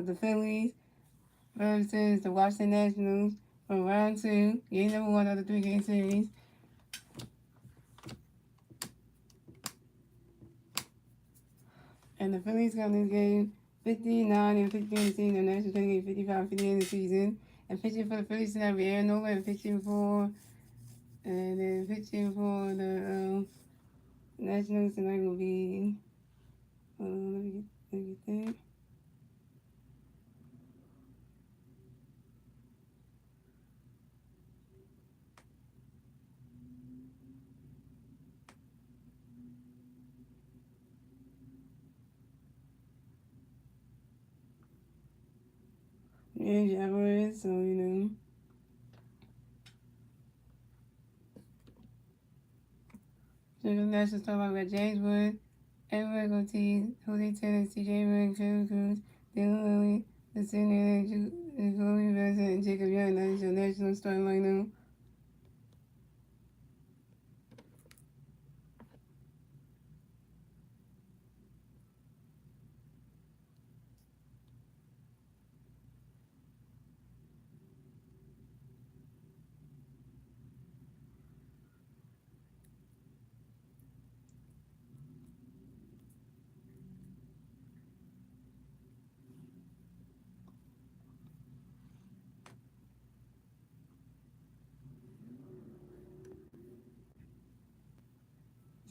of the Phillies versus the Washington Nationals from round two, game number one of the three-game series. And the Phillies got this game 59 and 50 in the season. The Nationals going to get 55 50 in the season. And pitching for the Phillies tonight, we Aaron Nola, and pitching for the Nationals tonight will be. Let me get that. Yeah, Alvarez, so So the Nationals talking about James Wood, Edward Ortiz, Jose Taylor, CJ Wood, Trevor Cruz, Dylan Lilly, the senior, Chloe Vincent, and Jacob Young. That is your National starting lineup.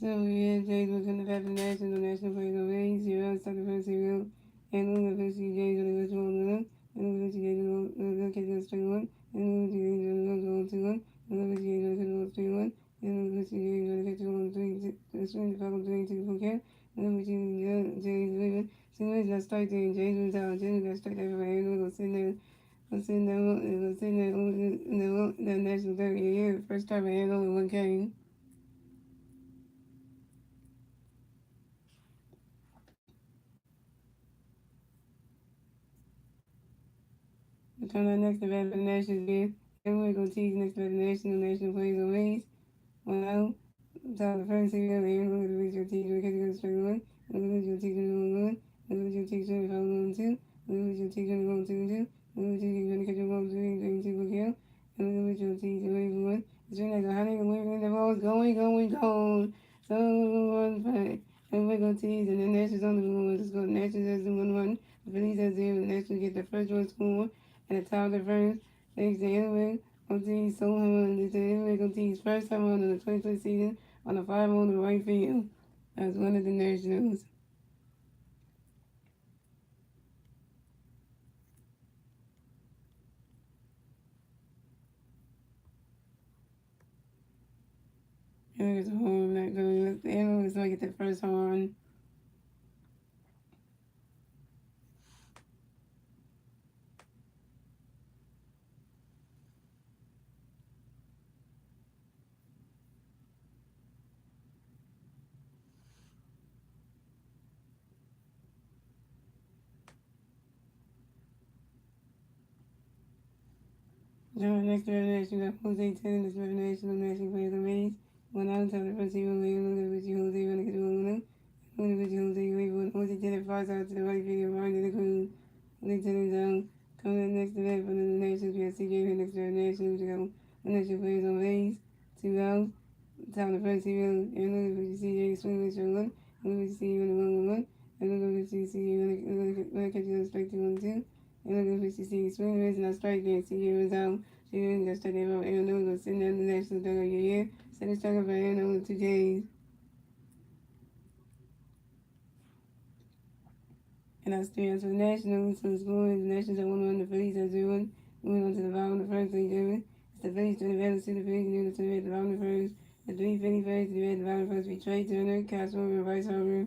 So we had James Wood coming back from the National plays on Wings, 0, second first 0, and Lula versus James on the virtual on the and Lula versus James on the catch on straight one, and Lula versus James on the on 2 1, and Lula versus James on the catch on 3 1, and Lula versus James on the catch on 3 swing, the Falcon 3 2 for count, and Lula versus James Williams. James got straight there, and James was out. James got straight there, and Lula was sitting there. Was sitting there on the national 30 year, first time I had only one game. The tournament next event for the Nationals game. Everyone go tease next event national plays on race. 1 out. Top the first series, everyone go to reach your team. You're going to straight one. Look at your team on one. Look at your team on 2. Look at your team on 2 2. Look at your team catch your ball 3 2 for kill. And look at your team away for 1. It's really like a honey and the ball's going. So one fight. Everybody go tease and the Nationals on the board. Let's go. Nationals has the 1 1. The Phillies has 0. The Nationals get the first one score. And the top of the first, thanks to Anime OT so hard. This is Anime OT's first time on the 2020 season on the 5 on the right field as one of the Nationals. And there's a home not going. Anime was going to get the first horn. John next revelation got Jose 10 this revelation of national players on base. 1 out until the first zero later. Look at Richie Jose running to the Luna. Look at Richie Jose waving. Jose 10 and 5 out to the right field. Right to the crew. Jose 10 is down. Coming up next event for the Nationals, we have CJ next to the Nationals. We got the national players on base. 2 outs. Top of the first zero. And look at Richie CJ swing with your 1. And look at CJ on the 1 1. And look at Richie CJ when catching on strike 2 1 2. And look at Richie CJ swing with and I strike again. CJ was out. She didn't just study about Aaron Nola sitting down the national dog of your year. Sitting struggling for Aaron Nola 2 days. And that's 3 outs for the Nationals. So the score is the Nationals at 1 1, the Phillies at 0 1. Moving on to the bottom of the first, it's the Phillies to the Phillies to the Phillies, and to the bottom of the first. The 3 Philly first, the bottom of the first, we Trey Turner, Castro, and Bryce Harper.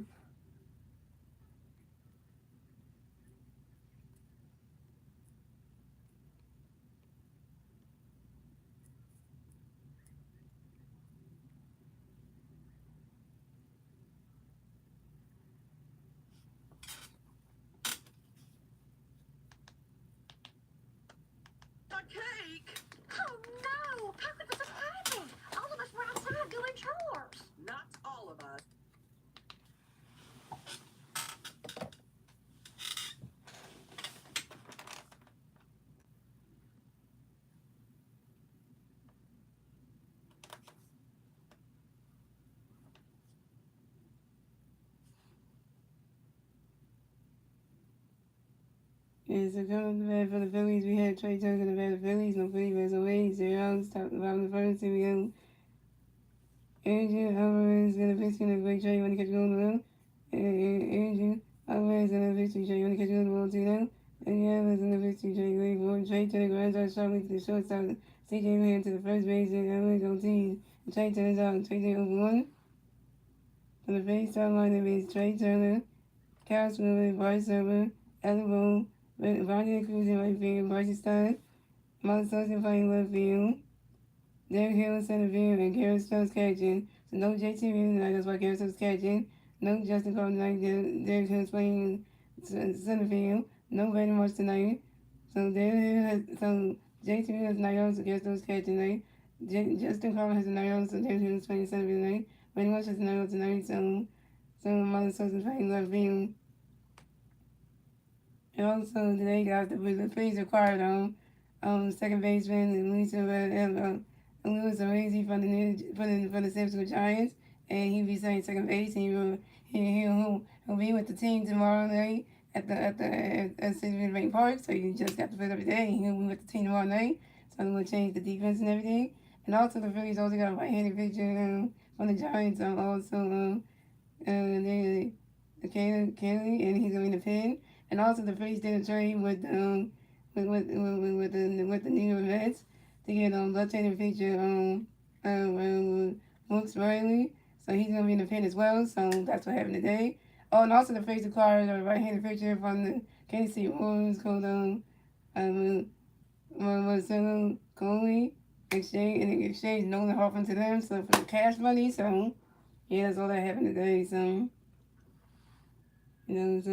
Cake? Oh no! How could this have happened? All of us were outside doing chores. Not all of us. Yeah, so coming to bat for the Phillies, we had Trey Turner in the bat for the Phillies, no Phillies versus Waves, 0 outs, top the bottom of the first, here we go. Andrew Alvarez gonna pitch in a break Trey when he catch go on the mound. Andrew Alvarez gonna pitch to Trey when he catch go on the ball 2 down. Andrew Alvarez gonna pitch to Trey going forward. Trey Turner grounds out sharply to the shortstop. CJ Mann to the first base, and Alvarez on team. Trey turns out, Trey Turner over 1. For the base top lineup is Trey Turner, Kyle Swiller, Bryce Server, Ellen Boone, Bonnie Cruz in right field, Bryce Stein, Miles Sosa playing left field, Derek Hill in center field, and Garrett Stokes catching. So no JT Reed tonight, that's why Garrett Stokes catching. No Justin Cole tonight, Derek Hill's playing center field. No Brandon Marsh tonight. So Derek Hill has, so JT Reed has night on, so Garrett Stokes catching tonight. Justin Cole has a night on, so Derek Hill's playing center field tonight. Brandon Marsh has a night on tonight, so Miles Sosa's playing left field. And also today, guys, the Phillies acquired second baseman and Luis Arrazy from the San Francisco Giants, and he'll be playing second base. And he'll be with the team tomorrow night at Citizen Bank Park. So you just got to put up today. He'll be with the team tomorrow night. So we'll change the defense and everything. And also the Phillies also got a right-handed pitcher from the Giants. They Kennedy, and he's gonna be in the pen. And also the Phillies did a trade with the New York Mets to get left-handed pitcher Brooks Riley. So he's gonna be in the pen as well. So that's what happened today. Oh, and also the Phillies acquired a right-handed pitcher from the Kansas City Royals called Marcelo Coley. Exchange Nolan Hoffman to them. So for the cash money. So yeah, that's all that happened today. So. Next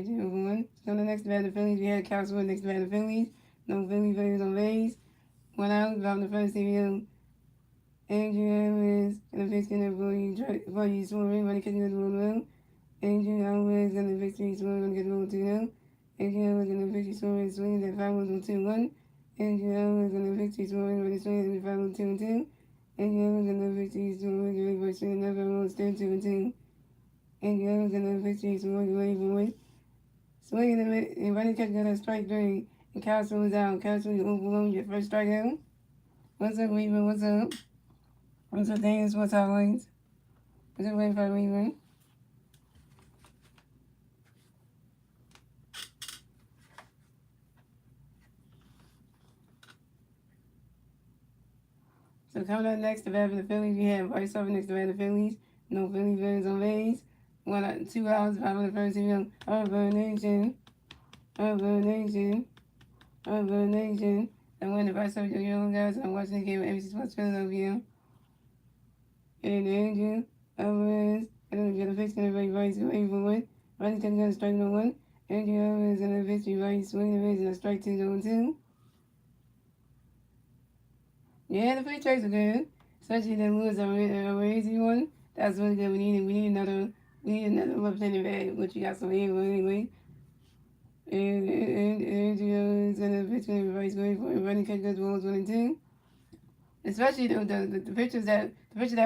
one. So the next bat, the Phillies, we had Castlewood next bat, the Phillies. No Phillies, Phillies on base. 1 out, drop the first CBL. Andrew Alvarez, gonna fix in for you scoring, running catching the ball well. Andrew Alvarez, gonna fix you scoring, running catching the ball 2 now. Andrew Alvarez, gonna fix you scoring, swinging that 5 1 2 1. Andrew Alvarez, gonna fix you scoring, running swinging that 5 1 2 2. Andrew Alvarez, gonna fix you scoring, ready for swinging that 5 1 still 2 2. Andrew Alvarez, gonna fix you scoring, ready for it. Swinging and running catch got a strike 3. And Castle was out. Castle overwhelmed your first strikeout. What's up, Weaver? What's up? What's up, Dan? What's up, Lines? What's up, Weaver? Weaver? So coming up next, the bat for the Phillies, we have Bryce Harper next to bat for the Phillies. No Phillies fans on base. 2 outs, 5 on the first inning. Urban Nation. Urban Nation. Urban Nation. And when the Bryce Harper young guys, I'm watching the game with NBC Sports Philadelphia. And Andrew Alvarez, and then the fix gonna be Bryce going for it. Running catch got a strike no 1. Andrew Alvarez and the pitch Bryce swinging the base and a strike 2 0 2. Yeah, the free trades are good, especially the Lewis Arrazy one. That's really good. We need another left-handed bat, which we got some here anyway. And Andrew gonna pitch gonna be Bryce going for it. Running catch good balls 1 and 2. Especially the picture that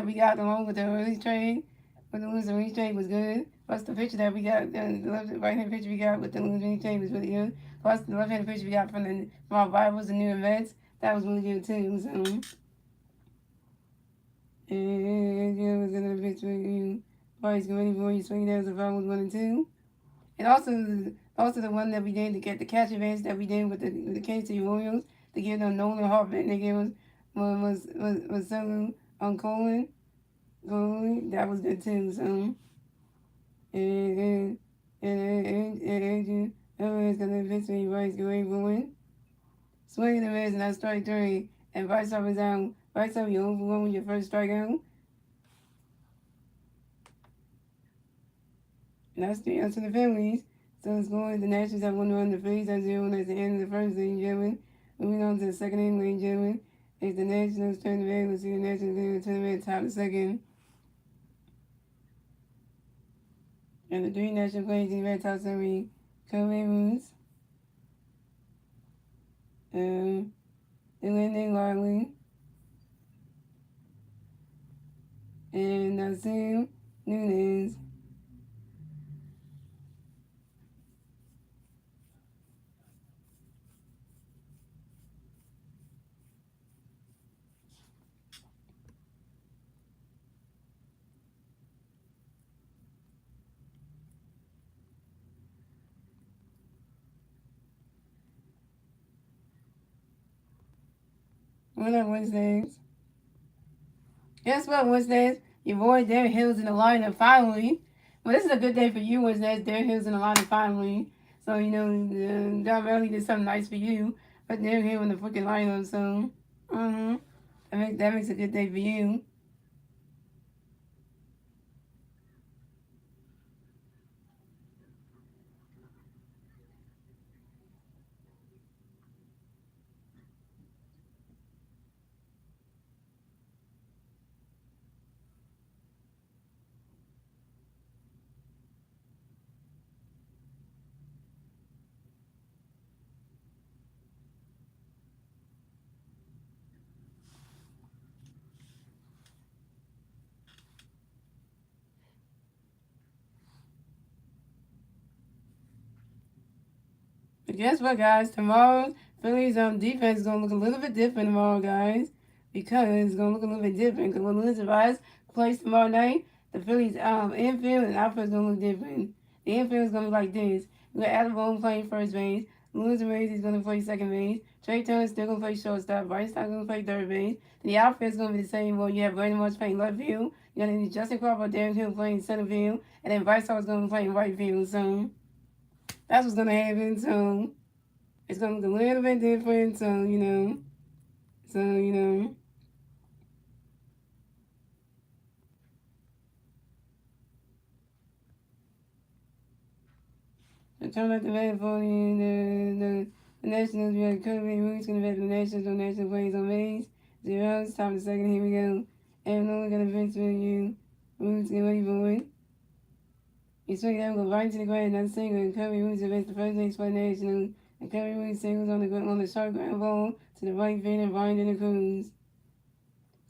we got along with the release trade, with the Lewis release trade was good. Plus the picture that we got, the right-handed picture we got with the Lewis release trade was really good. Plus the left-handed picture we got from our rivals and new events, that was really good too. So, and yeah, was another picture you Bryce going for you swinging that was a foul 1 and 2. And also the one that we did to get the cash advance that we did with the Kansas City Royals to give them Nolan Hoffman. They gave us was Sulu on Colin. That was good too. So and Adrian Everett's gonna victory Bryce going for win. Swinging the Reds and that strike 3. And Bryce Harper down. Bryce Harper, you overwhelmed with your first strikeout. And that's the answer to the Phillies. So it's going. The Nationals have 1-1. The Phillies have 0. That's the end of the first inning, gentlemen. Moving on to the second inning, ladies and gentlemen. It's the Nationals turn the red. Let's see the Nationals going to turn the red top of the second. And the 3 national players in the red top summary. Kobe Roots. The Lyndon Larley. And Nassim Nunes. What up, Wednesdays? Guess what, Wednesdays? Your boy Derek Hill's in the lineup finally. Well, this is a good day for you, Wednesdays. Derek Hill's in the lineup finally. So, God really did something nice for you. But Derek Hill in the freaking lineup, so, that makes a good day for you. But guess what, guys? Tomorrow, Phillies defense is gonna look a little bit different tomorrow, guys, because it's gonna look a little bit different. Because when Lewis Rice plays tomorrow night, the Phillies infield and outfield is gonna look different. The infield is gonna look like this. We got Adam Bone playing first base. Lewis Rice is gonna play second base. Trey Turner still gonna play shortstop. Bryce not gonna play third base. The outfield is gonna be the same. Well, you have Brandon Marsh playing left field. You got Justin Crawford, Darren Hill playing center field, and then Bryce Hall is gonna be playing right field. So that's what's gonna happen. So it's gonna look a little bit different. So the turn out the bat for the Nationals. We got Kirby Roots gonna bat the Nationals on National Plays on base. Zeros, top of the second. Here we go. And Nolan gonna bench for you. Roots get ready for it. He's swinging down, go right to the ground, not single. And Kirby Roots advanced the first base for the Nationals. And Kirby Roots singles on the short ground ball to the right field and behind in the cruise.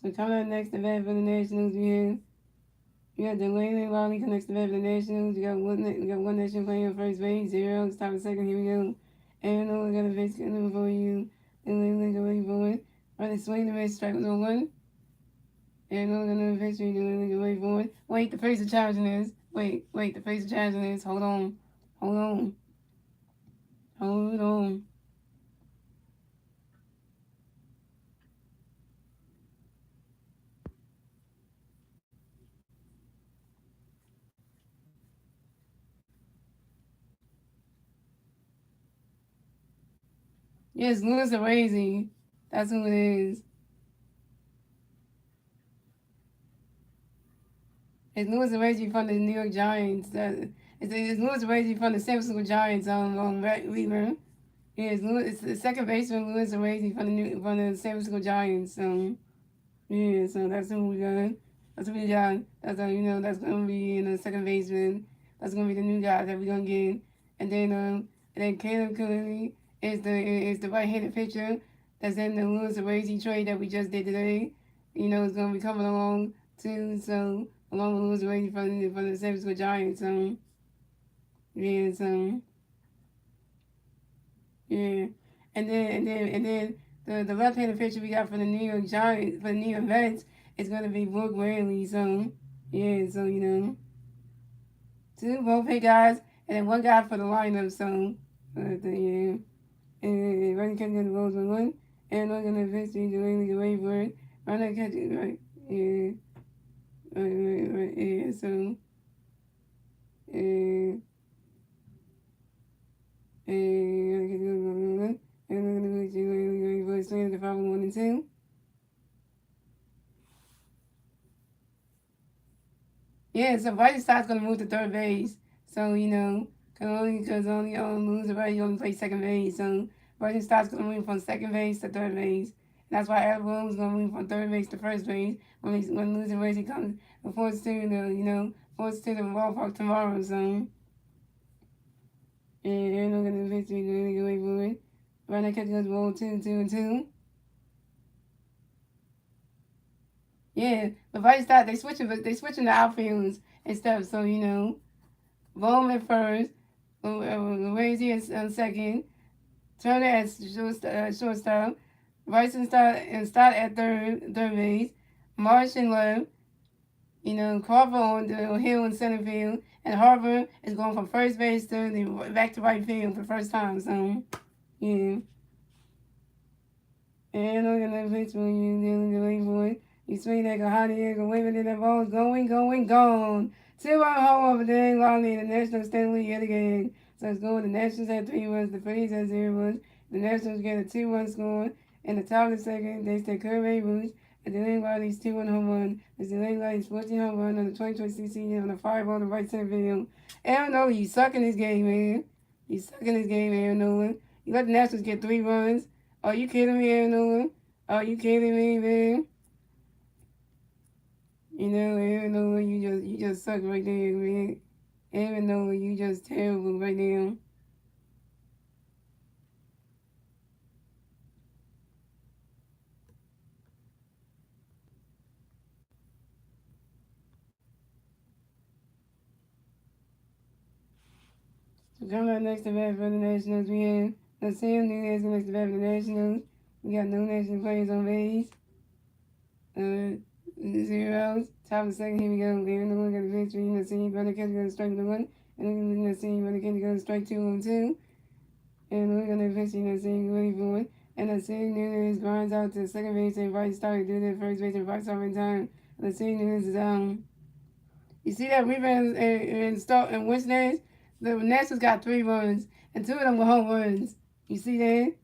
So coming up next, the bat for the Nationals, you got Delaney Riley connects the bat for the Nationals. You got one Nation playing on first base. Zero, top of second, here we go. And Nolan got a base number for you. Delaney go ready for it. Right, swing the base, strike was on one. And Nolan got another victory. Delaney go ready for it. Wait, the face of challenging is. Wait, the face of challenging is. Hold on. Yes, Louis Arazy. That's who it is. It's Louis Arazy from the New York Giants. It's Louis Arazy from the San Francisco Giants on Weaver. Yeah, it's the second baseman Louis Arazy from the San Francisco Giants. Yeah, so that's who we got. That's who we got. That's gonna be the second baseman. That's gonna be the new guy that we're gonna get. And then Caleb Curry is the right-handed pitcher that's in the Louis Arazy trade that we just did today. It's gonna be coming along too. So along with Louis Arazy from the San Francisco Giants. Yeah, so yeah, and then the left-handed pitcher we got for the New York Giants for the New York Mets is gonna be Brooke Raley. So yeah, so two bullpen guys and then one guy for the lineup. So yeah, and running catch the balls on one, and we're gonna eventually the way for it. Running catch right, yeah, right, yeah. So and and we're gonna go swing the 5-1-2. Yeah, so Bryce Stott's gonna move to third base. So because only moves already only play second base. So Bryce Stott's gonna move from second base to third base. And that's why Adam Williams gonna move from third base to first base when losing race he comes forced to the ballpark tomorrow. So and they're not gonna eventually go away for it. Right now, catch goes ball 2-2-2. Yeah, but Bryce Stott they switching the outfields and stuff. So Bowman at first, Lazy at second, Turner at shortstop, Bryson Stott at third base, Marsh and left, Carver on the hill in center field, and Harper is going from first base to back to right field for the first time. So, yeah. And look at that pitch when you dealing with wait for it. You swing that go hot here, go waving in that ball's going, gone. 2-run home over there, Lonnie, the National Stanley League yet again. So it's going, the Nationals had 3 runs, the Phillies had 0 runs. The Nationals get a 2-run score. In the top of the second, they stay Kirby Roots. And Delaney Riley's 2-1 home run. It's Delaney Riley's 14 home run on the 2026 season on the 5 on the right center field. Aaron Nolan, you suck in this game, man. You suck in this game, Aaron Nolan. You let the Nationals get 3 runs. Are you kidding me, Aaron Nolan? Are you kidding me, man? You know, Aaron Nolan, you just suck right there, man. Aaron Nolan, you just terrible right now. So coming up next to bat for the Nationals, we have the Sam Nunez next to bat for the Nationals. We got no national players on base. 0 outs. Top of the second, here we go. Aaron Nolan got the victory. Let's see, Brother Catcher going to strike the one. And let's see, Brother Catcher going to strike 2 on 2. And we're going to eventually let's see, ready for it. And let's see, Nunez grinds out to second base and right started doing that first base and right start in time. Let's see, Nunez is down. You see that rebound and Wednesdays? The Nationals got 3 runs, and 2 of them were home runs. You see that?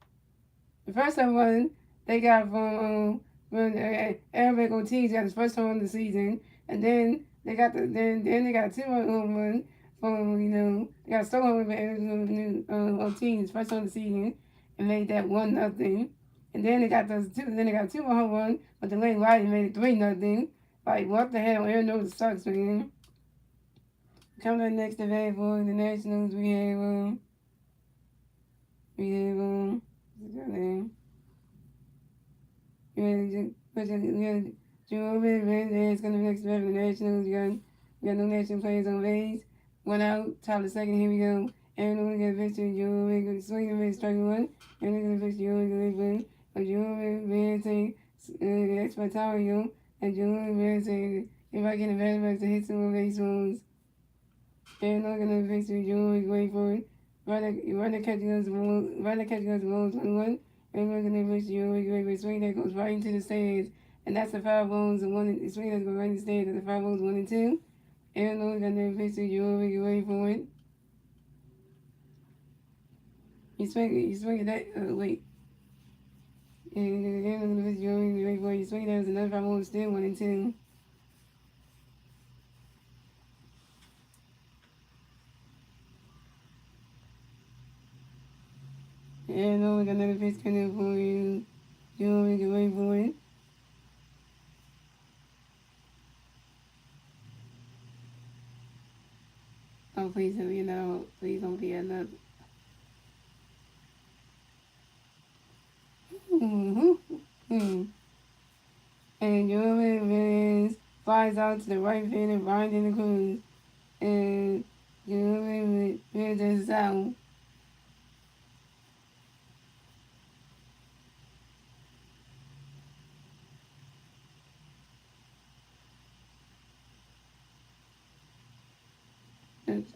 The first home run they got from Eric Ortiz got his first home run of the season, and then they got then they got 2 home runs from they got a solo home run from Eric Ortiz first home of the season, and made that 1-0. And then they got those 2. Then they got 2 more home runs, but the late Riley made it 3-0. Like what the hell? Aaron knows sucks, man. Coming up next to bat for the Nationals, we have what's her name? We have Joe It's gonna be next to bat for the Nationals. We got no national players on base. 1 out, top of the second. Here we go. Aaron Nolan got a pitch to Joe Ray, swing and miss, strike 1. Aaron Nolan got a pitch to Joe Ray, but Joe Ray take the extra Tario, and Joe Ray say if I get a bad to hit some base runs. Aaron Nolan got a pitch to Joe Ray, wait for it. Runner catch goes rolls 1-1. And we're going to pitch to Joe Ray, swing that goes right into the stands. And that's the 5 balls and 1. Swing that goes right into the stands. That's the 5 balls 1 and 2. Aaron Nolan got a pitch to Joe Ray, wait for it. You swing that, wait. And Aaron Nolan got a pitch to Joe Ray, wait for it. You swing that as another 5 balls still 1 and 2. And Nolan got another pitch coming for you. Joe Ray, wait for it. Oh, please don't be another. Please don't be another. Mm-hmm. And Jordan Williams flies out to the right field and Brian in the Cruz. And Jordan Williams is out.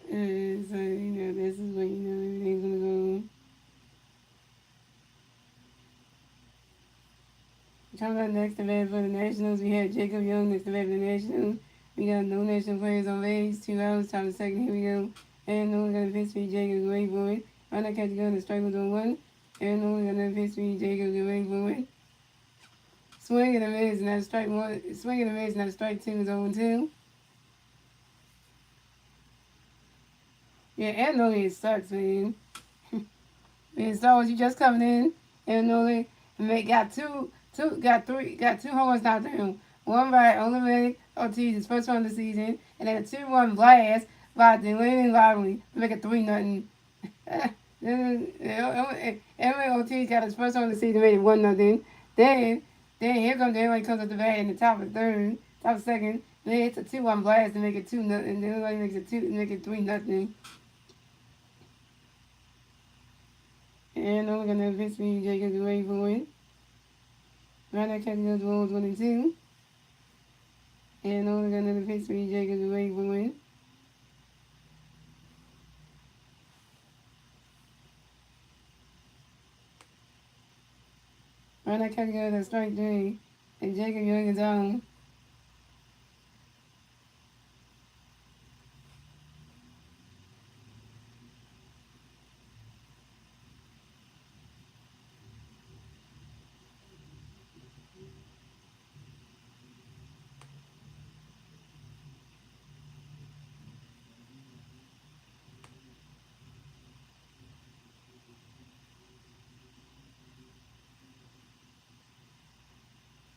And so, this is what everything's gonna go. Coming up next to bat for the Nationals, we had Jacob Young next to bat for the Nationals. We got no national players on base, 2 outs, top of the second, here we go. And no one got a pitch for Jacob, wait for it. Runner catch gun, the strike was on 1. And no one got a pitch for Jacob, wait for it. Swing and a miss, and that's strike 1. Swing and a miss, and that's strike 2 is 0-2. Yeah, and Nolan sucks, man. Man, so you just coming in, and Nolan got two home runs out there. One by Olympic Ortiz, his first one of the season, and then a 2-1 blast by Delaney Riley to make it 3-0. Emily Ortiz got his first one of the season, made it 1-0. Then here comes Delaney comes up the bat in the top of the third, top of the second. Then it's a 2-1 blast to make it 2-0. And then Delaney makes it 3-0. And we're going to pitch me Jacobs away for it. Runner catch goes rolls 1 and 2. And we're going to pitch me Jacobs away for it. Run that catch goes at strike three. And Jacob Young is on.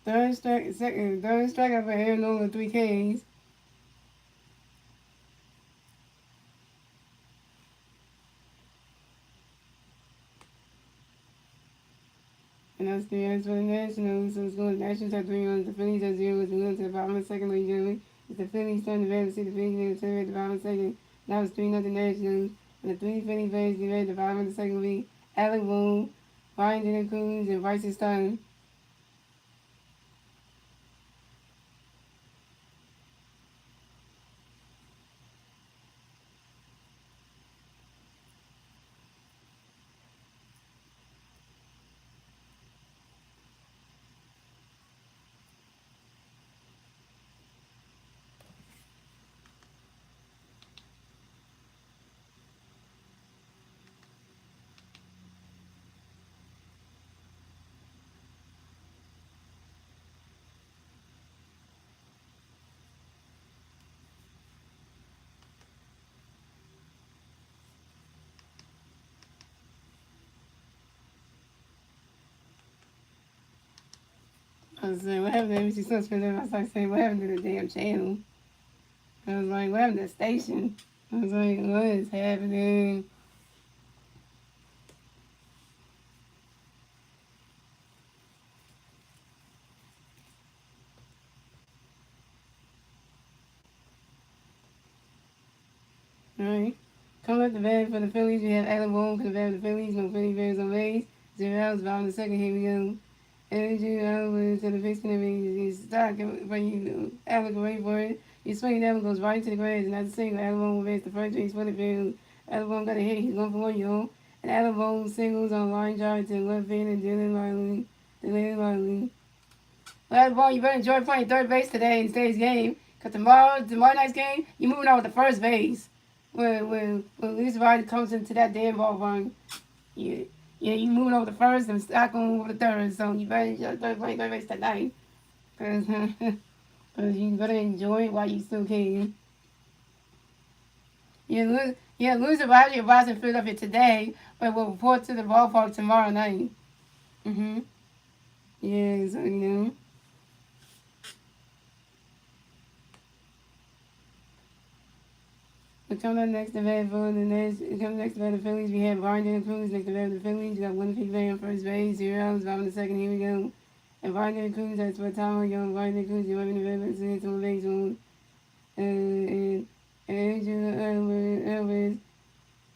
Third strikeout for Aaron Nola, 3 Ks. And that's 3 runs for the Nationals. So it's going to Nationals at 3 runs. The Phillies at 0 as we go to the bottom of the second, ladies and gentlemen. It's the Phillies turn to bat to see the Phillies at the bottom of the second. Now it's 3-0 Nationals. And the three Philly fans get ready at the bottom of the second league. Alec Boone, Ryan De La Cruz, and Bryson Stott. I was saying, what happened to MC Suspect? I started saying, what happened to the damn channel? I was like, what happened to the station? I was like, what is happening? Alright. Coming up the bat for the Phillies, we have Alec Boone for the bat for the Phillies. No Philly Bears on base. 0 outs, bottom of the second. Here we go. Andrew Alvarez to the fixed inning. He's stuck, but you Alec away for it. He swinging down, goes right to the grass, and that's a single. Alec Boone will base the first base for the field. Alec Boone got a hit. He's going for 1, And Alec Boone singles on line drive to left field and Dylan Riley. Well, boy, you better enjoy playing third base today in today's game. Because tomorrow night's game, you're moving on with the first base. When Luis Riley comes into that damn ballpark, you moving over the first and stock on over the third. So you better enjoy playing third base tonight. Because you better enjoy it while you still can. Luis Riley arrives in Philadelphia today, but will report to the ballpark tomorrow night. Yeah, so you know. Coming up next to bat for the Phillies, we have Ryan De La Cruz next to bat for the Phillies. We got one Philly on first base, 0 outs, bottom of the second. Here we go. And Ryan De La Cruz, that's what Tom Young. Ryan De La Cruz, you're in the bat, to the base on. And Elvis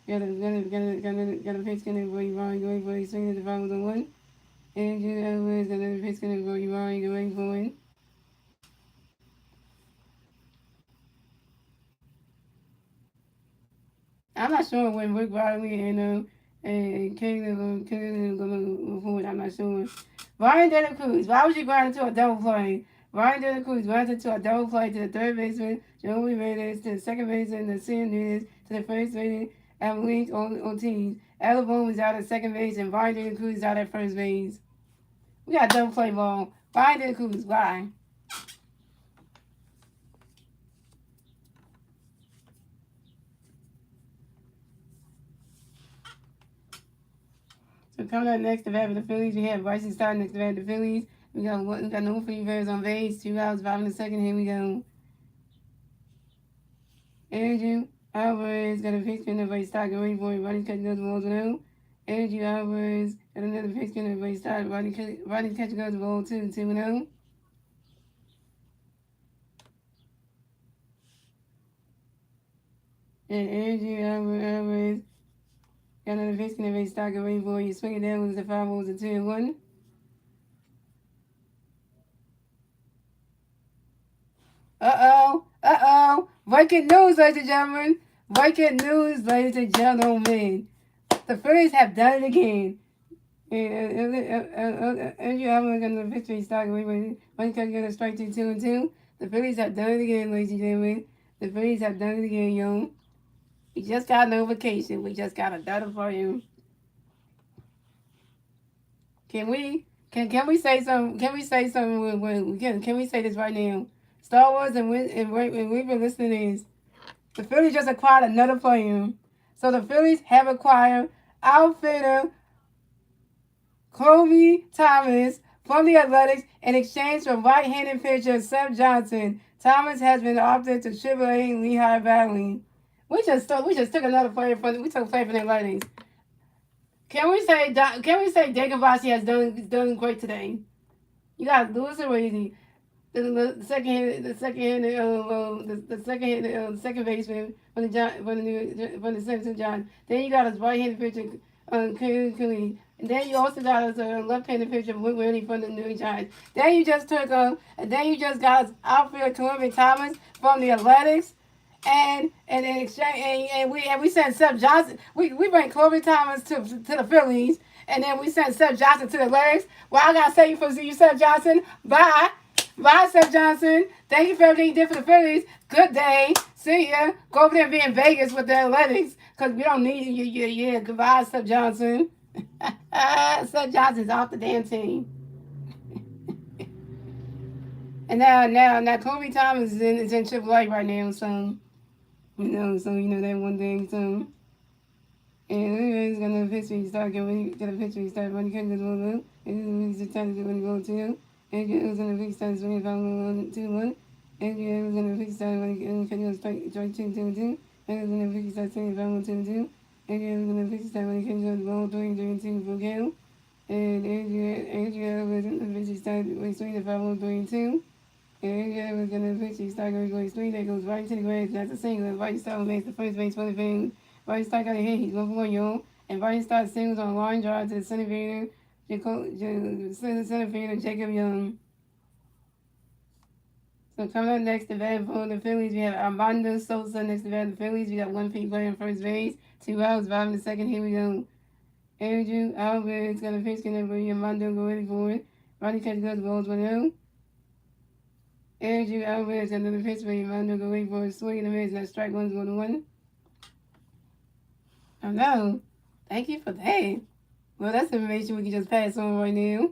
got a pitch in for you, Ryan. Go wait for it. Swing at the bottom of the 1. Andrew Elvis got another pitch in for you, Ryan. Go wait for it. I'm not sure when Rick Riley and Caleb going to move forward. I'm not sure. Ryan De La Cruz, why would you grind into a double play? Ryan De La Cruz runs into a double play to the third baseman, Joey Reyes, to the second baseman, the Sam Nunes, to the first baseman, Avalanche Ortiz. Alabama is out at second base, and Ryan De La Cruz is out at first base. We got a double play ball. Ryan De La Cruz, why? So coming up next to bat for the Phillies, we have Bryson Stott next to bat for the Phillies. We got no Philly Bears on base. 2 outs, bottom of the second. Here we go. Andrew Alvarez got a pitch in the right side. Ready for it. Rodney catching goes the ball 2-0. Andrew Alvarez got another pitch in the right side. Rodney catching goes the ball 2-0. And Andrew Alvarez got another pitch in the right side. Ready for it. You swing it down, lose the 5 balls to 2-1. Breaking news, ladies and gentlemen. Breaking news, ladies and gentlemen. The Phillies have done it again. Andrew Allen got the victory start away with one cut get a strike to 2-2. The Phillies have done it again, ladies and gentlemen. The Phillies have done it again, yo. We just got no vacation. We just got a data for you. Can we can we say something? Can we say something? Can we say this right now? Star Wars and we've been listening is the Phillies just acquired another player. So the Phillies have acquired outfielder Kobe Thomas from the Athletics in exchange for right-handed pitcher Seth Johnson. Thomas has been opted to AAA Lehigh Valley. We just took another player from we took a player from the Athletics. Can we say Degavasi has done great today? You got Lewis Arisi, the second baseman from the Simpson John. Then you got his right-handed pitcher, Cooley. And then you also got his left-handed pitcher, Whitney from the New York Giants. Then you just got his outfielder, Columbia Thomas from the Athletics. And in exchange, and we sent Seth Johnson. We bring Columbia Thomas to the Phillies, and then we sent Seth Johnson to the Athletics. Well, I gotta say for you, Seth Johnson. Bye. Bye, Seth Johnson. Thank you for everything you did for the Phillies. Good day. See ya. Go over there and be in Vegas with the Athletics because we don't need you. Yeah. Goodbye, Seth Johnson. Seth Johnson's off the damn team. And now, Kobe Thomas is in AAA right now, so that one thing, so. And anyways, got a picture start getting a picture start when you can't go to and this is the time to when you go to. And it was in the big start swinging from 1-2-1. And it was in the big start when you can go strike 2-2. And it was in the big start swinging from 1-2-2. And it was in the big start when you can go to ball 3-2 for Gale. And Andrea was in the big start when swinging from 3-2. And Andrea was in the big start going swing that goes right into the grass. That's a single. And right start makes the first base for the fan. Right start got a hit. He's going for 1 yard. And right start singles on a line drive to the center fielder. Center fielder Jacob Young. So coming up next to bat for the Phillies, we have Armando Sosa next to bat for the Phillies. We got one P player in first base, 2 outs, 5 in the second. Here we go. Andrew Alvarez got a pitch connect for Armando go ready for it. Ronnie catch goes balls 1-0. Andrew Alvarez got another pitch for Armando go ready for it. Swing and a miss. That strike one's going to 1. Oh no. Thank you for that. Well, that's information we can just pass on right now.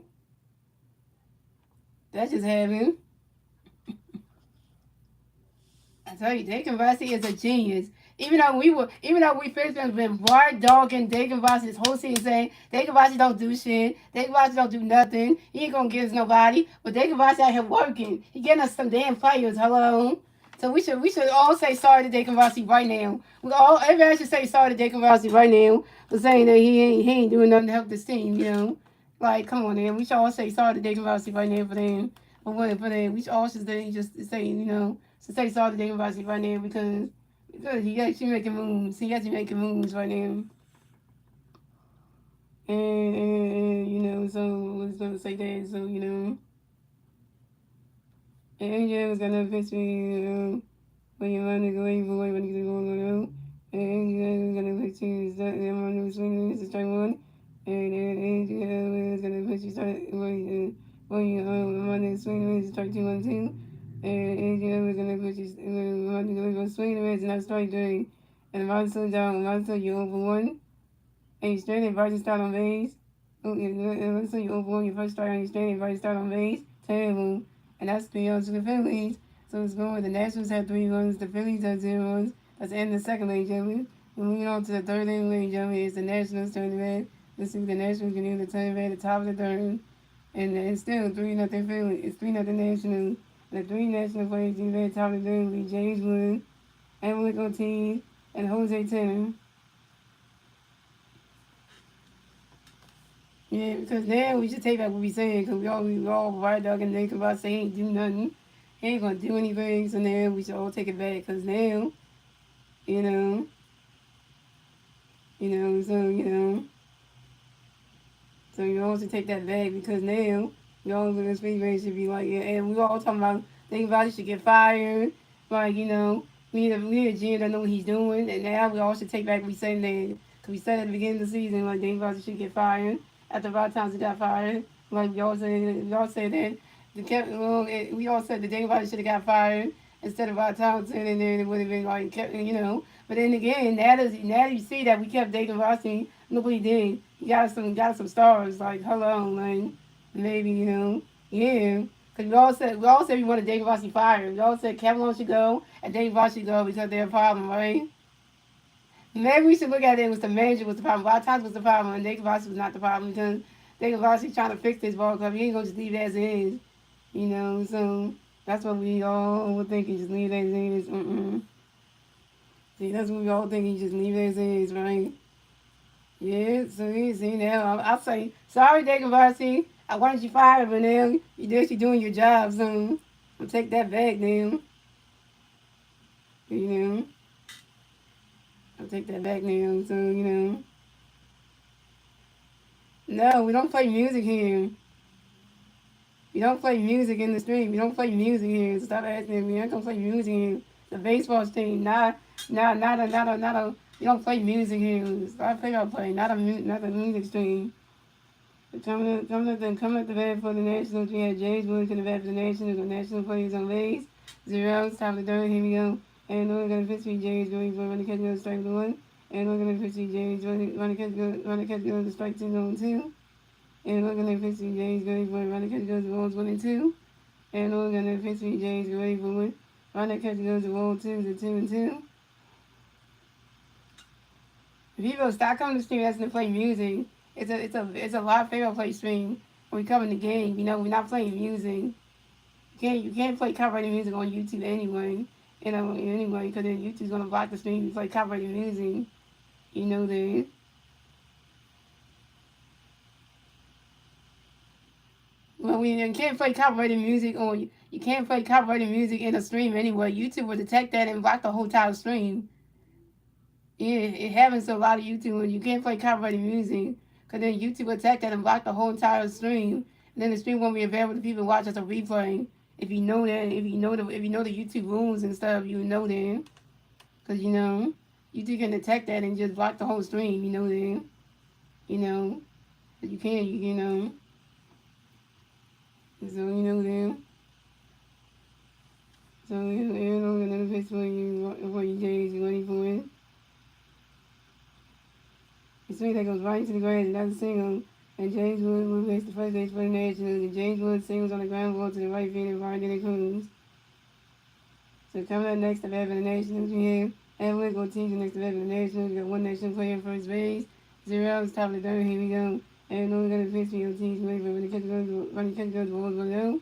That just happened. I tell you, Dakin Vossi is a genius. Even though we first been hard dogging Dakin Vossi this whole season, saying Dakin Vossi don't do shit, Dakin Vossi don't do nothing, he ain't gonna give us nobody. But Dakin Vossi out here working, he getting us some damn players. Hello. So we should all say sorry to Dakin Vossi right now. Everybody should say sorry to Dakin Vossi right now for saying that he ain't doing nothing to help this team. Like come on, man. We should all say sorry to Dakin Vossi right now for them. For them, we all should just say to say sorry to Dakin Vossi right now because he actually making moves. He actually making moves right now. And so I was gonna say that. So and yeah, I was gonna pitch me when you want to go even way when you go on. And yeah, I was gonna pitch you that I'm on the swing. This is try 1. And yeah, I was gonna pitch you start when you on the swing. This is try 2-1-2. And yeah, we're gonna put you. We're gonna swing the reds and not strike 3. And Monster down. Monster, you over 1. And you straight and Virgin start on base. Oh, yeah, so you over 1. Your first strike on your straight and Virgin start on base. Terrible. And that's 3 runs to the Phillies. So it's going. The Nationals have 3 runs. The Phillies have 0 runs. That's the end of the second leg, gentlemen. We're moving on to the third leg, gentlemen. It's the Nationals turning red. Let's see what the Nationals can do to turn red at the top of the third. And it's still 3-0 Phillies. It's 3-0 Nationals. The 3 national players in the top of the league will be James Wood, Emily Ortiz, and Jose Tanner. Yeah, because now we should take back what we saying, because we all right dog and think about saying he ain't do nothing. He ain't going to do anything, so now we should all take it back, because now, so you all should take that back, because now, y'all in the speed race should be like, yeah, and we all talking about David Vossi should get fired. Like, we need a GM that know what he's doing. And now we all should take back what we said that. Because we said at the beginning of the season, like, David Vossi should get fired after Rod Thompson got fired. Like we all said that we all said that Dave Rogers should have got fired instead of Rod Thompson, and then it would have been like But then again, now you see that we kept David Rossi. Look what he did. He got some stars. Like hold on, like maybe yeah. Cause we all said we wanted David Rossi fired. We all said Kevin Long should go and David Rossi should go because they're a problem, right? Maybe we should look at it as the manager was the problem. Rod Thompson was the problem, and David Rossi was not the problem because David Rossi trying to fix this ball club. He ain't gonna just leave it as it is, So that's what we all were thinking. Just leave it as it is. See, that's what we all thinking. Just leave it as it is, right? Yeah. So you see now, I'll say sorry, David Rossi. I wanted you fired, but now you're actually doing your job. So I'll take that back now. You know. I'll take that back now. So. No, we don't play music here. We don't play music in the stream. We don't play music here. Stop asking me. I don't play music here. The baseball team, not a. We don't play music here. Stop play. Not a music stream. Coming up the bat for the Nationals. We had James Wood in the bat for the Nationals. The National players on base. 0 outs, top of the third. Here we go. And we're gonna pitch me James Wood for running catch goes strike one. And we're gonna pitch me James running catch goes to strike 2. And we're gonna pitch me James going for running catch goes to balls 1 and 2. And we're gonna pitch me James going for running catch goes to ball 2 to 2 and 2. People stop coming to the stream asking to play music. It's a lot of favorite play stream. When we cover the game, we're not playing music. You can't play copyrighted music on YouTube anyway. Anyway, because then YouTube's gonna block the stream if you play copyrighted music. You know that. Well, you can't play copyrighted music on. You can't play copyrighted music in a stream anyway. YouTube will detect that and block the whole entire stream. Yeah, it happens to a lot of YouTubers. You can't play copyrighted music because then YouTube will attack that and block the whole entire stream. And then the stream won't be available to people to watch as a replay. If you know that, if you know the YouTube rules and stuff, you know that. Because YouTube can detect that and just block the whole stream. You know that. But you can't. So you know that. So another place for you days waiting for it. The swing that goes right into the grass, and that's a single. And James Wood makes the first base for the Nationals. And James Wood singles on the ground ball to the right field and Varden and Cruz. So coming up next to bat for the Nationals, we have Edward Goldstein next to bat for the Nationals. We got one National player at first base. 0 outs, top of the third. Here we go. And we're going to pitch for your team's way for when the catch goes to balls 1-0.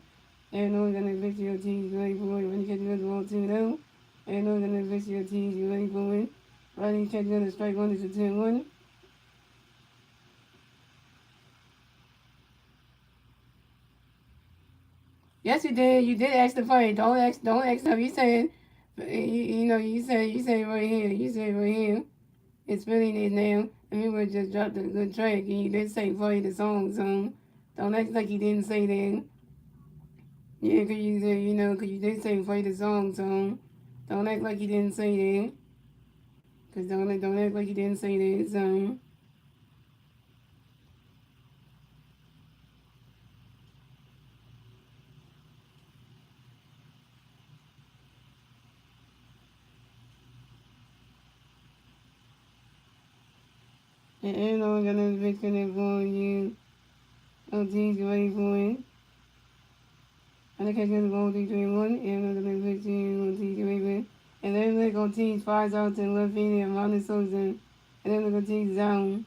And we're going to pitch for your team's way for when the catch goes to balls 2-0. And we're going to pitch for your team's way for when running catch goes to strike 1 is a 10-1. Yes, you did. You did ask the play. Don't ask them. You said, you said right here. You said right here. It's really his name. And we would just drop the good track. And you did say play the song. So don't act like you didn't say that. Yeah, because you said, because you did say play the song. So don't act like you didn't say that. Because don't act like you didn't say that. So. And I'm gonna be connected for you. Oh, geez, you ready for it? And I catch the ball 3, 3, 1. And I'm gonna put you on T, baby. And then they're gonna tease 5 out to the left field and Ronald Souza. And then they're gonna tease zone.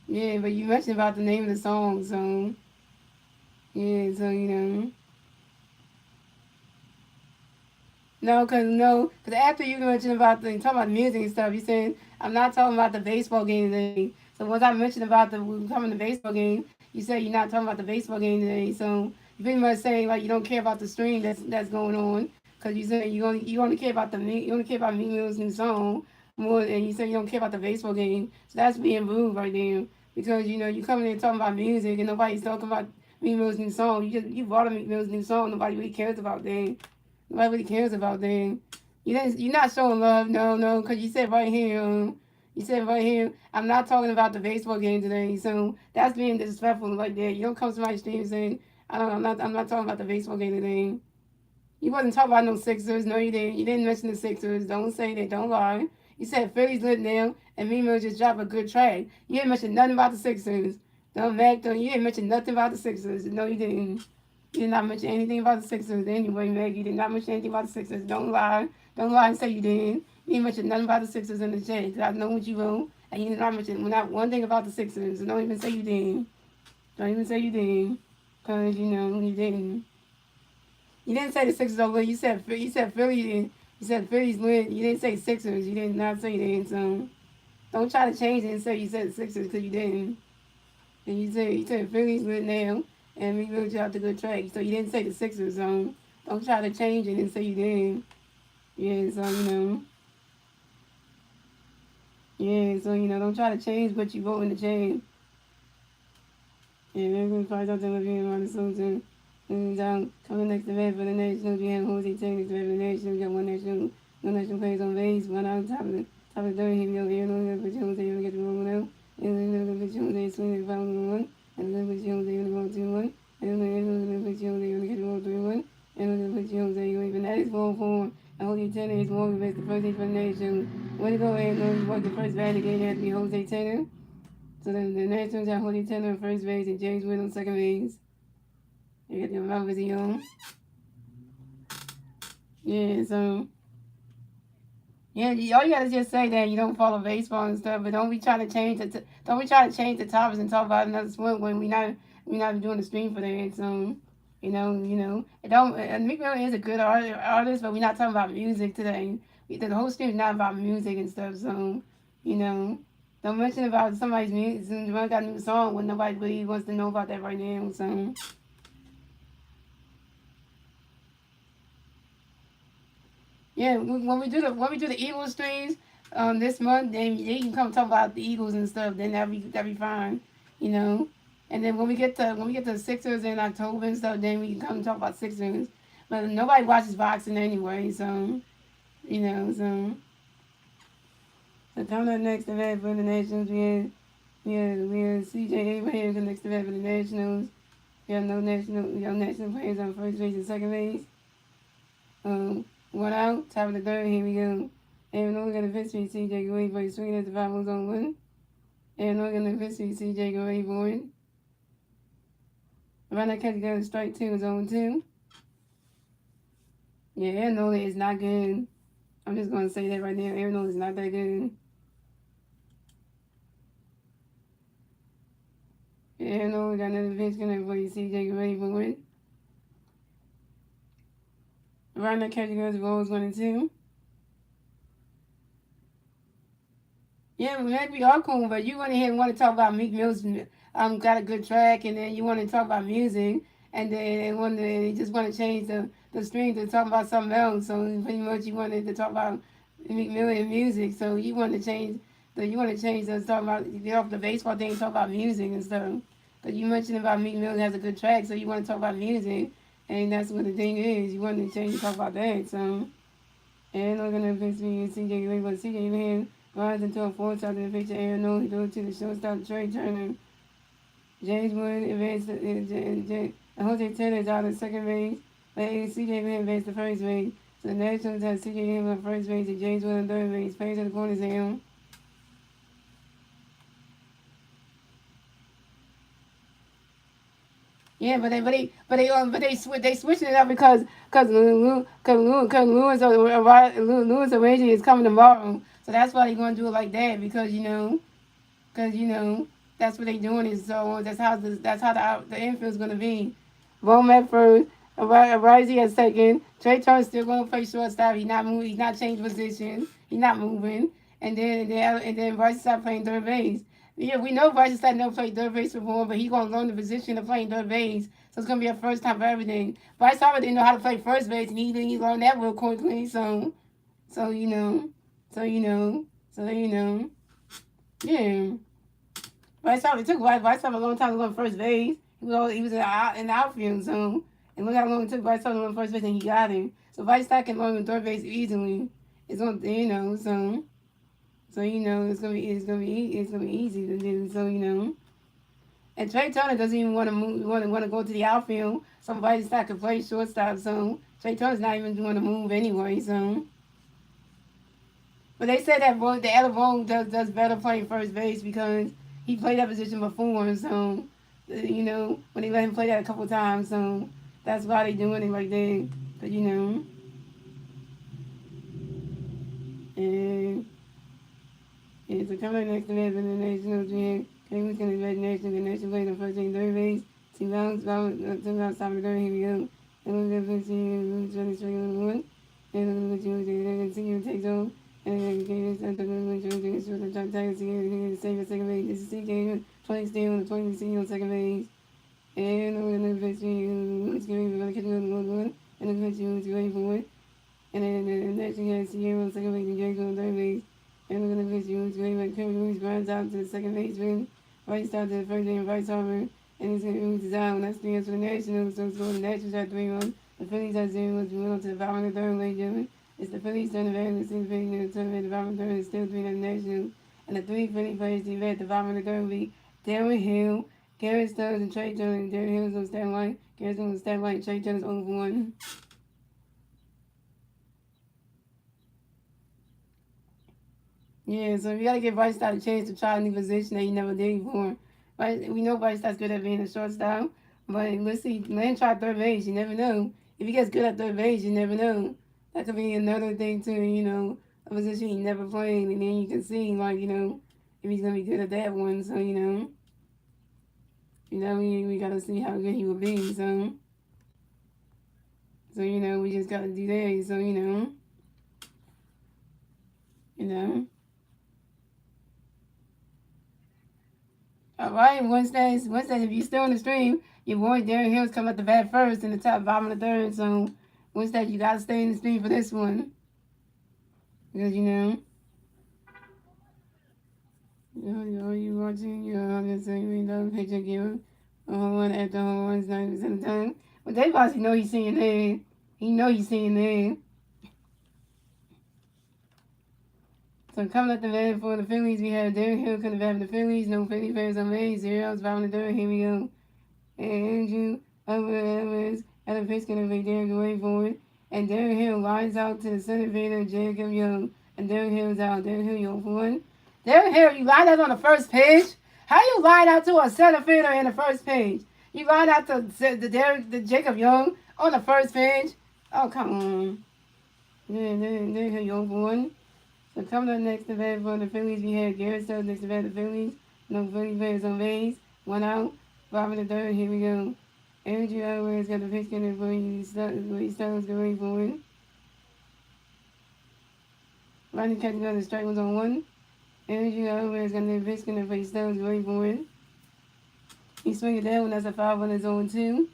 Yeah, but you mentioned about the name of the song, so. Yeah, so. Because after you mentioned about talking about music and stuff, you said, I'm not talking about the baseball game today. So once I mentioned about coming to baseball game, you said you're not talking about the baseball game today. So you pretty much saying like you don't care about the stream that's going on. Because you said you only care about Meek Mill's new song more, and you said you don't care about the baseball game. So that's being rude right there. Because you coming in talking about music and nobody's talking about Meek Mill's new song. You brought up Meek Mill's new song. Nobody really cares about that. Nobody really cares about that. You're not showing love, no, because you said right here, I'm not talking about the baseball game today, so that's being disrespectful like that. You don't come to my stream saying, I'm not talking about the baseball game today. You wasn't talking about no Sixers. No, you didn't. You didn't mention the Sixers. Don't say that. Don't lie. You said Phillies lit now, and Mimo just dropped a good track. You didn't mention nothing about the Sixers. Don't Mac. Don't. You didn't mention nothing about the Sixers. No, you didn't. You did not mention anything about the Sixers. Anyway, Meg, you did not mention anything about the Sixers. Don't lie. Don't lie and say you didn't. You didn't mention nothing about the Sixers in the chat. Cause I know what you wrote, and you did not mention not one thing about the Sixers. Don't even say you didn't. Don't even say you didn't. Cause you didn't. You didn't say the Sixers over. You said Philly. You said Phillies win. You didn't say Sixers. You did not say that. So don't try to change it and say you said Sixers because you didn't. And you said Phillies win now, and we really dropped a good track. So you didn't say the Sixers. So don't try to change it and say you didn't. Yeah. So Yeah. So don't try to change what you wrote in the chain. Yeah. We're going to find out the review on the Sultan. Coming next event for the Nationals, we have Jose Taylor for the Nationals. We got one national plays on base, one out top of the third. Here we go. Here, no, put Jose, you get the wrong one out. And then put Jose, swing the foul on one. And then put Jose, you go 2-1. And then put Jose, you get the wrong 3-1. And then put Jose, you even that is 4-4. And Jose Taylor is walking back the first day for the Nationals. Way to go, and you walk the first bat again. It has to be Jose Taylor. So then the Nationals have Jose Taylor on first base and James Wood on second base. You get your mouth with on. Yeah, so yeah, all you gotta just say that you don't follow baseball and stuff, but don't be trying to change don't be trying to change the topics and talk about another sport when we not doing the stream for that. So it don't. Mick Miller is a good artist, but we're not talking about music today. The whole stream is not about music and stuff. So don't mention about somebody's music. Someone got a new song when nobody really wants to know about that right now. So. Yeah, when we do the Eagles streams this month, then you can come talk about the Eagles and stuff. Then that'll be fine, you know. And then when we get to Sixers in October and stuff, then we can come talk about Sixers. But nobody watches boxing anyway, so so coming up next event for the Nationals, we have CJ Abraham the next event for the Nationals. We have national players on first base and second base. One out, top of the third, here we go. And we're going to pitch me CJ Gray for swinging at the 5 on 1. And we're going to pitch me CJ Gray for it. Around that catch goes strike 2 is on 2. Yeah, Aaron Nola is not good. I'm just going to say that right now. Aaron Nola is not that good. Aaron Nola got another pitch coming for you, CJ Gray for it. Around that catch goes balls 1 and 2. Yeah, maybe we are cool, but you went ahead and want to talk about Meek Mill's got a good track, and then you want to talk about music, and then you just want to change the string to talk about something else. So pretty much you wanted to talk about Meek Mill and music. So you want to change the talk about get off the baseball thing and talk about music and stuff. But you mentioned about Meek Mill has a good track, so you want to talk about music, and that's what the thing is. You want to change to talk about that. So and I'm gonna fix me CJ Lee, but CJ Lee rides into a 4-top to the picture. Aaron Nola, he threw to the shortstop, Trey Turner. James Wood advanced, and Jose Taylor is out at second base. But CJ Lee advanced to first base. So the Nationals have CJ Lee on first base and James Wood on third base. Page in the corners down. Yeah, they switching it up because Lewis arranging is coming tomorrow, so that's why they're gonna do it like that because that's what they doing is so that's how the infield's gonna be. Womack first, Risey at second. Trey Turner's still gonna play shortstop. He's not moving. He's not changing position. He's not moving. And then Risey start playing third base. Yeah, we know Risey started never played third base before, but he's gonna learn the position of playing third base. So it's gonna be a first time for everything. Bryce Harper didn't know how to play first base, and he learned that real quickly. So you know, so you know, so you know, yeah. Bryce Harper took Bryce Harper a long time to go first base. He was in the outfield, so and look how long it took Bryce Harper to go first base, and he got him. So Whiteside can run on third base easily. It's on, so it's gonna be easy to do. So and Trey Turner doesn't even want to move, want to go to the outfield. Somebody that could play shortstop. So Trey Turner's not even going to move anyway. So, but they said that the other Vaughn does better playing first base because he played that position before. So, when they let him play that a couple times, so that's why they doing it like that. But and it's a coming next event for the national team. Cleveland's going to be the national play the first thing third base. Two rounds, top of the third. Here we go. And we're going to see trying to strike on one. And I'm going to continue to take off. And I'm going to shoot the top tag. To save at second base. This is CK. 20 stay on the 20 C on second base. And I'm going to pitch you. It's going to be catching on one. And I'm going to pitch you ready for it. And then next you got Sierra on second base and Jake on third base. And we're going to pitch you. It's going to be Kevin Lewis runs out to the second baseman. Right start to the first and right Harper. And it's going to move to down. That's the answer for the Nationals. So it's going to the Nationals at 3-1. The Phillies at 0-1. We went on to the bottom of the third, ladies and gentlemen. It's the Phillies turn the Phillies in the turn of the bottom of the third. It's still 3 the Nationals. And the three Philly players team at the bottom of the third will be Darren Hill, Garrett Stubbs, and Trey Turner. Darren Hill's on stat line. Garrett's on the stat line. Trey Turner's on 1. Yeah, so we gotta give Whiteside a chance to try a new position that he never did before. But we know Whiteside's good at being a shortstop. But let's see, let him try third base. You never know. If he gets good at third base, you never know. That could be another thing too. A position he never played, and then you can see if he's gonna be good at that one. So we gotta see how good he will be. So we just gotta do that. So you know. All right, Wednesdays, if you're still on the stream, your boy Darren Hill's come at the bat first in the top bottom of the third. So Wednesdays, you gotta stay in the stream for this one because you watching, you're just saying picture giver, a home run after home runs 90% of the time. But they obviously know he's seeing that. He know he's seeing that. So coming at the bat for the Phillies, we have Darren Hill coming back for the Phillies. No Philly fans on base. 0 bottom of the third. Here we go. Andrew Evans had a pitch going to be Derek away for it. And Derek Hill lines out to the center fielder, Jacob Young. And Derek Hill's out. Derek Hill, you for one. Derek Hill, you lined out on the first pitch? How you line out to a center fielder in the first pitch? You lined out to the Jacob Young on the first pitch? Oh, come on. Derek Hill, you for one. So coming up next to bat for the Phillies, we have Garrett Stubbs next to bat the Phillies. No Philly players on base. 1 out. Bottom of the third, here we go. Andrew Edwards got the pitch in for you. Stubbs going for it. Ronnie catching on the strike was on 1. Andrew Edwards got the pitch in for you. Stubbs going for it. He swinging that one. That's a 5 on his own 2.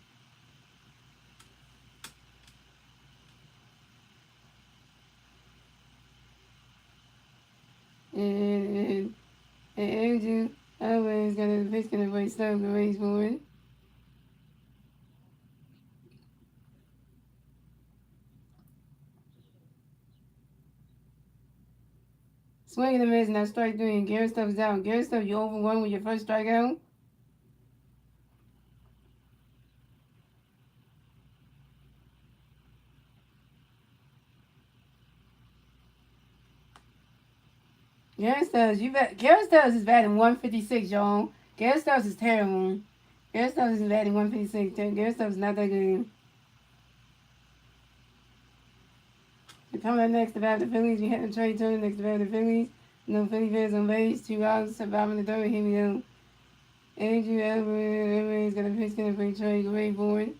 And Andrew Edwards got the pitch in for you. Stubbs going for it. Swing and a miss, and that's strike 3, and Garrett Stubbs out. Garrett Stubbs, you over 1 with your first strikeout. Garrett Stubbs is batting 156, y'all. Garrett Stubbs is terrible. Garrett Stubbs is batting 156. Garrett Stubbs is not that good. So coming up next to bat the Phillies, we have Trey Turner next to bat the Phillies. No Philly fans on base. 2 outs, bottom of the third. Here we go. Andrew Edwards got a pitch in for Trey. Great for it.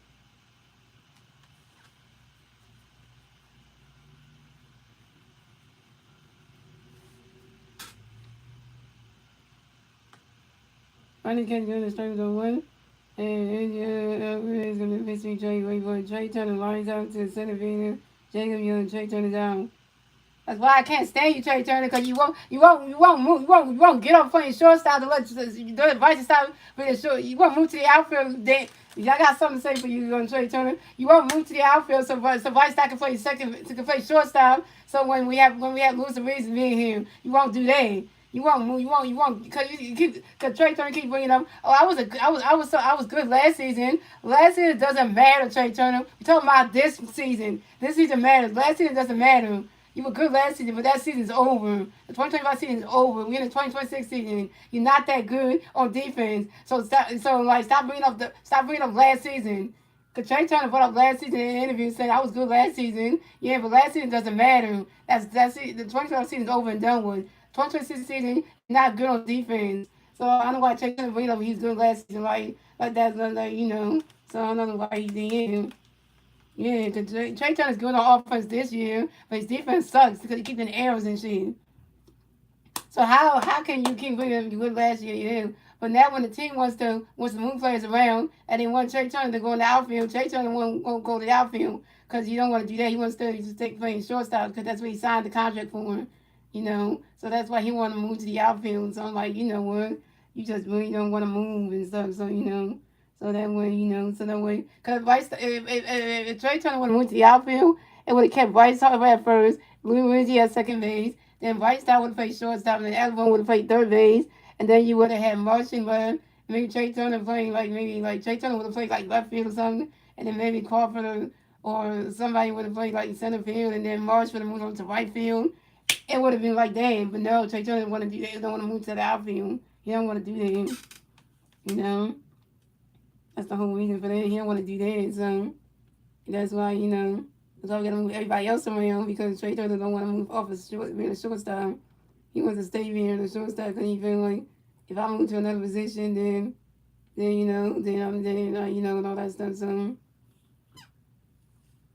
Ronnie catch the strike was on 1. And Andrew Edwards got a pitch for Trey. Great for it. Trey Turner lines out to the center fielder. Jacob Young. Trey Turner's out. That's why I can't stand you, Trey Turner, because you won't get up playing shortstop to let the advice to stop for the short. You won't move to the outfield. Then I got something to say for you, Trey Turner. You won't move to the outfield so Vice can play second to play shortstop. So when we have Lewis and Reeves being here, you won't do that. You won't move. You won't because you keep because Trey Turner keep bringing up. Oh, I was good last season. Last season doesn't matter, Trey Turner. We're talking about this season. This season matters. Last season doesn't matter. You were good last season, but that season's over. The 2025 season is over. We're in the 2026 season. You're not that good on defense. So stop bringing up last season. Cause Trey Turner put up last season in an interview and said I was good last season. Yeah, but last season doesn't matter. That's it. The 2025 season is over and done with. 2026 season, you're not good on defense. So I don't know why Trey Turner bring up he's good last season like that So I don't know why he did. Yeah, because Trey Turner's good on offense this year, but his defense sucks because he keeps getting errors and shit. So how can you keep bringing him good last year? Yeah. But now when the team wants to move players around and they want Trey Turner to go in the outfield, Trey Turner won't go to the outfield because you don't want to do that. He wants to just take playing shortstop because that's what he signed the contract for. So that's why he want to move to the outfield. So I'm like, you know what? You just really don't want to move and stuff. So that way, because if Trey Turner would have went to the outfield, it would have kept Bryce Harper at first, Louis Rizzi at second base, then Bryce Harper would have played shortstop, and then everyone would have played third base, and then you would have had Martian left, maybe Trey Turner playing like Trey Turner would have played like left field or something, and then maybe Crawford or somebody would have played like center field, and then Marsh would have moved on to right field. It would have been like that, but no, Trey Turner want to do that. He don't want to move to the outfield. He don't want to do that. That's the whole reason for that. He don't want to do that. So that's why, that's why we got to move everybody else around because Trey Turner don't want to move off being a shortstop. He wants to stay being a shortstop because he feel like if I move to another position, then and all that stuff. So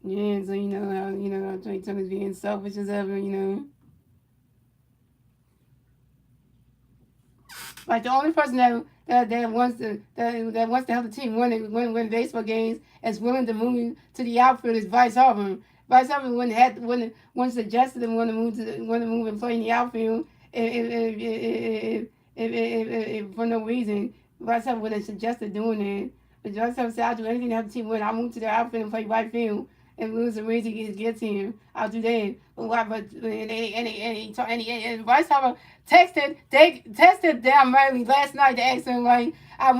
yeah, so how Trey Turner's being selfish as ever. Like the only person that wants to help the team win baseball games is willing to move to the outfield is Bryce Harper. Bryce Harper wouldn't suggested him want to move and play in the outfield if for no reason. Bryce Harper wouldn't have suggested doing that. But Bryce Harper said I'll do anything to help the team win. I'll move to the outfield and play right field. And lose the reason he gets here, I'll do that. But Bryce Harper texted Dan Murray last night to ask him like, I'm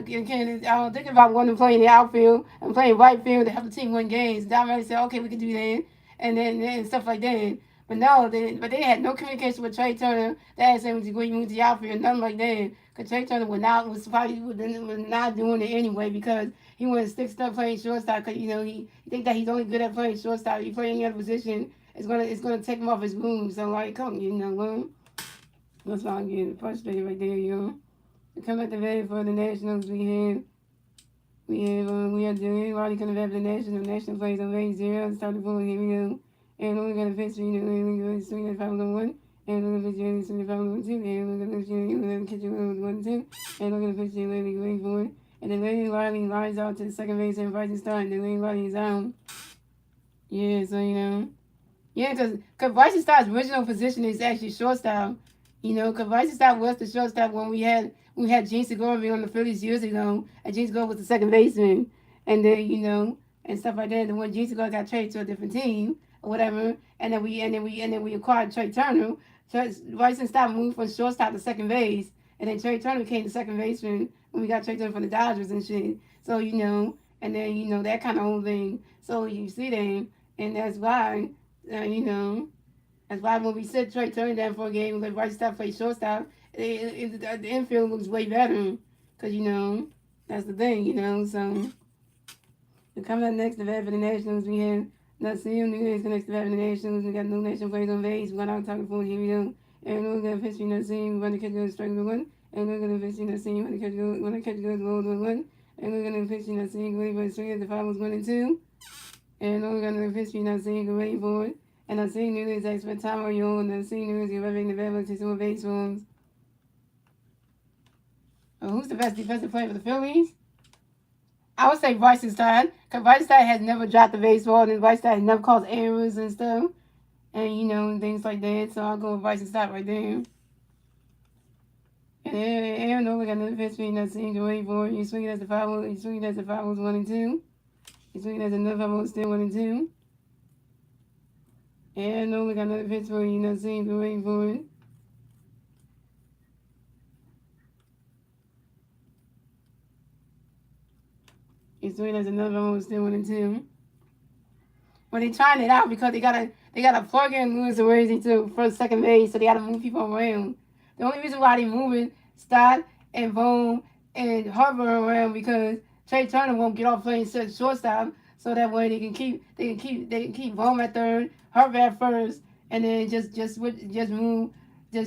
thinking about wanting to play in the outfield and playing right field to help the team win games. Dan Murray said, okay, we can do that, and stuff like that. But no, they had no communication with Trey Turner. They asked him to go move to the outfield, nothing like that. Because Trey Turner was not doing it anyway because he wanted to stick stuff playing shortstop because he think that he's only good at playing shortstop. If he play any other position, it's gonna take him off his room. So like, come, what? That's why I'm getting frustrated right there, To come at the very for the Nationals, we are doing already coming back to the National plays on range 0. Start the ball, here we go. And we're gonna pitch, we're gonna swing at 5-1. And we're gonna pitch you, swing at 5-1, 2. And we're gonna pitch you, we're gonna catch you with 1-2. And we're gonna pitch you, going for it. And then Lady Riley lines out to the second base and Bryson Stott. And then Lady Riley is out. Yeah, so yeah, because Bryson Stott's original position is actually shortstop. Because Bryson Stott was the shortstop when we had Gene Segura on the Phillies years ago, and Gene Segura was the second baseman, and then and stuff like that. And when Gene Segura got traded to a different team or whatever, and then we acquired Trey Turner. Bryson Stott moved from shortstop to second base, and then Trey Turner became the second baseman when we got Trey Turner from the Dodgers and shit. So and then that kind of whole thing. So you see that, and that's why That's why when we sit Trey Turner down for a game, let Bryson Stott play shortstop, the infield looks way better. Because, that's the thing, So, coming up next, the vet for the Nationals, we have Nassim Nunez next to vet for the Nationals. We got no national plays on base. We got out talking for here we go. And we're going to pitch Nassim, run the catch goes strike number 1. And we're going to pitch Nassim, run the catch goes roll number 1. And we're going to pitch Nassim, go for the swing at the 5 was 1 and 2. And we're going to pitch Nassim, go ready for it. And I see Nunez expert time on you, and I see Nunez giving the available to some base runs. Who's the best defensive player for the Phillies? I would say Bryson Stott, because Bryson Stott has never dropped the baseball, and Bryson Stott has never caused errors and stuff. and things like that. So I'll go with Vice and stop right there. And Aaron Nola got another pitch being that seems to wait for it. You swing it as the 5 you swing it as the 5 1 and 2. You swing it as another 5 still 1 and 2. Aaron Nola got another pitch for you, seems to wait for it. You swing it as another 5 still 1 and 2. But they trying it out because they gotta plug in Lewis and Raisy to first second base, so they gotta move people around. The only reason why they moving Stott and Bohm and Harper around because Trey Turner won't get off playing shortstop, so that way they can keep Bohm at third, Harper at first, and then just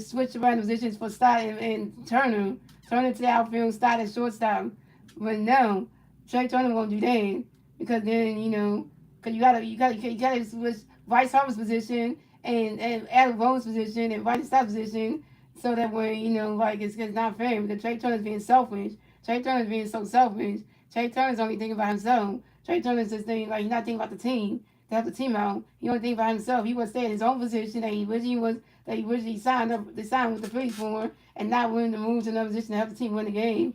switch around positions for Stott and Turner. Turner to the outfield, Stott at shortstop. But no, Trey Turner won't do that because then because you gotta switch Bryce Harper's position and Adam Bone's position and Bryce Stott's position, so that way like it's not fair because Trey Turner's being selfish. Trey Turner's being so selfish. Trey Turner's only thinking about himself. Trey Turner's just thinking like he's not thinking about the team to help the team out. He only thinking about himself. He was stay in his own position that he originally signed with the Phillies for, and not willing to move to another position to help the team win the game.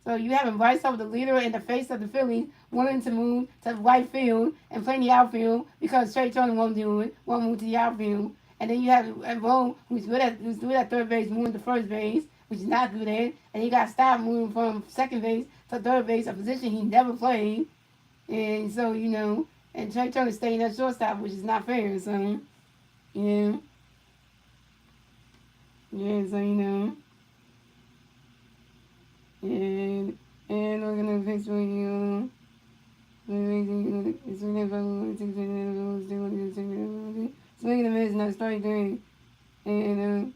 So you having Bryce Harper, the leader and the face of the Phillies, wanting to move to the right field and play in the outfield because Trey Turner won't do it, won't move to the outfield. And then you have Boone, who's good at third base, moving to first base, which is not good at. And he got stopped moving from second base to third base, a position he never played. And so, and Trey Turner staying at shortstop, which is not fair. So, yeah. Yeah, so, and we're gonna fix for you. Swing the miss, not strike three, and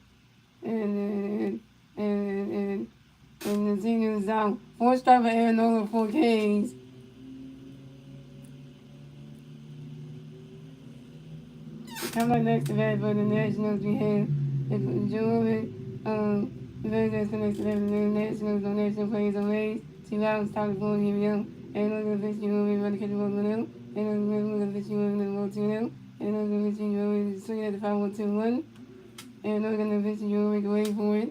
the team is down. 4 strike for Aaron Nola, 4 Ks. Come on next to that for the Nationals we have Jordan, the very next to next to that the Nationals on National Players on Ways. 2 hours, time to go and give you. And I'm going to fix you over and run the catch the ball now. And I'm going to fix you over and the ball 2 now. And I'm going to fix you over and swing at the 5-1-2-1. And I'm going to fix you over and wait for it.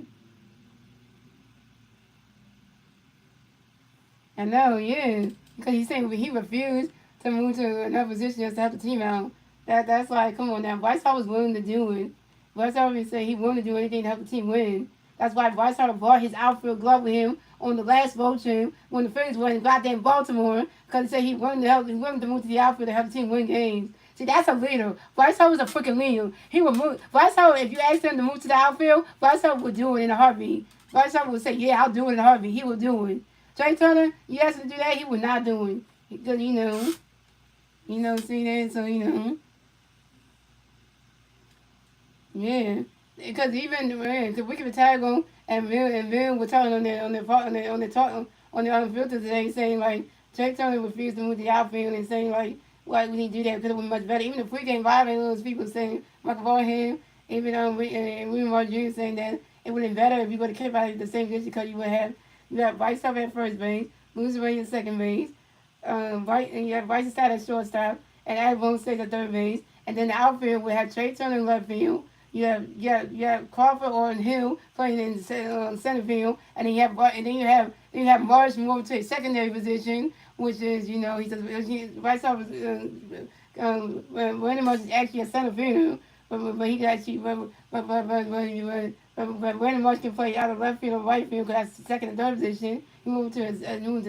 I know, yeah. Because he's saying he refused to move to another position just to help the team out. That's like, come on now. Bryce Harper was willing to do it. Bryce Harper said he wanted to do anything to help the team win. That's why Bryce Harper brought his outfield glove with him on the last road trip when the Phillies were in goddamn Baltimore because he said he wanted to move to the outfield to help the team win games. See, that's a leader. Bryce Harper's a freaking leader. He would move. Bryce Harper, if you asked him to move to the outfield, Bryce Harper would do it in a heartbeat. Bryce Harper would say, yeah, I'll do it in a heartbeat. He would do it. Trey Turner, you asked him to do that, he would not do it. Because, see that, so, yeah. Because even because we could tag on and Vin was talking on the filter today saying like Trey Turner refused to move to the outfield and saying like why we need to do that because it would be much better. Even the pregame vibe and those people saying Michael Barham, even William Rodriguez saying that it would have been better if you go to keep out the same position because you have Bryce Harper at first base, Lewis Ray at second base, and you have Bryce Stott at shortstop, and Adam Boone stays at third base, and then the outfield would have Trey Turner in left field. You have Crawford or Hill playing in center field, and then you have Marsh move to a secondary position, which is Bryce Harper Brandon Marsh is actually a center fielder, but he can actually but Brandon Marsh can play out of left field or right field because that's the second and third position. He moved to his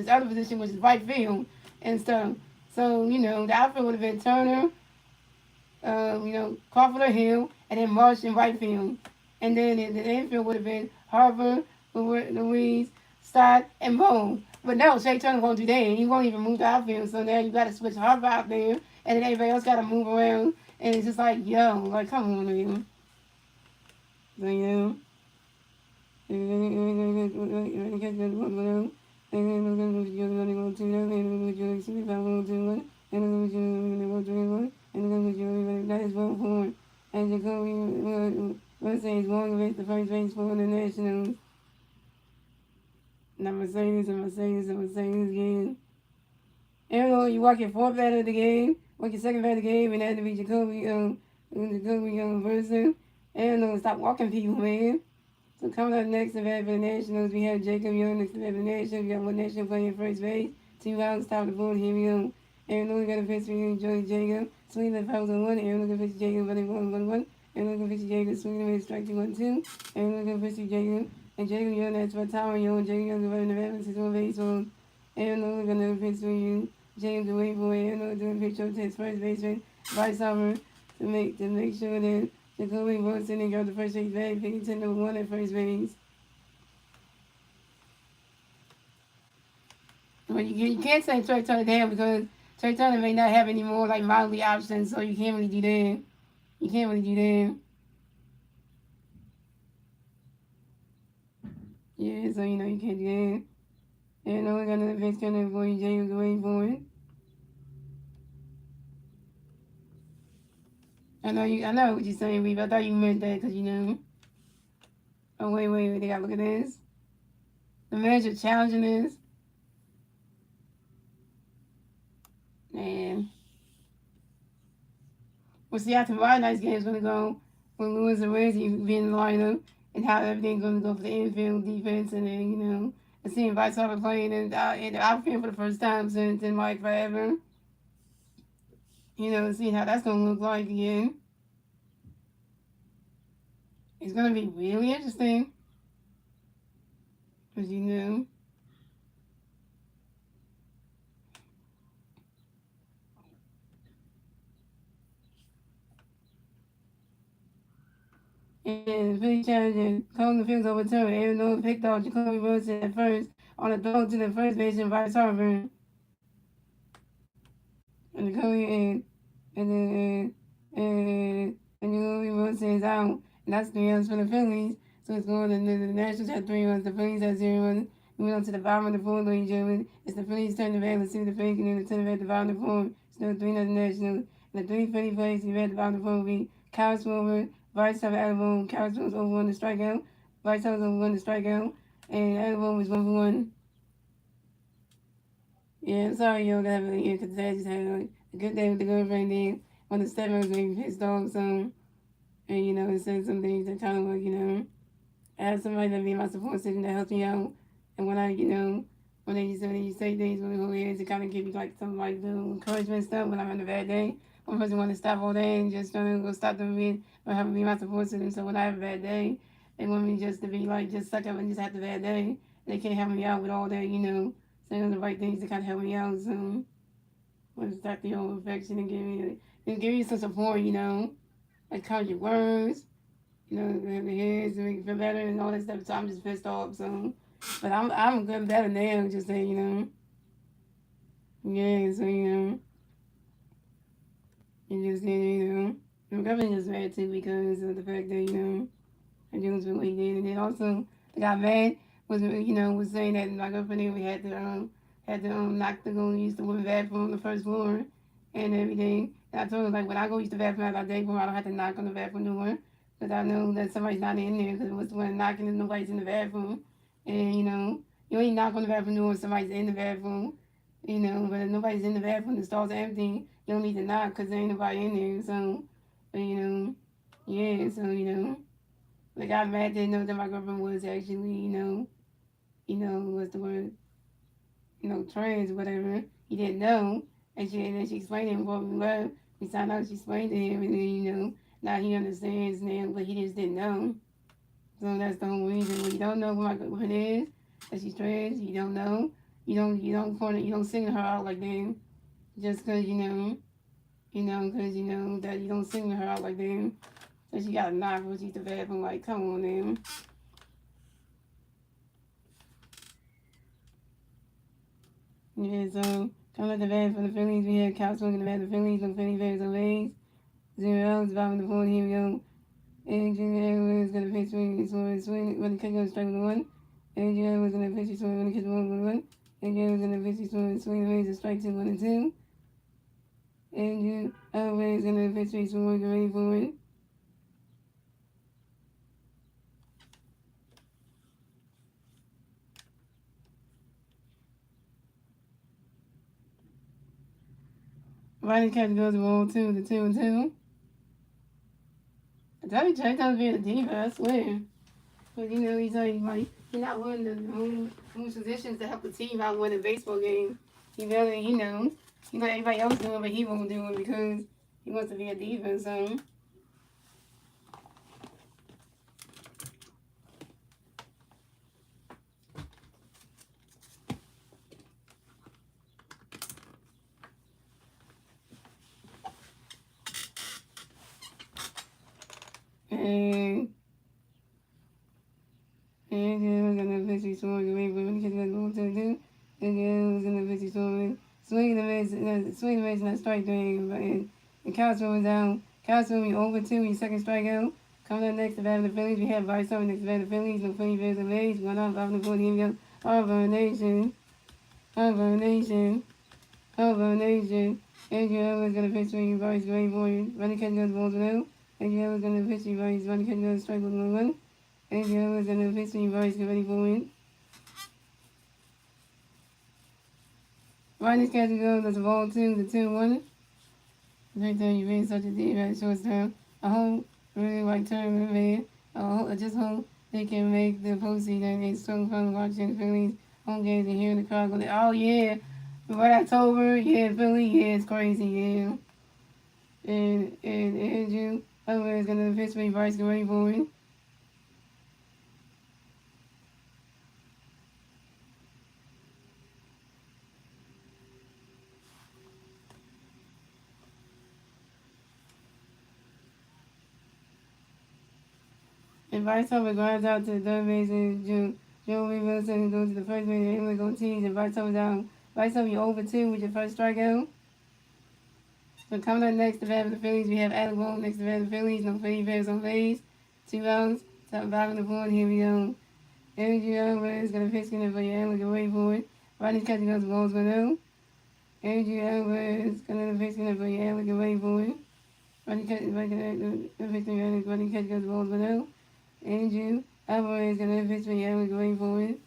other position, which is right field and stuff. So the outfield would have been Turner. Crawford or Hill, and then Marsh in right field. And then the infield would have been Harper, Louise, Stott, and Boone. But no, Trey Turner won't do that. He won't even move the outfield. So now you got to switch Harper out there, and then everybody else got to move around. And it's just like, like, come on, man. So, that is one point. And Jacoby Wednesday is going against the first base for the Nationals. Now Mercedes again. Aaron, you walk your fourth batter of the game, walk your second batter of the game, and that to be Jacoby It was a good young person. And stop walking people, man. So coming up next, at the Nationals, we have Jacob Young next to the Nationals. We got one National playing first base. 2 outs, top of the board. Here we go. Aaron Nola got a pitch for you, Joey Jacob. Swing the fouls on 1. Aaron Nola pitch Jacob, running 1-1-1. Aaron Nola pitch Jacob, swinging away, strike 2-1-2. Aaron Nola pitch Jacob. And Jacob Young, that's for Tower Young. Jacob Young running the back, 6 on baseball. Aaron Nola got another pitch for you. James the wait for Aaron Nola doing pitch over to his first baseman, Bryce Harper, to make sure that Jacoby Wilson and got the first base back, picking 10-1 at first base. Well, you can't say Trey Turner down because Trey Turner may not have any more like minor league options, so you can't really do that. You can't really do that. Yeah, so you can't do that. And we got another pitch coming for you, James waiting for it. I know what you're saying, Reeve. I thought you meant that because Oh wait, they gotta look at this. The manager challenging this. Man. We'll see how tomorrow night's game is gonna go with Lewis and Ramsey being in the lineup and how everything's gonna go for the infield defense and then, and seeing Bryce Harper playing in the outfield for the first time since in like forever. Seeing how that's gonna look like again. It's gonna be really interesting. As you know. And Philly challenger calling the fields overturned. Aaron Nola picked off Jacoby Wilson at first on a throw to the first baseman Bryce Harper. And Jacoby Wilson is out. And that's 3 runs for the Phillies. So it's going to the Nationals have 3 runs. The Phillies have 0 runs. Moving on to the bottom of the fourth, ladies and gentlemen. It's the Phillies turn to bat. Let's see what the Phillies can do to turn the bat at the bottom of the fourth. Still 3-0 Nationals. And the 3 Philly players to be at the bottom of the fourth will be Kyle Swilber, Bryce Harper, Alabama. Kyle Swilber's over 1 to strikeout. Bryce Harper's over 1 to strikeout. And Alabama was 1 for 1. Yeah, sorry, y'all, that because I just had a good day with the girlfriend. Then on the step, I was maybe pissed off some, and it said some things that kind of like, I have somebody that be in my support system that helps me out, and when when you say things really hilarious, it kind of give me like some like little encouragement stuff when I'm having a bad day. One person want to stop all day and just trying to go stop them being or having me in my support system. So when I have a bad day, they want me just to be like just suck up and just have the bad day. They can't help me out with all that, saying the right things to kind of help me out. So when it's like the old affection and give me some support, like count your words, the heads to make you feel better and all that stuff. So I'm just pissed off. So, but I'm good better now. Just saying, yeah. So and just the government just mad too because of the fact that and Jones what he did, and then also the guy mad was saying that my girlfriend we had to knock the go use the women's bathroom on the first floor and everything. And I told her like when I go use the bathroom at our day room, I don't have to knock on the bathroom door because I know that somebody's not in there because it was the one knocking and nobody's in the bathroom. And you ain't knock on the bathroom door if somebody's in the bathroom. But if nobody's in the bathroom, the stalls are empty. You don't need to knock because there ain't nobody in there. So, but yeah. So like I mad didn't know that my girlfriend was actually, what's the word, trans or whatever. He didn't know, and then she explained it before we left. We found out she explained to him, and then now he understands now, but he just didn't know. So that's the whole reason. When you don't know what my girlfriend is, that she's trans, you don't know. You don't single her out like that, just because that you don't single her out like that. So she got a knock when she's the bathroom. Like, come on, man. Yeah, so coming at the bat for the Phillies, we have Cal swinging the bat for the Phillies on Philly Bears on base. 0 outs, bottom of the fourth. Here we go. Adrian Edwards gonna pitch swing when the kick goes strike with 1. Adrian Edwards gonna pitch swing when the kick 1. Adrian Edwards gonna pitch swing the raise strike 2 1 and 2. Adrian Edwards gonna pitch swing ready for it. Riding catch goes to ball 2 to 2 and 2. I told you Jay Tom's being a diva, I swear. But he's like he's not one of the moves positions to help the team out win a baseball game. He really, he let everybody else do it, but he won't do it because he wants to be a diva. So. And was gonna officially swing away, but when he gets going to do, and was gonna officially swing the base, not strike three, and Castro was down. Castro be over two, his second strikeout. Coming up next to bat of the Phillies, we have Bryce Harper next to bat of the Phillies, no Phillies VS Washington, going on 5-4, here we go. Harper Nation, Harper Nation, Harper Nation. Andrew Ellis gonna pitch for you, Bryce Gray Boy. Running catch goes balls now. Andrew Ellis gonna pitch for you, Bryce. Running catch goes strike with 1. Andrew Ellis gonna pitch for you, Bryce. Get ready for it. Riding catching goes, that's a ball 2, the 2-1. Right there, you made such a deep at shortstop. I hope, really like turn, man. I just hope they can make the postseason. It's so fun watching the Phillies home games and hearing the crowd go, oh yeah, right October, yeah, Philly, yeah, it's crazy, yeah. And Andrew, otherwise gonna pitch for Bryce, get ready for it. And Bryce Harper grinds out to the third base and Joe Wilson goes to the first base and Emily goes tease and Bryce Harper down. Bryce Harper, you're over 2 with your first strikeout. So coming up next to bat for the Phillies, we have Adam Wong next to bat for the Phillies. No Phillies fans on base. 2 outs. Top 5 on the board. Here we go. Andrew Alvarez gonna pitch in for you. Look away for it. Rodney's catching up the balls going out. Andrew Alvarez gonna pitch in for you. Look away for it. Rodney catching up the balls going out. Andrew Alvarez gonna pitch for you. Look away for it.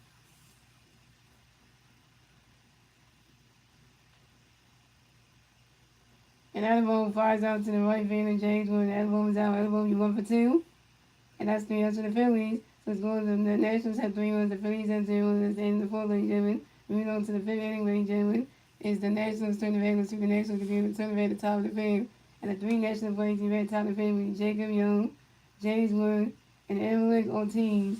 And Adam fires out to the right fielder, James Wood. Adam is out. Adam, you 1 for 2. And that's 3 outs for the Phillies. So it's going to the Nationals have 3 runs, the Phillies have 0 runs, and the 4th, ladies and gentlemen. Moving on to the 5th inning, ladies and gentlemen, is the Nationals turn the regulars to the Nationals continue to turn the at the top of the field. And the 3 National players to at the top of the field will be Jacob Young, James Wood, and Emily Ortiz.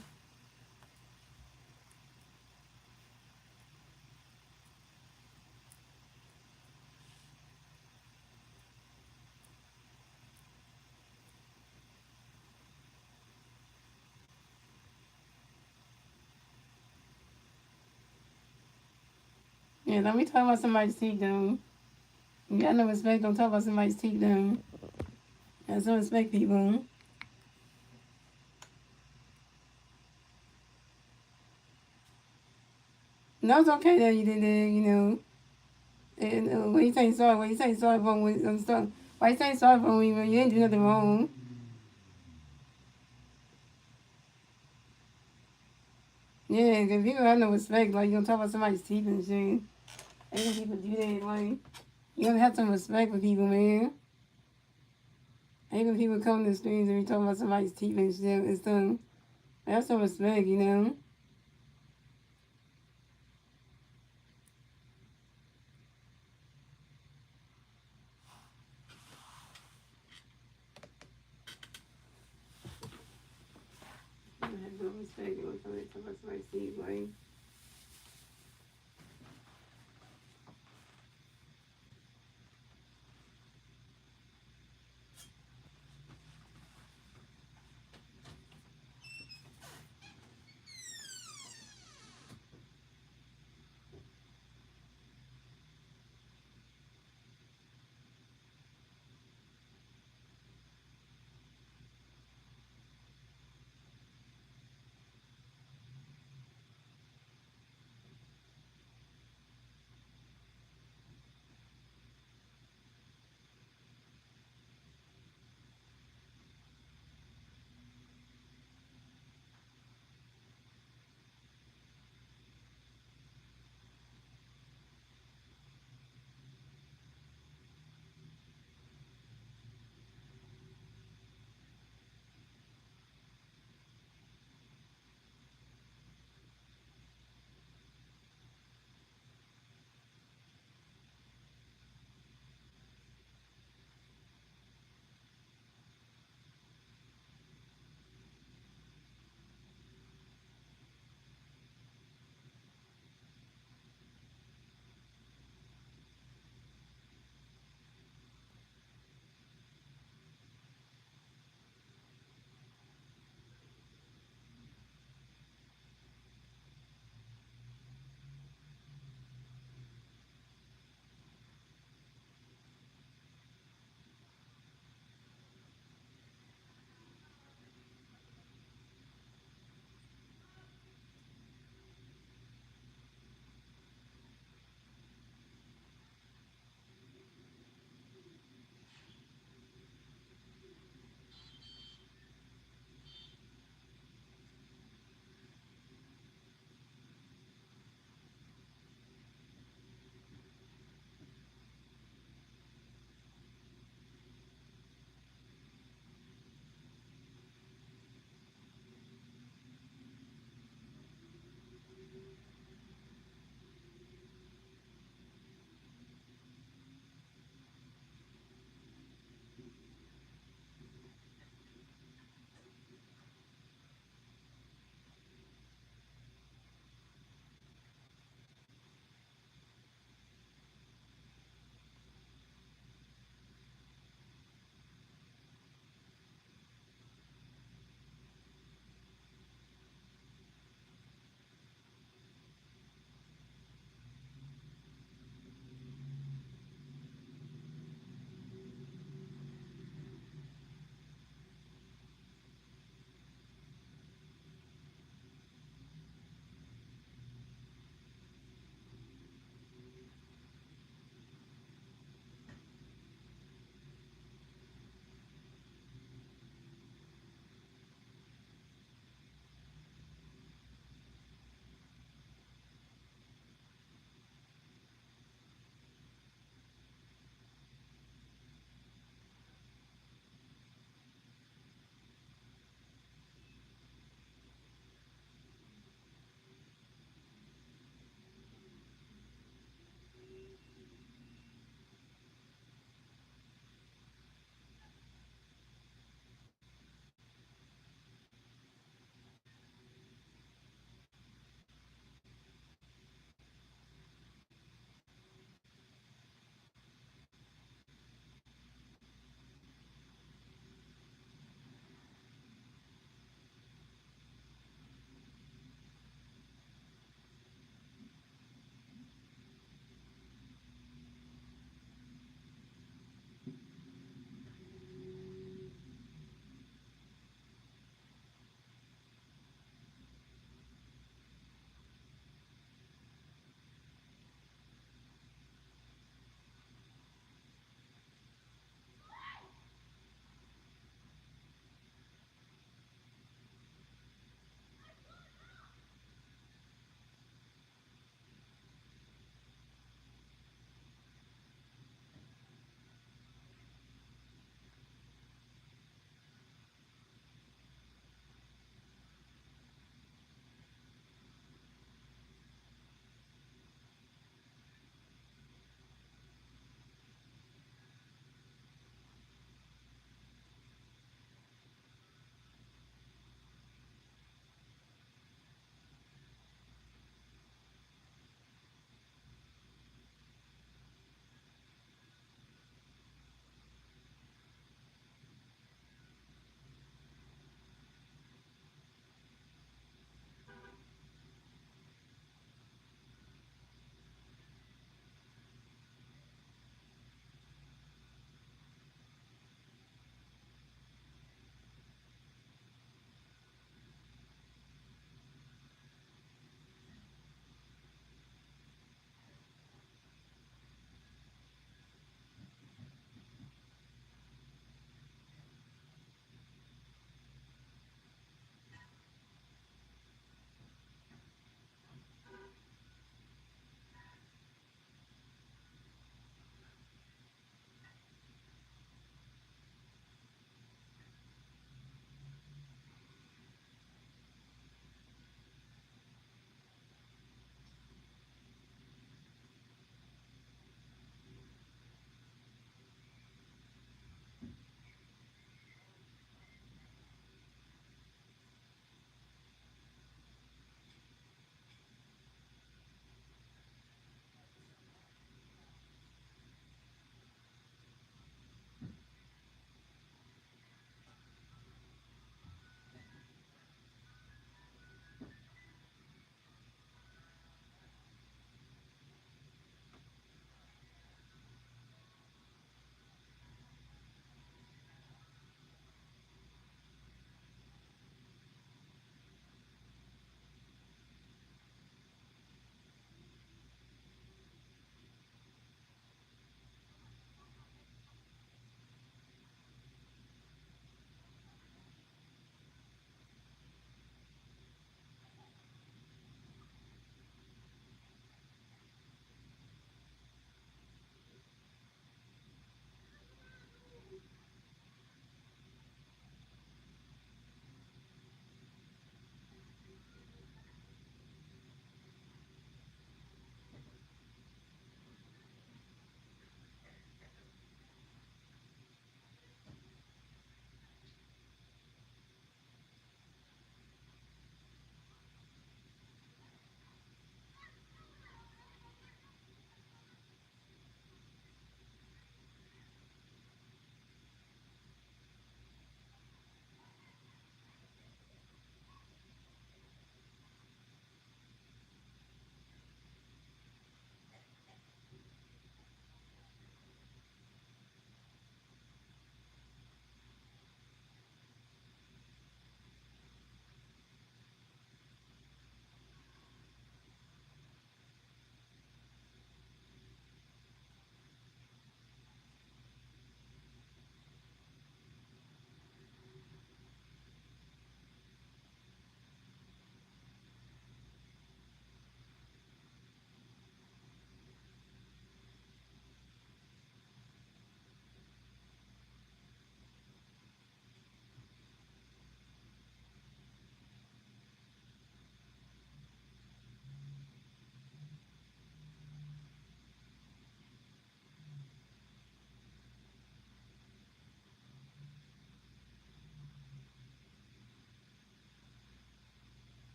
Yeah, let me talk about somebody's teeth, though. You got no respect, don't talk about somebody's teeth, though. Got some respect, people. No, it's okay that you did that, And when you say sorry, when you say sorry for when why you say sorry for when you didn't do nothing wrong? Yeah, because people have no respect. Like, you don't talk about somebody's teeth and shit. I think people do that. Like, you gotta have some respect for people, man. I hate when people come to the streets and be talking about somebody's teeth and shit and stuff. Have some respect. Have some respect. You want somebody to talk about somebody's teeth, like.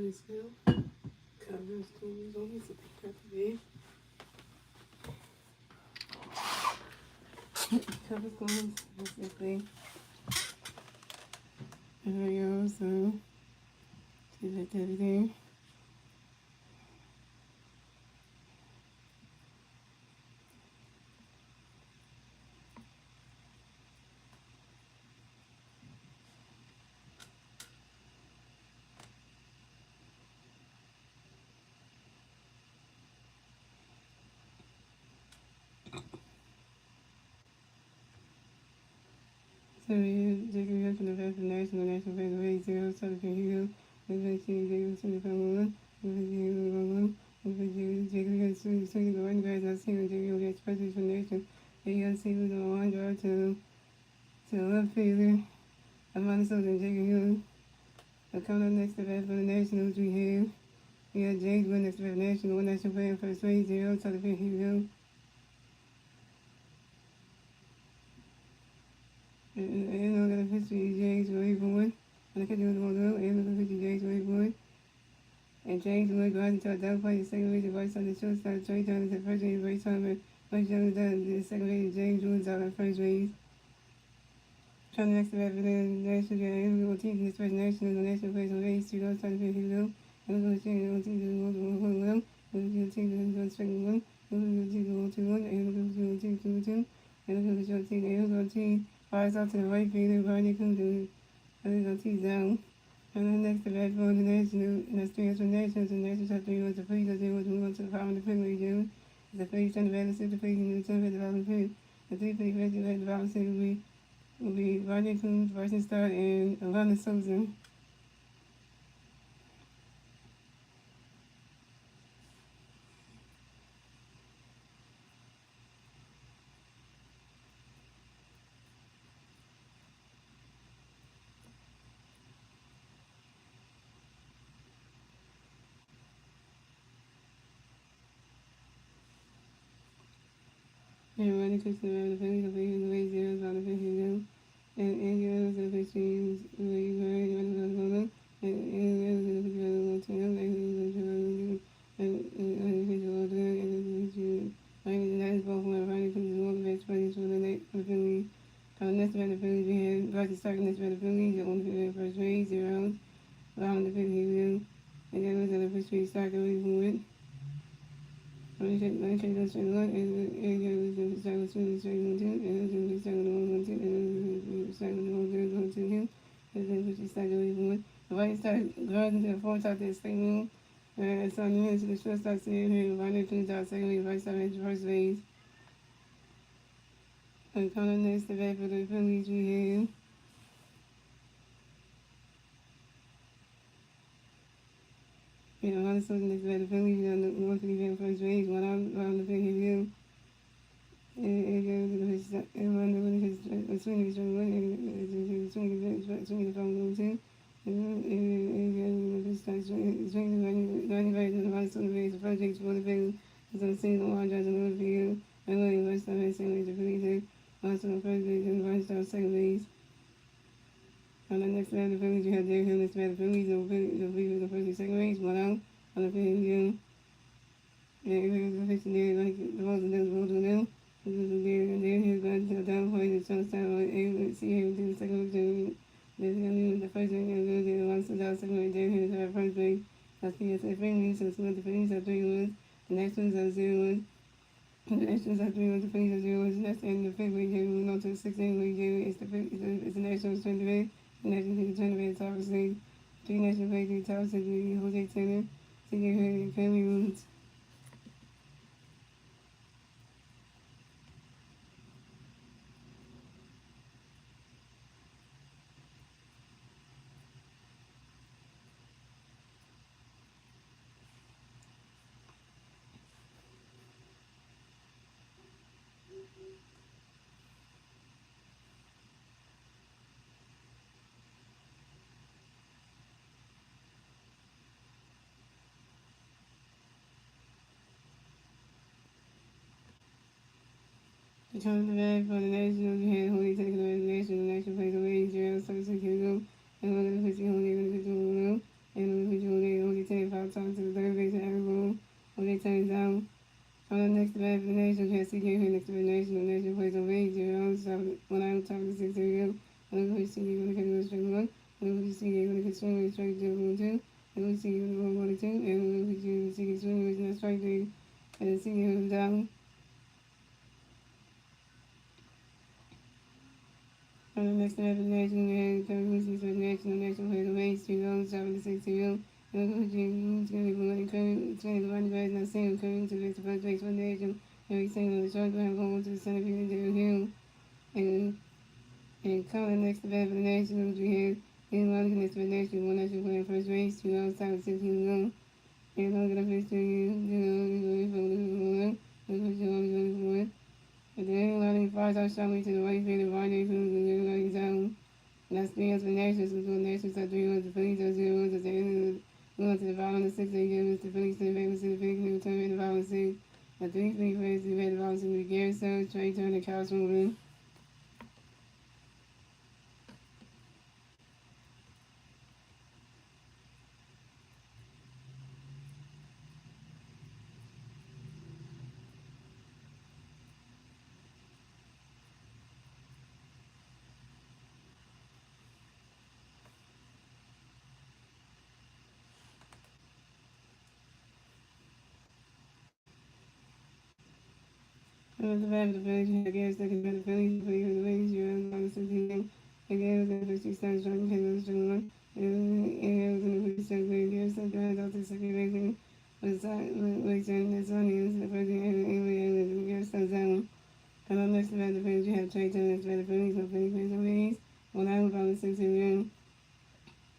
this now. Covers clothes on this prep bed. Covers clothes. That's this thing. And there you go. So select everything. So we taking here from the back of the national bank of 80, Southern Hill, the vaccine gave us the family, the vaccine, the vaccine, taking us to the one guys not seeing the real expression for nation. They got see with the one drive to left fielder. I'm on the Southern Jacob Hill. Coming up next to bat for the Nationals, we had James win next to the National, one national player first base, 0, Southern Hill. And I'm going to pitch to James Wayboard. And I can do the model, and I'm going to pitch to James Wayboard. And James Wood goes into a double play, the second base, right on the shortstop, Trey Jones at first base, right time, Mike Jones down the second base, James Woods out at first base. Trying to next to bat for the national game, we're going to team this first national, the national plays on base, 2 goals, trying to fit Hugo. And we're going to change the team to the 1-1, we're going to team to the second one, we're going to team to the 1-2-1, and we're going to team to the 2-2, and we're going to show team, and we're going to team, fires out to the right fielder, Barney comes to, and we're going to team down. And then next to bat for the national, and that's 3 for nationals, and nationals have 3 was the Phillies, as they was move on to the 500 pick league game. The Phillies trying to bat the Phillies in the 10 the bottom pick. The 3 Phillies at the bottom pick will be Rodney Coons, Bryson Stott, and Alana Souza. And Rodney Coons around the Phillies, the way zeros on the pitch go. And goes to the pitch teams, where you heard, and goes to the and goes to the pitch go to him, and goes to the pitch go to him, and the that is both when Rodney Coons is one of the best players for the Phillies. Next about the Phillies, we had Bryson Stark next about the Phillies, the only the first base, 0, around the pitch he and then was at the first base, Stark away from it. When I check those straight one, and was the second swing, straight 1-2, and then the second 1-1-2, and then the second 1-0 to him, and then the second away from it. The White started guarding to the fourth out there, staying in. So on the hands to the shortstop, sitting here, Rodney Coons out second base, right side at first base. And coming up next to bat for the Phillies, we have Alana Souza next to bat the Phillies, one for the first base, one out around the pitch hill. And goes to the pitch, and one of his swing is one, and swing the phone too. And goes to the pitch, starts swinging, running back to the right on the base, the first base for the Phillies. So the single one drives in the field, and William West on the second base, the Phillies. Also on first base, and Ryan Star second base. On the next round, the Phillies, you have Derek Hill next round, the Phillies, the first and second base, one out on the field, and the pitch there, like the balls and then rolled to them. This is there, he's going to the down point, the short side, able to see him do the second base. There's going to the first base, and goes to the one to the second base, Derek Hill at first base. That's the Phillies, so it's what the Phillies have 3-1, the next one's at 0-1. The Nationals have 3 the Phillies have 0. That's the end of the fifth week game. Moving on to the 16th week game. It's the Nationals turn to bed. The Nationals turn to bed, top of the league. 3 National play, 3 top six. Jose Tanner, C.J. Hurley, Family Roots. The turn to bed for the Nationals. We had Jose taking the resignation. The National plays away 0, 76 Hugo. And we're going to put you on there, we're going to put you on there. And we're going to put you on there, Jose goes strike one. And we see you're going to swing with strike 2. And we see you're going to go 1 2. And we see swing with not strike 3. And see you down. On the next level, national and currencies for national players of age 2 goals, 7 to 6 2. And the coaching is going to be running current, 20 to running back, not single current to the first base for the nation. Every single the short ground going to the center field, David Hill. And calling next to bat for the Nationals, we had Ian Wallace next to the Nationals, one national player first base, 2 outs, 7 to 6 2. And I'm going to pitch to you, but then Lonnie fires out strongly to the right field and Varney Cruz in the right zone. Las Vegas for the Nationals, the Nationals are 3 runs, the Phillies are 0 runs, at the end of the to the bottom of the 6 8 games, the Phillies to the Vegas to the big new turn in the bottom of 6. A 3-3 race to the bottom of 6 with Gary Suggs, Trey Turner, Kyle Smoothen. The back of the Phillies, you have Gary Suggs for the Phillies, play for the Phillies, you're on the 16. Again, was going to 50 starts, striking, Taylor, striking 1. And was going to 50 starts, Gary Suggs drives out to the second base. That's on the first game, Gary Suggs down. And on next to the Phillies, you have Trey Turner for the Phillies, no Phillies, no Phillies. 1 out, about the 6 2.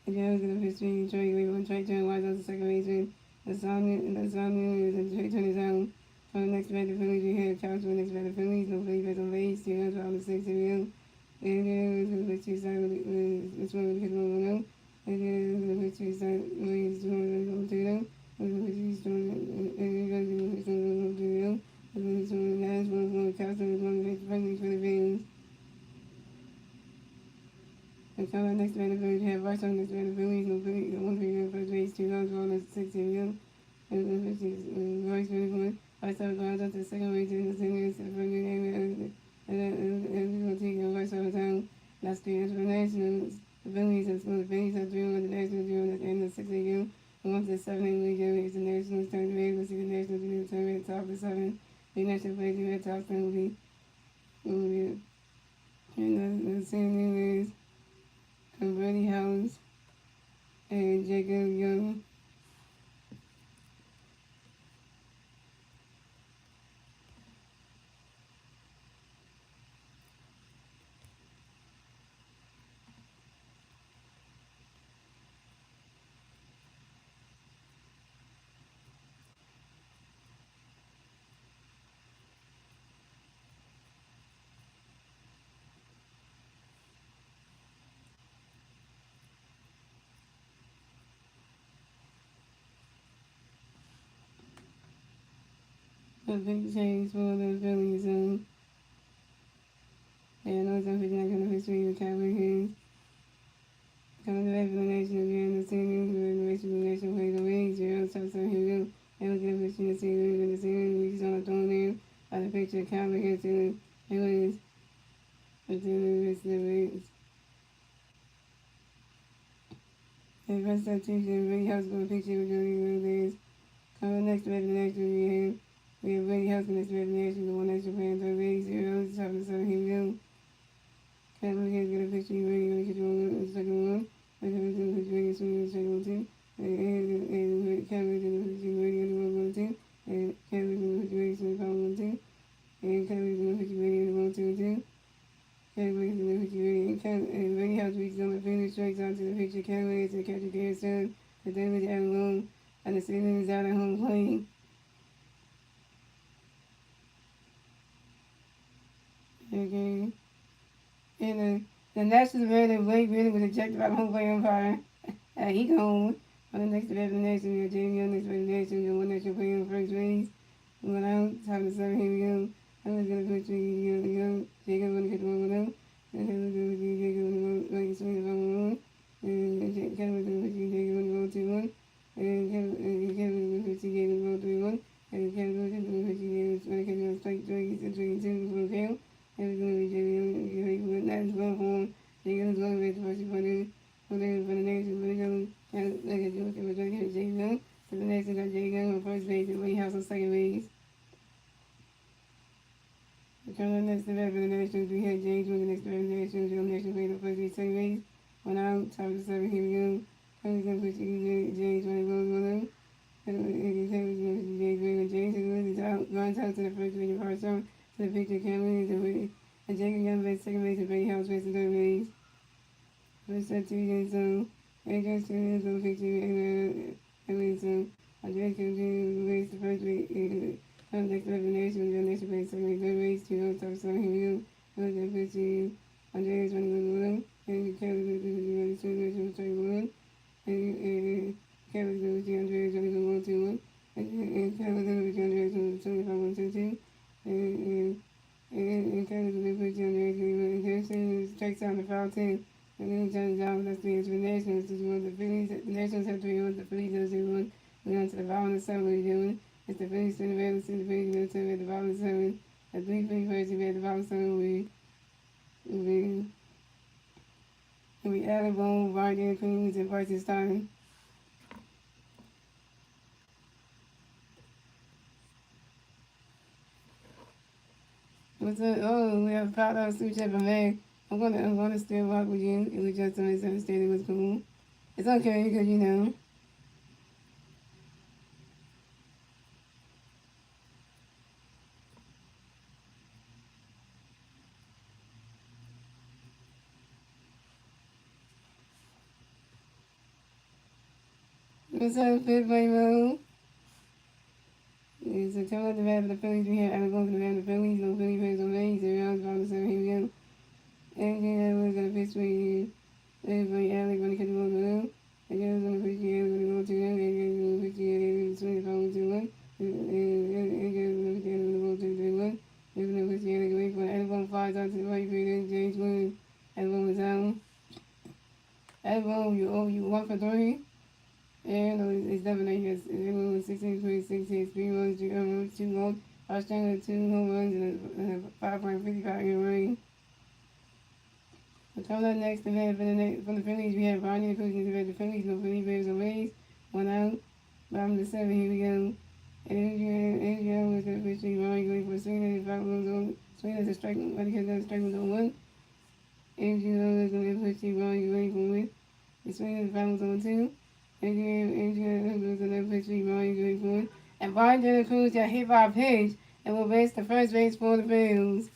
Again, was going to 50 Trey, Trey Turner wide out to second base. That's on the Trey Turner's out. On the next back to Phillies, we had Couch for the next back to Phillies, no Phillies back on base, 2 runs on the 6 2. And then it was 2 side with this one with the 1 and then it was 2 side with this one with 2 and then it was 2 and then this one last one with Couch and one with Phillies for the Phillies. And so the next back to Phillies, we had Rice on the next back to Phillies, no Phillies, 1 3 first base, 2 runs on the 6 2. And then Rice for the one. I started going out to the second way to the seniors and bringing in and we will take over some time. Last 3 years for the Nationals. The Phillies and the Phillies are 3 on the Nationals doing at the end of 6 game. And once the 7 league game is the Nationals turn to red, we'll see the Nationals do the turn at the top of the 7. The National play to the top 10 will be and the same name is Brady House and Jacob Young. A big change for the Phillies. And I know it's unfortunate kind of history with Cowboys. Coming back for the nation again, the seniors with the racial nation plays away, 0 so here we go. And we'll get a picture of the seniors with the seniors. We just on the throne there. By the picture of Cowboys here to the Phillies. But then the rest of the race. And the rest of the team, Brady House going to picture with Jody Willis. Coming next to the nation, we have Brady House next to the nation, the one nation playing third base, 0 so here we go. Cowboys here get a picture, Brady going to get the second one. And then we're going to put Brady swinging the second one too. And Cowboys going to put Brady on the 1 2. And Cowboys going to put Brady swinging the 1 2. And Cowboys going to put Brady on the 1 2 too. Cowboys going to put Brady and Brady House reaches on the field, strikes out to the picture. Cowboys to catch a Gary Suggs. The damage out alone. And the ceiling is out at home plate. Okay. And the Nationals really, Blake really was ejected by the home plate umpire. He gone. On the next event of the nation, we got Jamie on the next event of the nation, and one national player on first base. One out, top of the 7, here we go. I'm just going to put you, Jacob going to get the 1 1 out. And then we're going to put Jacob on the swing the 1 1. And Kevin was going to put you, Jacob on the roll 2 1. And Kevin was going to put you, Jacob on the roll 3 1. And Kevin was going to put you, Jacob on the strike 3 2 before the fail. And we're going to be Jacob, not as well for him. Jacob was going to be the first one. for the Nationals. We're going to look at Georgia. We're going to get Jay Young. So the Nationals got Jay Young on first base and Wade House on second base. Coming up next to bat for the Nationals, we had James Wood next to bat for the Nationals. Joe Nationals played on first base, second base. 1 out, top of the 7. Here we go. Currently going to put James when it goes 1 out. James is out, runs out to the first base of Hartshorn. To the pitcher, Cameron, and Jacob Young plays second base and Brady House facing third base. First set 2 games zone. Adrian Studios on pitcher, Edwin zone. Andres Cameron plays the first base. Next to the Nation, the Nation plays second base, third base, 2 out, top of 7. Here we go. Andres pitcher, Andres running with 1. And Kevin is running with 1. And Kevin is Andres running with 1-2-1. And Kevin is Andres running with 1-2-2. And Kevin is with Andres and Harrison strikes out the foul 10. And then Johnny John, that's the answer for the Nationals. This is one of the Phillies. The Nationals have 3-1. The Phillies have 0-1. We're on to the bottom of the 7. What are you doing? It's the Phillies center field. The Phillies going to at the bottom of the 7. The 3 Phillies players at the bottom of the 7 we added Bone, Vardy, Cruz, and Bryson Stein. What's up? Oh, we have a $5 super chat from Meg. I'm gonna still rock with you. It was just a misunderstanding. It was cool. It's okay because you know. What's up, Fit Rainbow? So coming up the bat for the Phillies, we have Adam going for the bat for the Phillies. No Philly fans on base. 0 rounds, bottom of 7. Here we go. And then we're gonna pitch for you. Everybody, Alec, gonna catch the ball below. And then we're gonna pitch you, Alec, gonna go to them. And then we're gonna pitch you, Alec, swing the ball to 1. And then we're gonna pitch you, Alec, gonna go to 3-1. We're gonna pitch you, Alec, away from the Adam flies out to the right field. James Wood. Adam is out. Adam, you 1 for 3. And it's definitely yes. It was 16.6 hits, 3 runs, 2 runs, Australia 2 home runs, and a 5.55 ERA. Coming up next, from the Phillies, we have Barney the coach in the Phillies, no Philly Bears on base, 1 out. Bottom of the 7, here we go. Adrian was going to pitch to Barney going for a swing, and 5 runs on swing as a strike, but he has got a strike on 1. Adrian was going to pitch to Barney going for a win. The swing and 5 runs on 2. Adrian was going to pitch to Barney going for 1. And Barney de la Cruz got hit by a pitch and will base the first base for the Phillies.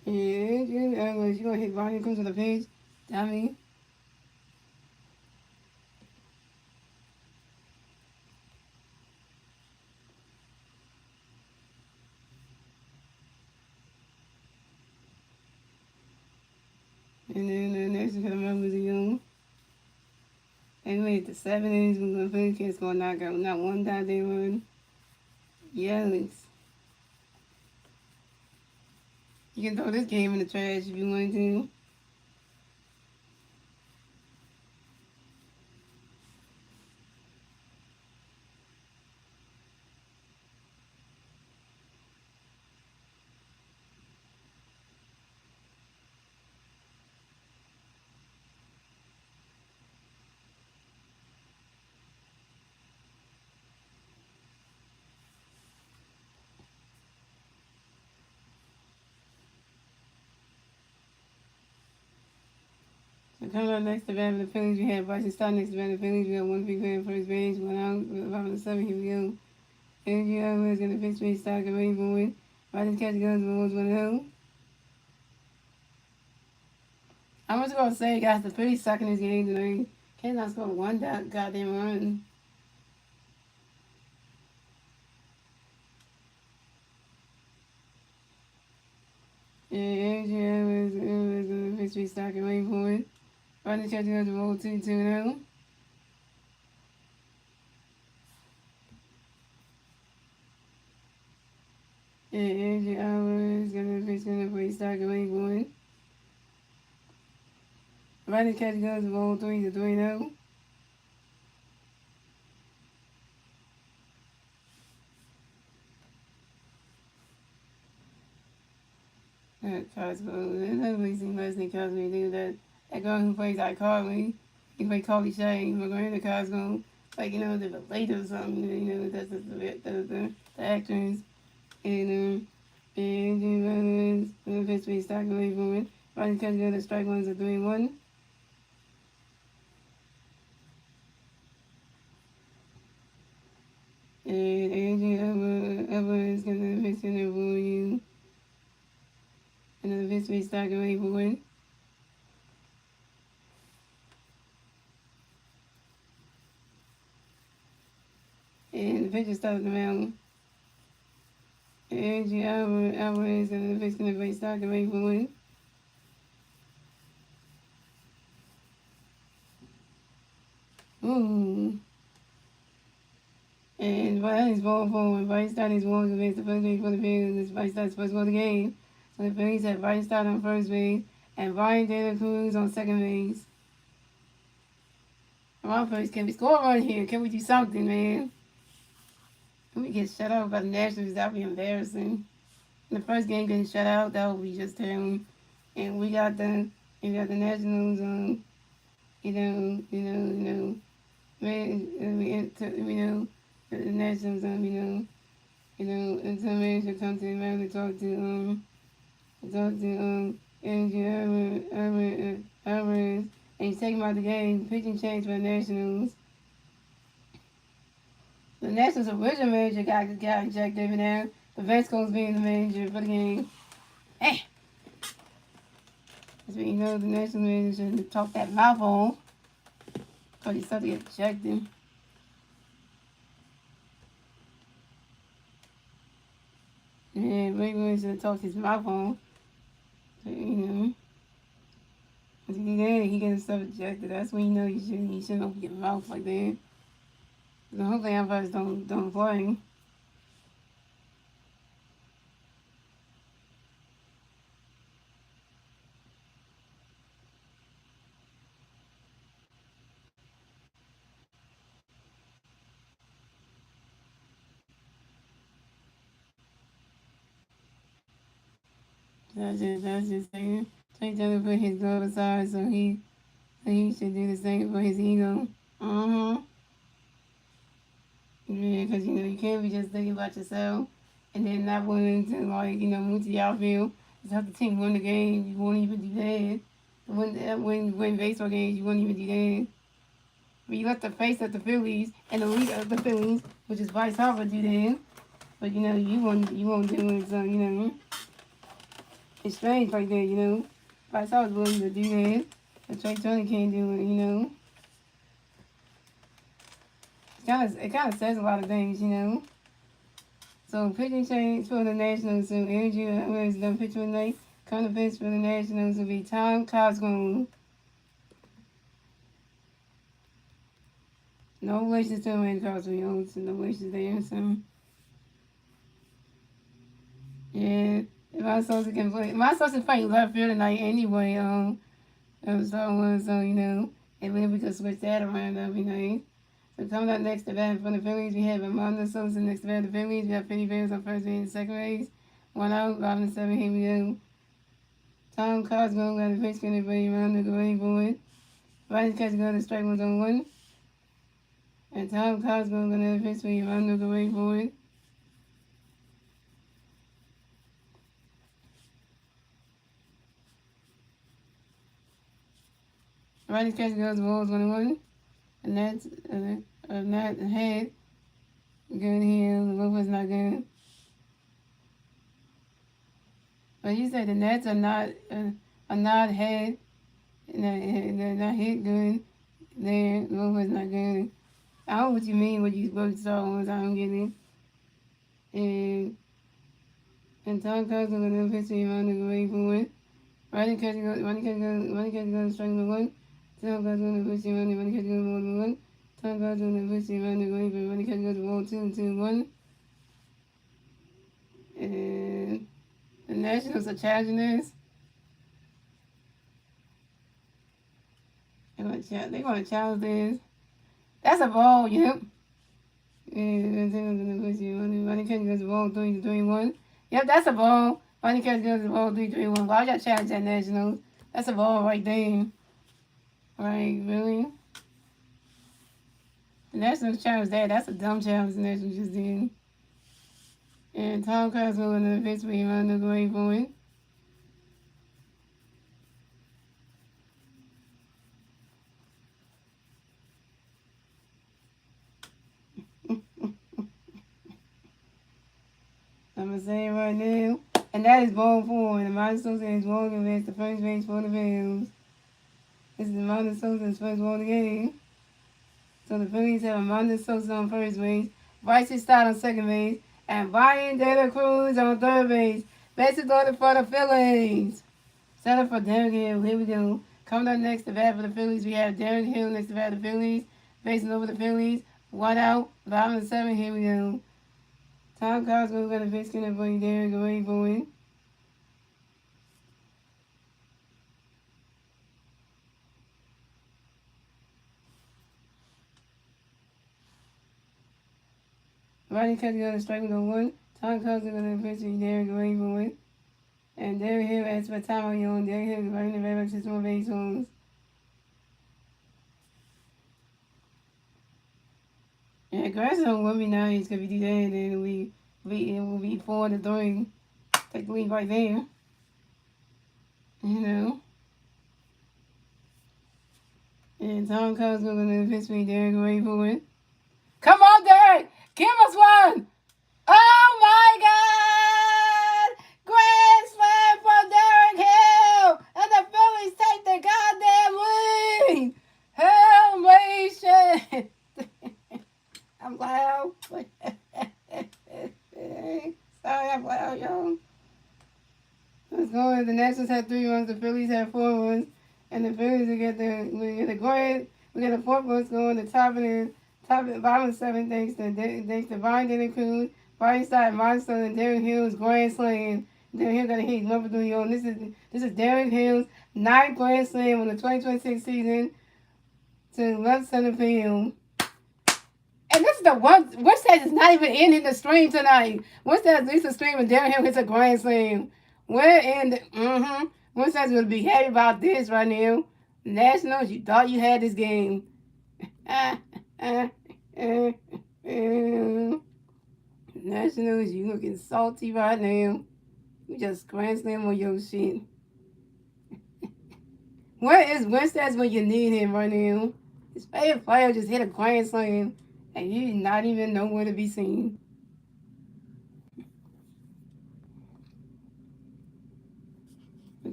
Yeah, you gonna hit Barney Cruz on the page, dummy. And then the next one coming up was a young. Anyway, the 7 innings, we're gonna finish. Kids gonna knock out not one time they run. Yes. You can throw this game in the trash if you want to. So coming up next to bat for the Phillies, we have Bryson Stott next to bat for the Phillies. We have 1 big man first base, 1 out, bottom of the 7. Here we go. Andrew is gonna pitch me, Stott get ready for a win. Bryson catch guns, but was 1-0. I'm just gonna say, guys, the Phillies suck in this game tonight. Cannot score 1 goddamn run. Andrew is gonna pitch me, Stott get ready for it. Bryson catch guns, but was 2-0. Andrew is gonna pitch me, Stott get ready for it. Bryson catch guns, but was 3-0. Cosmo. That's what he seen last name Cosmo do that girl who plays iCarly. He played Carly Shay, Miranda Cosmo. Like, the late or something, that's the actress. And Jimmy Evans, the pitch we stock away from it. Rodney catch the other strike ones at 3-1. And Adrian Evans gonna pitch in there for you. Another pitch we stock away for it. And the pitcher starts the mound. Angie Alvarez and the pitch gonna play stock away for it. Ooh. And Vitaly's ball forward. Vitaly is walking against the first base for the Phillies. Vitaly's first ball of the game. So the Phillies have Vitaly on first base and Ryan De La Cruz on second base. Our first, can we score a run here? Can we do something, man? Can we get shut out by the Nationals? That would be embarrassing. In the first game getting shut out, that would be just terrible. And we got the Nationals the Nationals and somebody should come to the man to talk to Andrew Alvarez, and he's taking him out the game. Pitching change for the Nationals. The Nationals' original manager got ejected every now. The Vesco's being the manager for the game. Hey! That's when the National manager should talk that mouth on. Because he's started to get ejected. Yeah, Ray Williams should talk his mouth on. So, once he do that, he gets himself ejected. That's when you shouldn't open your mouth like that. So hopefully umpires don't play. That's just saying. Trey Taylor put his glove aside, so he should do the same for his ego. Yeah, because you can't be just thinking about yourself and then not willing to move to the outfield. Just have the team win the game. You won't even do that. Win baseball games, you won't even do that. But you let the face of the Phillies and the leader of the Phillies, which is Bryce Harper, do that. But you won't do it. So it's strange like that. Bryce Harper's willing to do that, but Trey Turner can't do it. It kind of says a lot of things. So pitching change for the Nationals. So Andrew Alvarez done pitch for the night. Current pitch for the Nationals will be Tom Cosgrove. No wishes to Randy Cosgrove, so no wishes there. So yeah, if I supposed to can play, my supposed to fight left field tonight anyway. And then we could switch that around. That'd be nice. So coming up next to bat for the Phillies, we have Amanda Sosa next to bat the Phillies. We have Philly Bears on first base and second base. 1 out, Robin 7, here we go. Tom Cosgrove got a pitch spinner for Amanda going for it. Right catch got the strike ones on 1. And Tom Cosgrove got another pitch for Amanda going for it. Right catch goes the balls 1-1. And that's not head. Good here. The move was not good. But you said the Nets are not head. They're not hit good. The move was not good. I don't know what you mean when you saw once. I don't get it. And Tom Cousins with another pitch on the way for it. Running catch goes strike number 1. Tom Cousins with a pitch on running catch goes ball 1. Tom Cousins with a pitch on the way for running catch goes ball 2-1. And the Nationals are challenging this. They're going to challenge this. That's a ball, yep. And running catch goes ball 3-1. Yep, that's a ball. Ronnie catch goes the ball 3-3-1. Why y'all challenge that Nationals? That's a ball right there. Like, really? The Nationals challenge that. That's a dumb challenge the Nationals just did. And Tom Cosmo in the victory run the way for it. I'm going to say it right now. And that is ball 4. And the Minor Sosa is walking against the first base for the Phillies. This is the Minor Sosa's first ball of the game. So the Phillies have a Minor Sosa on first base, Bryce Stott on second base, and Brian De La Cruz on third base. Bases loaded for the Phillies. Set up for Derek Hill. Here we go. Coming up next to bat for the Phillies, we have Derek Hill next to bat for the Phillies. Facing over the Phillies. 1 out. Bottom of the 7. Here we go. Tom Cosmo got a big skin up for you, Derek. Away for it. Rodney Cutting got a strike with a 1. Tom Cosmo got a pitch for you, Derek. Away for it. And Derek Hill asks for time on your own. Derek Hill is running the back to 6 more base homes. Yeah, Grayson would be nice because if you do that, then it will be 4-3. Take the lead right there. You know. And Tom Cosmo going to pitch me, Derek, away for it. Come on, Derek! Give us one! Oh my God! Grand slam from Derek Hill! And the Phillies take the goddamn lead! Hell, I'm loud. Sorry, I'm loud, y'all. Let's go. The Nationals had 3 runs. The Phillies had 4 runs. And the Phillies we get the grand. We get the 4th runs going. The top of the bottom of the 7th. Thanks to Brian De La Cruz, Brian Stott, Monster, and Derek Hill's grand slam. Derek Hill got a hit number 3 on. This is Derek Hill's 9th grand slam on the 2026 season to left center field. And this is the one. Winstead is not even in the stream tonight. Winstead leads the stream and Derek Hill hits a grand slam. We're in the. Winstead's going to be happy about this right now. Nationals, you thought you had this game. Nationals, you looking salty right now. You just grand slam on your shit. Where is Winstead when you need him right now? His favorite player just hit a grand slam. And he's not even nowhere to be seen.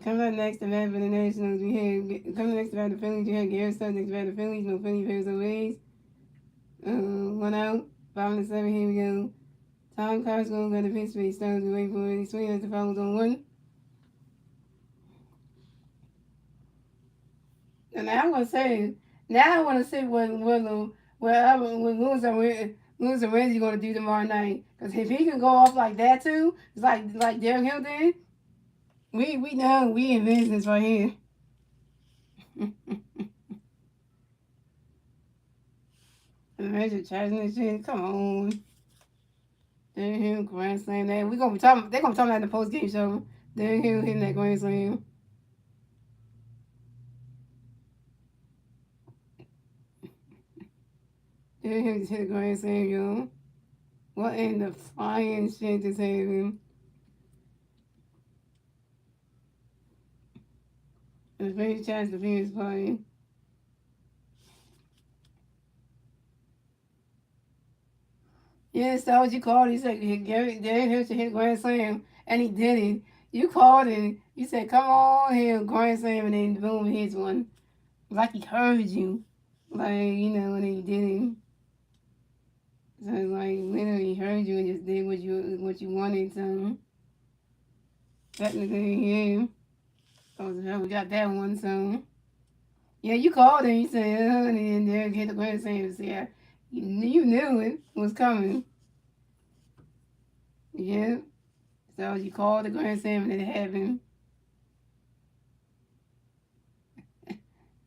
Coming up next to bat for the Nationals, we had coming next to bat the Phillies, we had Garrett Stubbs next to bat the Phillies, no Phillies fans no ways. 1 out, 5 and 7, here we go. Tom Cosmo got the pitch for Stubbs, we wait for it. He's swinging at the fouls on 1. And now I'm gonna say, now I want to see what Lewis and Reggie gonna do tomorrow night. Cause if he can go off like that too, it's like Derek Hill did. We know we in business right here. Imagine charging this shit. Come on. Derek Hill grand slam that. They're gonna be talking about in the post game show. Derek Hill hitting that grand slam. Derek Hill just hit a grand slam, yo. What in the flying shit just happened? And the first chance the Phoenix playing. Yes, that was you called. He said Derek Hill should hit grand slam, and he did it. You called it. You said, "Come on here, grand slam," and then boom, he hits one. Like he heard you, like and then he did it. So it's like literally heard you and just did what you wanted. So technically, yeah. So we got that one. So yeah, you called and you said, and then Derek hit the grand slam. So yeah, you knew it was coming. Yeah. So you called the grand slam and it happened.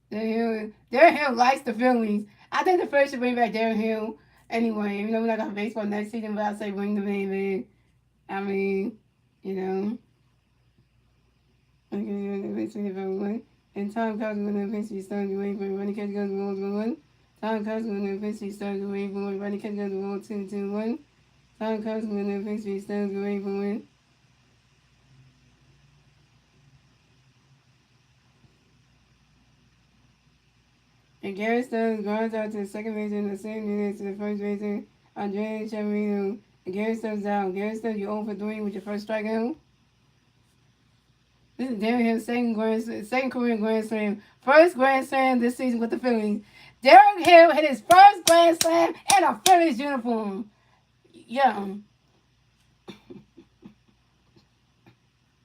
Derek Hill likes the Phillies. I think the Phillies should bring back Derek Hill anyway. We're not gonna have baseball next season, but I say bring the man back. I mean, Running catch goes to pitch hit by 1. And Tom Cousins when the pitch starts away for running catch goes to ball 1. Tom Cousins when the pitch starts away for running catch goes to ball 2-1. Tom Cousins when the pitch starts away for 1. And Garrett Stubbs grounds out to the second baseman and the same unit to the first baseman, Andrea Chavarino. And Garrett Stubbs out. Garrett Stubbs, you're 0 for 3 with your first strikeout. This is Derek Hill's second career grand slam. First grand slam this season with the Phillies. Derek Hill hit his first grand slam in a Phillies uniform. Yeah.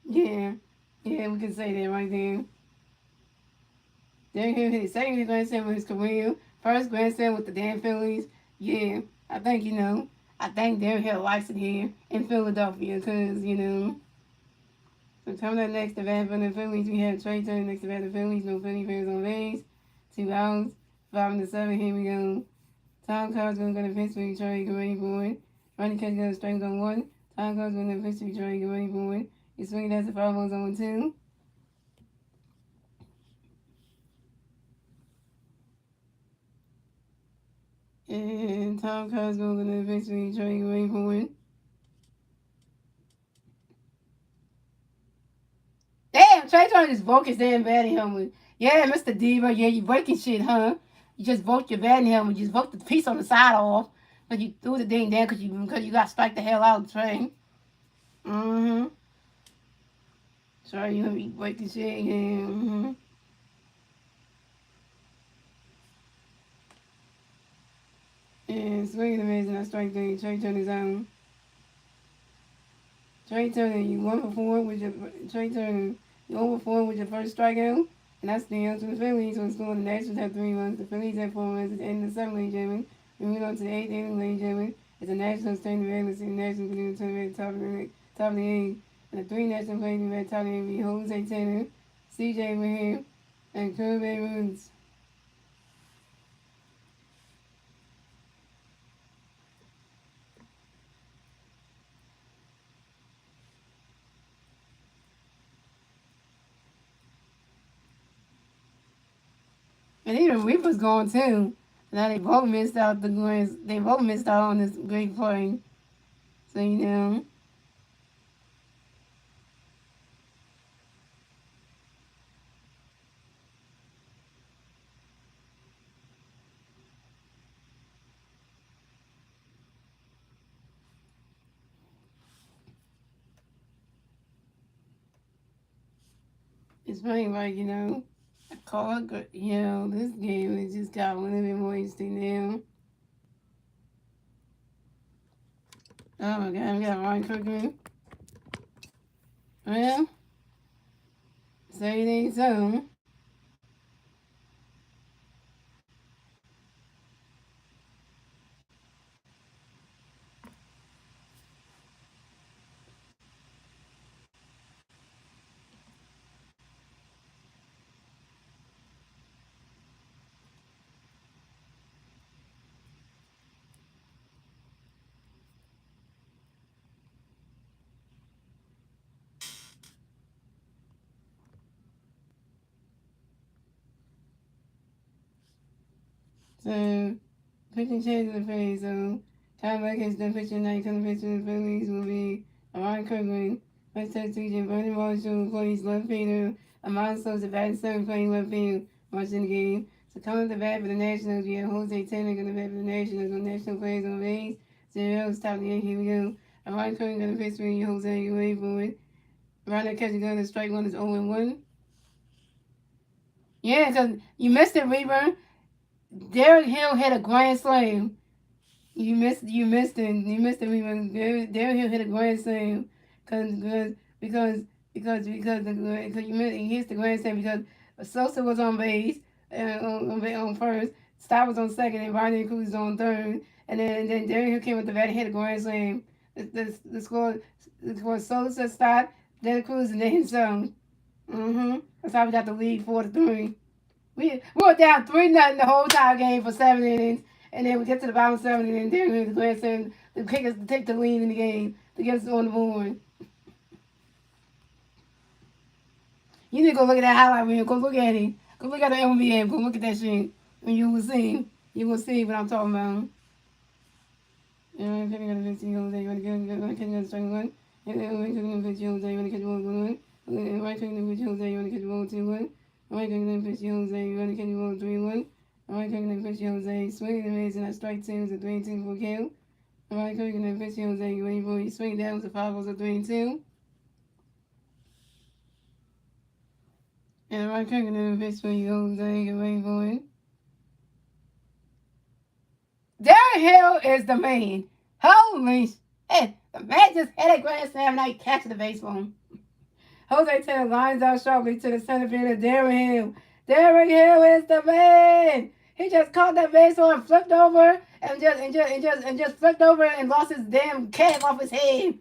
Yeah. Yeah, we can say that right there. Derek Hill hit his second grand slam with his career. First grand slam with the damn Phillies. Yeah. I think, I think Derek Hill likes it here in Philadelphia because. So coming up next to bat for the Phillies, we have Trey Turner next to bat the Phillies. No Philly fans on base. 2 outs. 5-7. Here we go. Tom Cousins going to pitch for Trey. Get ready for it. Running catch goes straight on 1. Tom Cousins going to pitch for Trey. Get ready for it. He's swinging as the foul balls on 2. And Tom Cousins going to pitch for Trey. Get ready for it. Damn, Trey Turner just broke his damn batting helmet. Yeah, Mr. Diva, yeah, you breaking shit, huh? You just broke your batting helmet. You just broke the piece on the side off. But you threw the thing down because you got strike the hell out, Trey. Mm-hmm. Sorry, you be breaking shit, yeah. Mm-hmm. And swinging the miss and I strike three. Trey Turner's out. Trey Turner, you 1 for 4 with your Trey Turner. You 0 for 4 with your first strikeout. And that's the answer to the Phillies. So it's going the Nationals have 3 runs. The Phillies have 4 runs at the end of the 7th, ladies and gentlemen. We move on to the 8th inning, ladies and gentlemen. It's the Nationals turn the regular season. The Nationals continue to turn the top of the 8th. And the 3 National players in the top of the 8th be Jose Tanner, C.J. Abraham, and Kirby Woods. And even Reaper's gone too. Now they both missed out they both missed out on this great play. So it's funny like, I call it good. This game has just got a little bit more interesting now. Oh my god, we got Ryan Cookman. Well, say it ain't so. So, pitching change in the Phillies. So, Tom Beck done pitching tonight. Coming pitching the Phillies will be Ryan Cookman. First test DJ Bernie Marshall plays left fielder. Amon Sosa batting seventh, playing left field. Watching the game. So, coming to the bat for the Nationals, we have Jose Tanner going to bat for the Nationals. The National players on base. Zero's top of the 8th. Here we go. Ryan Cookman going to pitch for you. Jose, you wait for it. Ryan catching gun. The strike one is 0-1. Yeah, because you missed it, Reaper. Derek Hill hit a grand slam. You missed it. You missed it. Derek Hill hit a grand slam because he hits the grand slam because Sosa was on base on first, Stott was on second, and Ronnie Cruz was on third, and then Derek Hill came with the bat and hit a grand slam. The score Sosa, Stott, then Cruz, and then himself. That's how we got the lead 4-3. We were down 3-0 the whole entire game for 7 innings, and then we get to the bottom 7 and then the grand slam to kick us to take the lead in the game to get us on the board. You need to go look at that highlight reel. Go look at it. Go look at the NBA. Go look at that shit. And you will see. You will see what I'm talking about. I'm catching on the 15 holes. You want to catch on the strike one. And then I'm catching on the 15 holes. You want to catch ball 1. And I'm catching on the 15 holes. You want to catch ball 2-1. I'm catching on the 15 holes. You want to catch ball 3-1. I'm catching on the 15 holes. Swing and miss, and I strike 2 with a 3-2 for kill. I'm catching on the 15 holes. You wait for you swing down with the 5 holes of 3-2. And I'm catching on the 15 holes. You wait for it. Darren Hill is the man. Holy shit. The man just hit a grand slam and I catch the baseball. Jose Taylor lines out sharply to the center fielder, Darren Hill. Darren Hill is the man. He just caught that baseball and flipped over and just flipped over and lost his damn cap off his head.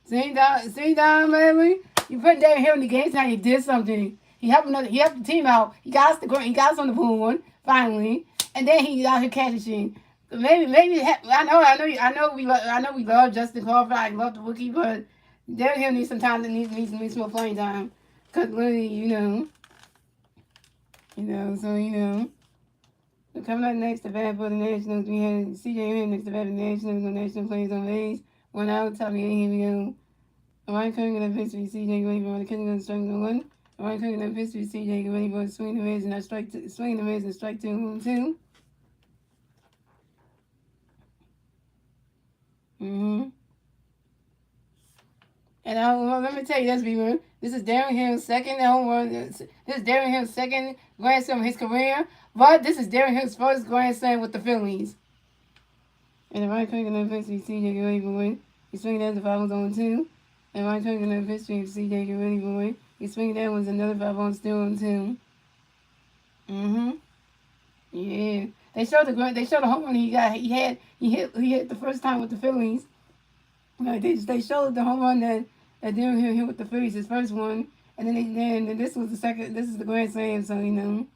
See, Don, baby? You put Darren Hill in the game, now he did something. He helped the team out. He got us on the board finally, and then he out here catching. Maybe I know we love Justin Crawford. I love the rookie, but Darren Hill needs some time. Needs more playing time. Cause literally, so. So coming up next, the bat for the Nationals, we had C.J. Hill next to bat for the Nationals. The National plays on base. 1 out, top of the 8. Here we go. Ryan Cooking and pitch for C.J. ready for the King of the strike 1. Ryan Cooking and pitch for C.J. ready for swing the mids and I swing the mids and strike 2. And let me tell you this, people. This is Darren Hill's second home run. This is Darren Hill's second grand slam of his career, but this is Darren Hill's first grand slam with the Phillies. And Ryan Cooking and pitch for C.J. ready for it. He's swinging down the 5-0-2. And Ryan Cooking and pitch for C.J. ready for it. He's swinging down with another 5-0 still on 2. Yeah. They showed the home run he hit the first time with the Phillies. They showed the home run that Darren Hill hit with the Phillies, his first one, and then this was the second. This is the grand slam, so And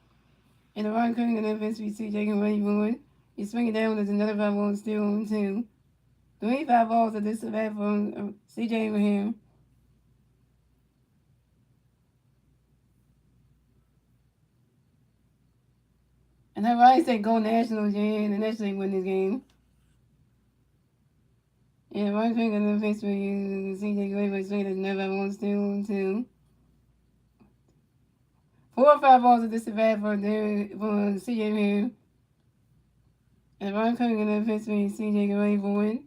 the Ryan Cooking and then C.J. ready for it. He's swinging down with another 5-0 still on 2. 3 5-0s at this event from C.J. Abraham. And I've already said go Nationals, and the Nationals win this game. Yeah, Ryan Cooking and then face for you, C.J. Abraham swinging at another 5-0 still on 2. 4 5-0s at this event for C.J. Abraham. And Ryan Cooking and then face for you, C.J. ready for it.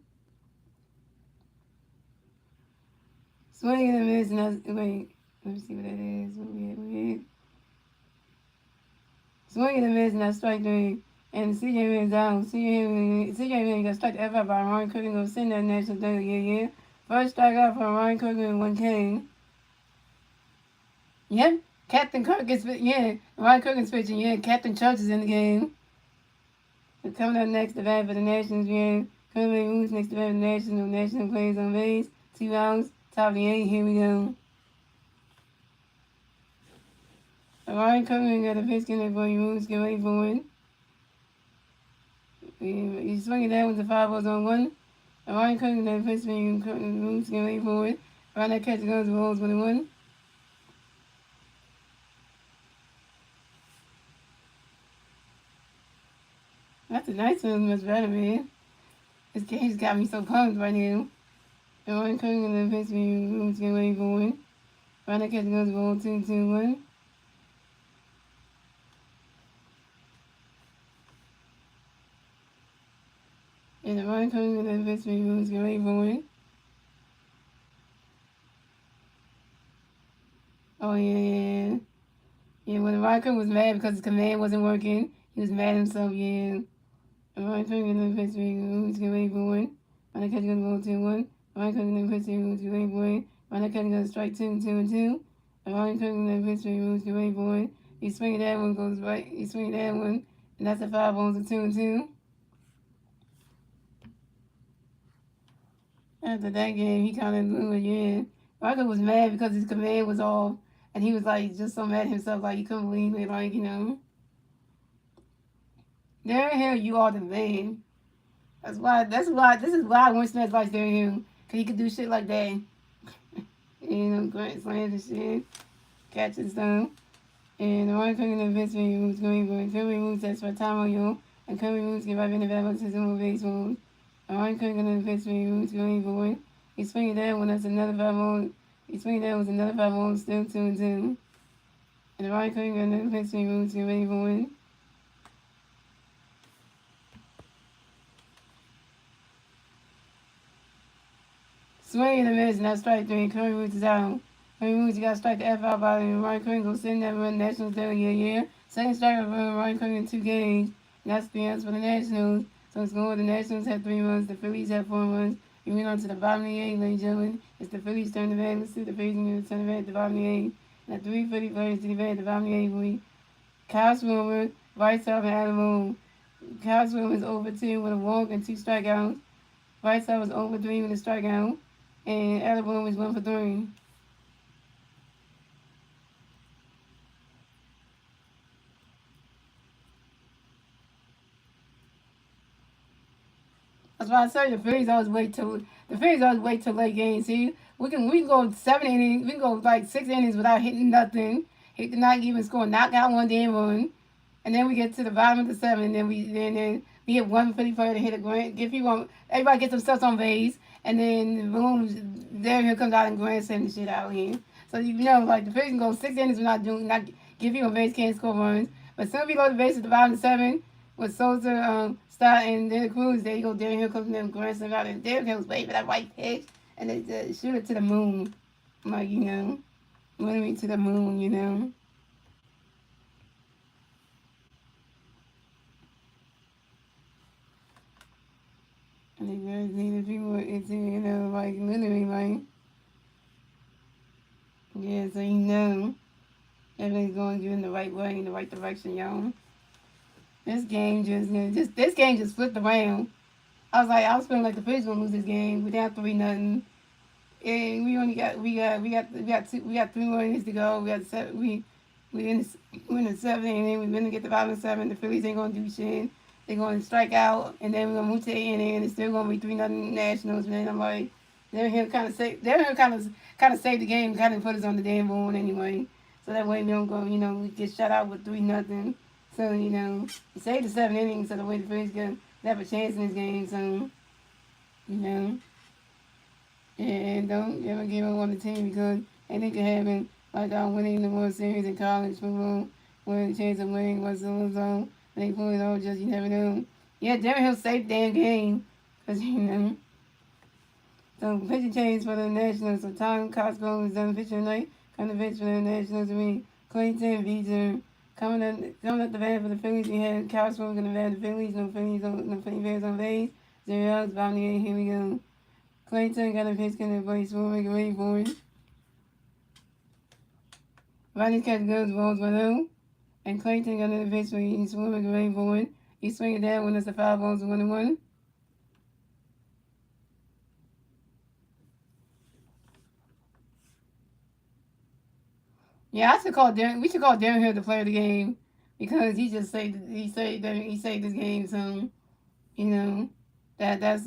Swinging and a miss, and let me see what that is. What we had. Swinging and a miss, and that's strike 3. And C.J. is down. C.J. got struck out by Ryan Cooking. Go send that National thing. Yeah. First strikeout for Ryan Cooking, 1 K. Yep. Captain Kirk is, Ryan Cooking's pitching. Yeah, Captain Church is in the game. So coming up next, the bat for the Nationals. Yeah. Currently moves next to bat for the Nationals. National plays on base. 2 outs. Top of the 8, here we go. Ryan Cooking got a pitch in there for you. Moves, get ready for it. He's swinging down with the 5-0-1. Ryan Cooking got a pitch for you. Moves, get ready for it. Ryan that catch goes balls 1-1. That's a nice one, much better, man. This game's got me so pumped right now. Ryan Cooking and then pitch for you. Moves, get ready for it. Ryan that catch goes balls 2-1. And the Ryan Cooking and then pitch for you. Moves, get ready for it. Oh, yeah. Yeah, when Ryan Cooking was mad because his command wasn't working, he was mad at himself, yeah. And Ryan Cooking and then pitch for you. Moves, get ready for it. Ryan that catch goes balls 2-1. Ryan Cooking and then pitch for you. Moves, get ready for it. Ryan that catch goes strike 2-2. And Ryan Cooking and then pitch for you. Moves, get ready for it. He's swinging that one, goes right. He's swinging that one, and that's a 5-0 to 2-2. After that game, he kind of blew it, yeah. Ryan was mad because his command was off, and he was like just so mad at himself, like he couldn't believe it, like Darren Hill, you are the man. This is why Winston Smith likes Derrick Hill. Cause he could do shit like that. Grand slams and shit, catches them. And Ryan Cook and Vince Moves going for Philly moves that's for Tom O'Yo. And Kirby moves give up in the battle to some baseball. Ryan Cook and Vince Moves going for it. He swinging down when that's another 5-0. He swinging down with another 5-0, still 2-2. And Ryan Cook and Vince Moves get ready for it. Swing and a miss, and that's strike three. Curry Roots is out. Curry Roots, you got to strike the F out by Ryan Curry. Go send that run Nationals there, yeah. Second strike for Ryan Curry in 2 games. And that's 3 runs for the Nationals. So it's going. The Nationals have 3 runs. The Phillies have 4 runs. We went on to the bottom of the 8th, ladies and gentlemen. It's the Phillies turn the bat. Let's see the Phillies going to turn the bat at the bottom of the 8th. And the 3 Philly players to the bat at the bottom of the 8th week. Kyle Swimmer, White Sox, and Adam Moon. Kyle Swimmer is over 2 with a walk and 2 strikeouts. White Sox was over 3 with a strikeout. And Alabama was 1 for 3. That's why I say the Phillies always wait till late games. See, we can go 7 innings, we can go like 6 innings without hitting nothing. Hit not even score knockout one damn run. And then we get to the bottom of the 7th, and then we get 1 Philly player to hit a grand. Give people everybody gets themselves on base, and then boom, there here comes out and grand slam the shit out here. So like the Phillies can go 6 innings without not give people a base, can't score runs. But soon we load the base at the bottom of the 7th with Sosa, Stott, and then Cruz. There you go, Derrick Hill comes in and grand slam out, and Derrick Hill was waiting for that white pitch, and they shoot it to the moon, like literally to the moon. I think there's needed people, it's, like, literally, like, yeah, so everything's going in the right way, in the right direction, y'all. This game this game just flipped around. I was feeling like the Phillies gonna lose this game. We're down 3-0. And we got 3 more innings to go. We got 7, we in the 7th inning. We're gonna get the bottom of the 7th. The Phillies ain't gonna do shit. They're going to strike out, and then we're going to move to the inning, and it's still going to be 3-0 Nationals. And then I'm like, they're here kind of saved the game, kind of put us on the damn board anyway. So that way we don't go, we get shut out with 3-0. So, we saved the 7 innings, so the way the Phillies can have a chance in this game. So, and don't ever give up on the team because anything can happen. Like winning the World Series in college football, with a chance of winning was the zone. They pull it off, just you never know. Yeah, Derrick Hill saved the damn game. Because, So, pitching change for the Nationals. So, Tom Costco is done pitching tonight. Coming to pitch for the Nationals. Clayton Beezer. Coming up the bat for the Phillies. We had Costco going to bat the Phillies. No Philly Bears on base. 0 outs, bottom of the 8th. Here we go. Clayton got a pitch, going to play Swimmer, get ready for it. Ronnie's catch goes, balls 1-0. And Clayton got another pitch where he's swimming away for it. He's swinging down when it's the 5 balls 1-1. Yeah, we should call Darren Hill the player of the game because he just saved this game. So that's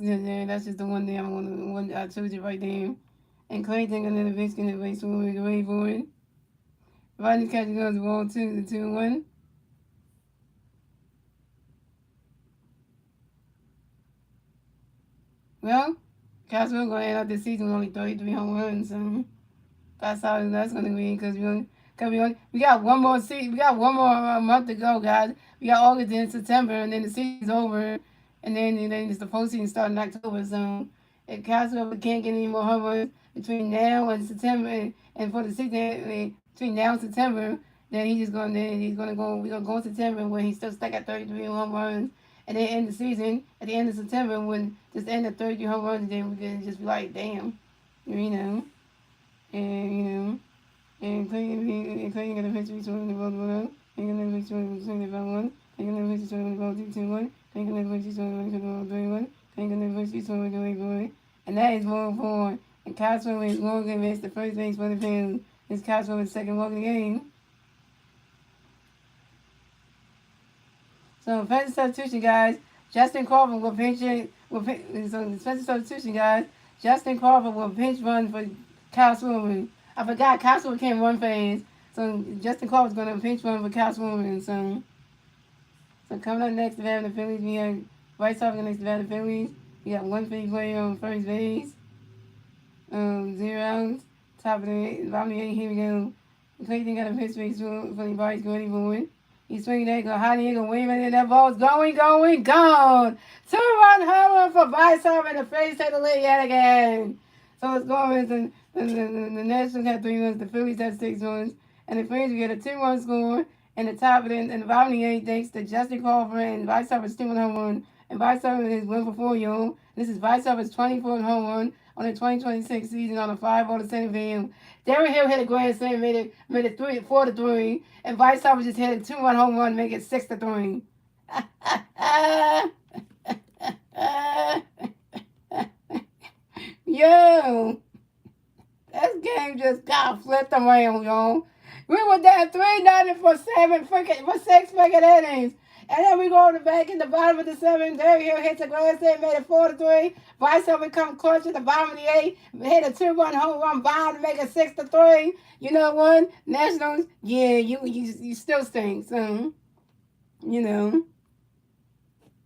just the one thing I chose it right there. And Clayton got another pitch going to swimming away for it. Ronnie's catch goes ball 2-1. Well, Castro going to end up this season with only 33 home runs, so that's how that's going to be because we got one more month to go, guys. We got August and September, and then the season's over, and then it's the postseason starting in October. So if Castro can't get any more home runs between now and September, and for the season between now and September, then he's going to go. We're going to go in September when he's still stuck at 33 home runs. And then end the season at the end of September when just end at 30 home runs, then we can just be like, damn, and and Clayton got a pitch between the ball 1-0, and got a pitch between the ball 1, and got a pitch between the ball 2-1, and got a pitch between the ball 3-1, and got a pitch between the ball 4, and that is 1-4. And Costco is going to miss the first base for the Phillies. It's Costco's second walk of the game. So, offensive substitution, guys. Justin Crawford will So special substitution, guys. Justin Crawford will pinch run for Kyle Swimmer. I forgot Kyle Swimmer can't run fast. So Justin Crawford's going to pinch run for Kyle Swimmer. So coming up next, we have the Phillies. We have White Sox next to the Phillies. We got one Philly player on first base. 0 outs. Top of the bottom of the eighth. Here we go. Clayton got a pitch face for the Bryce going forward. He's swinging that, go high, he go wave, and that ball's going, gone. 2-run home run for Bryce in the face of the lead yet again. So it's going. The Nationals had 3 runs, the Phillies had 6 runs, and the Phillies get a 2-run score. And the top of the and the bottom of the eighth, thanks to Justin Crawford and Bryce Harper's 2-run home run. And Bryce Harper is 1 for 4, y'all. This is Bryce Harper's 24th home run on the 2026 season on a 5-0 center field. Darren Hill hit a grand slam, made it 4-3, and Bryce Harper just hit a 2-run home run, make it 6-3. Yo, this game just got flipped around, y'all. We were down 3-0 for 6 freaking innings. And then we go to back in the bottom of the 7th. Darren Hill hits a grand slam, made it 4-3. Bryce Harper come clutch at the bottom of the 8th, hit a 2-run home run bomb to make it 6-3. You know what? Nationals, yeah, you still stink. So, you know.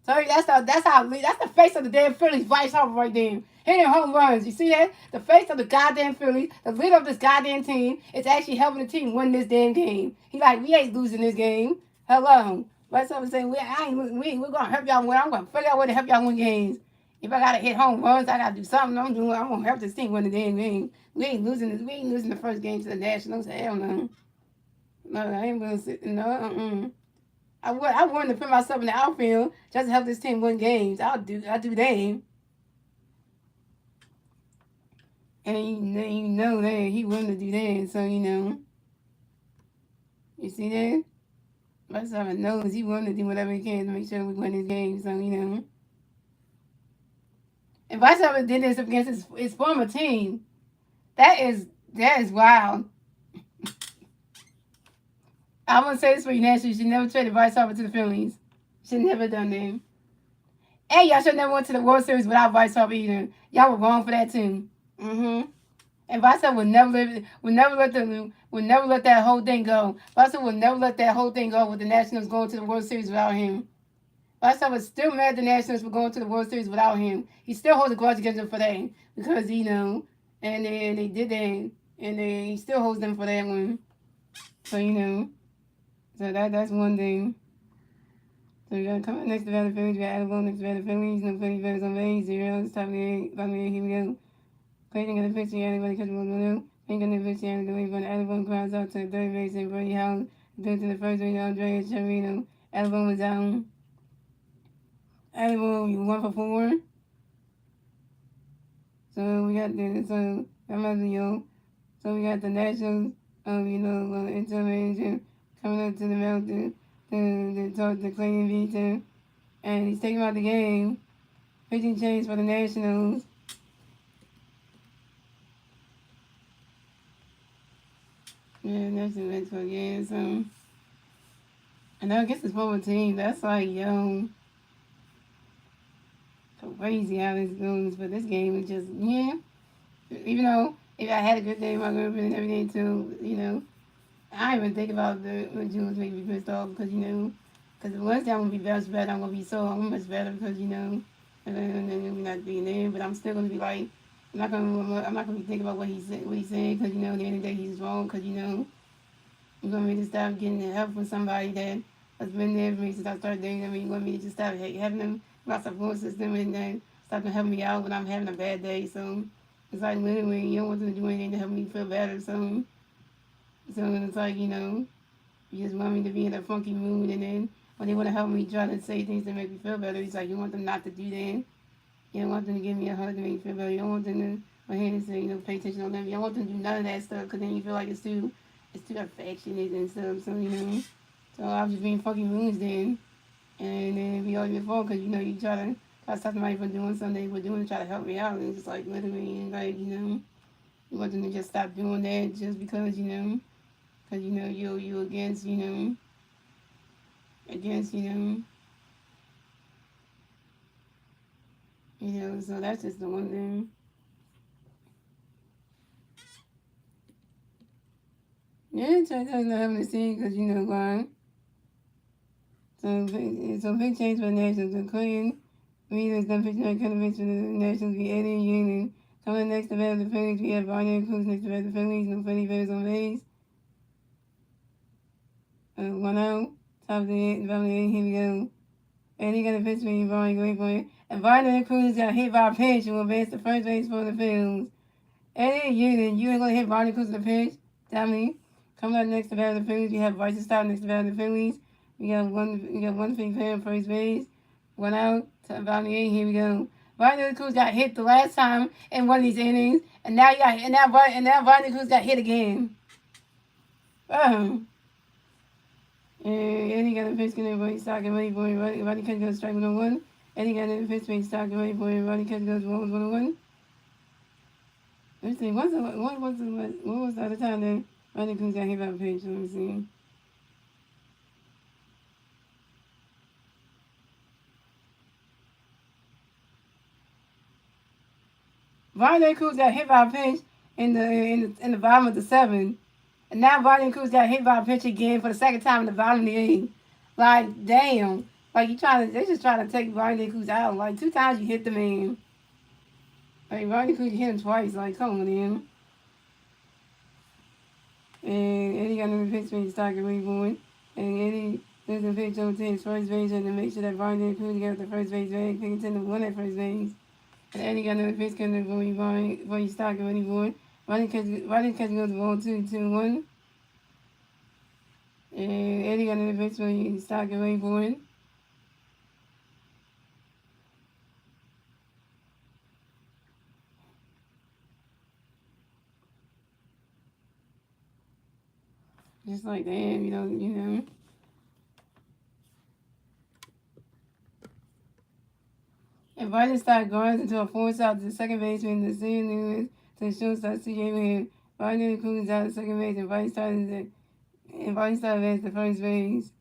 So that's the face of the damn Phillies, Bryce Harper right there. Hitting home runs. You see that? The face of the goddamn Phillies, the leader of this goddamn team, is actually helping the team win this damn game. He like, we ain't losing this game. Hello. Bryce Harper saying, we're gonna help y'all win. I'm gonna figure out a way to help y'all win games. If I gotta hit home runs, I gotta do something. I'm gonna help this team win the damn game. We ain't losing this. We ain't losing the first game to the Nationals. Hell no. No, I ain't gonna sit. No. I wanted to put myself in the outfield just to help this team win games. I'll do that. And you know that he wanted to do that. So you see that? Bryce Harper knows he wanted to do whatever he can to make sure we win this game. So and Bryce Harper did this against his former team. That is wild. I want to say this for you, Nationals. You should never traded Bryce Harper to the Phillies. You should never done that. And y'all should never went to the World Series without Bryce Harper either. Y'all were wrong for that too. And Bryce Harper would never let that whole thing go. Bryce Harper would never let that whole thing go with the Nationals going to the World Series without him. Bryce Harper was still mad at the Nationals for going to the World Series without him. He still holds a grudge against them for that because and they did that, and he still holds them for that one. So so that's one thing. So we got coming next to the Phillies. We got Alabama next to the Phillies. No Phillies betters on base. 0. Top of the 8. Bottom of the 8. Here we go. Clayton got a pitch. Everybody catch the ball. Pink got a pitch. The way from Alabama crowds out to the third base. And Brady House threw to the first base. Andrea Cherino. Alabama was down. Alabama 1 for 4. So we got we got the Nationals. Intermission coming up to the mountain. To talk to Clayton Vita, and he's taking out the game. Pitching change for the Nationals. Yeah, that's the next one. Yeah, so I know against this forward team, that's like crazy how this goes. But this game is just Even though if I had a good day, my girlfriend and everything too, I even think about when Jules make me pissed off because because once I'm gonna be much better, I'm gonna be so much better because and then we're not being there, but I'm still gonna be like I'm not gonna be thinking about what he said because at the end of the day he's wrong because you want me to stop getting help from somebody that has been there for me since I started dating. I mean, you want me to just stop having them my support system and then stop them helping me out when I'm having a bad day. So it's like literally you don't want them to do anything to help me feel better. So it's like you just want me to be in a funky mood, and then when they want to help me try to say things to make me feel better, it's like you want them not to do that. You don't want them to give me a hug to make me feel better. You don't want them to my hand and say, pay attention on them. You don't want them to do none of that stuff because then you feel like it's too affectionate and stuff. So so I was just being funky moods then, and then we all your fault because you try to stop somebody from doing something they were doing to try to help me out, and it's just like literally and like you want them to just stop doing that just because because you against against So that's just the one thing. Yeah, Churchill not having a scene because why. So big change for the Nationals. The Clayton Readers done pitching like kind of for the Nationals be Eddie Union. Coming next to bat the Phillies, we have Barney Cruz next to bat the Phillies. No Philly Bears on base. 1-0. Top of the eighth, bottom of the eighth. Here we go. And he got a pitch for you, Barney. Great boy. And Barney Cruz got hit by a pitch and will advance to first base for the Phillies. Eddie Union, you ain't gonna hit Barney Cruz in the pitch. Dominic. Coming up next to bat of the Phillies, we have Bryson Stott next to bat of the Phillies. We got one big fan first base. 1 out. Bottom of the eighth. Here we go. Barney Cruz got hit the last time in one of these innings, and now Barney Cruz got hit again. Oh. And he got a pitch in there, boy. Stock and ready for him. Rodney Catch goes strike 101. And he got a pitch, boy. Stock and ready for him. Rodney Catch goes 101. Let's see. What was the other time that Rodney Cruz got hit by a pitch? Let me see. Rodney Cruz got hit by a pitch in the bottom of the seventh. And now Rodney Cruz got hit by a pitch again for the second time in the bottom of the eighth. Like, damn. Like, they just trying to take Rodney Cruz out. Like, 2 times you hit the man. Like, Rodney Cruz, you hit him twice. Like, come on, man. And Eddie got another pitch when he started going. And Eddie does a pitch over to his first base and to make sure that Rodney Cruz got the first base bag, picking 10 to 1 at first base. And Eddie got another pitch coming before he started when he going. Rodney catch goes the ball 2-1. And Eddie got another pitch when he started going. Just like, damn, And Biden started going into a force out to the second baseman, the same news to the shortstop C.J. Wynn. Biden includes out the second base, and Biden started at the first base.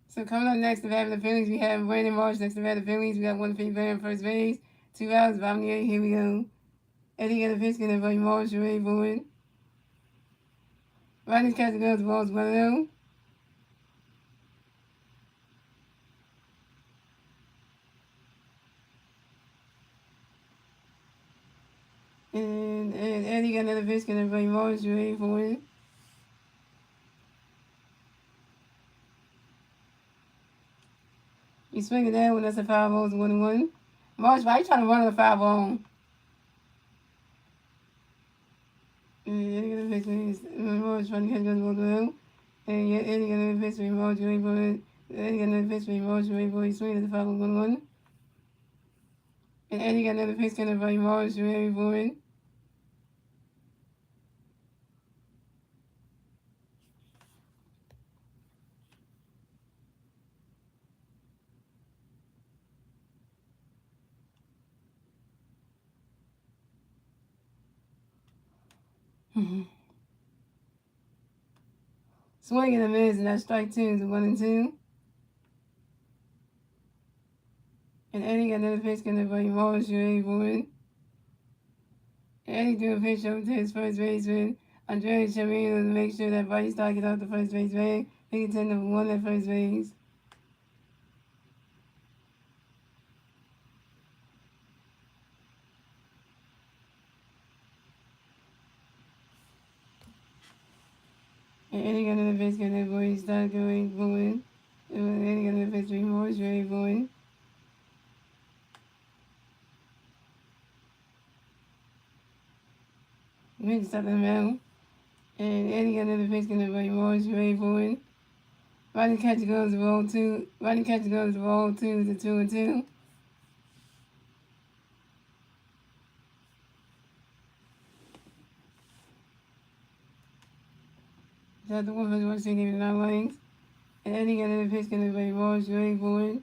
So coming up next to bat the Phillies, we have Brandon Marsh next to bat the Phillies. We got one pitch on first base, 2 outs, bottom of the eighth. Here we go. Eddie got a pitch getting by Marsh, ready for it. Riders catch the goes, balls 1-0. And Eddie got another pitch getting by Marsh, ready for it. You swing it down when that's a 5-0, 1-1. Marsh, why you trying to run on a 5-0? And Eddie got a pitch when Marsh trying to catch the goes, 1-0. And Eddie got another pitch when Marsh, ready for it. Eddie got another pitch when Marsh, ready for it. He swing at the 5-0, 1-1. And Eddie got another pitch getting by Marsh, ready for it. Swing and a miss, and that's strike 2 is 1-2. And Eddie got another pitch coming by Marsh, ready for it. And Eddie threw a pitch over to his first baseman, Andres Chirino, to make sure that Buddy Stark gets off the first base bag. He can turn number 1 at first base. And Eddie got another pitch coming by Buddy Stark, going for it. And Eddie got another pitch by Marsh, ready for it. Pitch up in the middle. And Eddie got another pitch coming by Marsh, ready for it. Rodney Catcher goes to ball 2. Rodney Catcher goes to ball 2 to 2-2. Shot the 1-1 sitting in the 9 lanes. And Eddie got another pitch coming by Marsh, ready for it.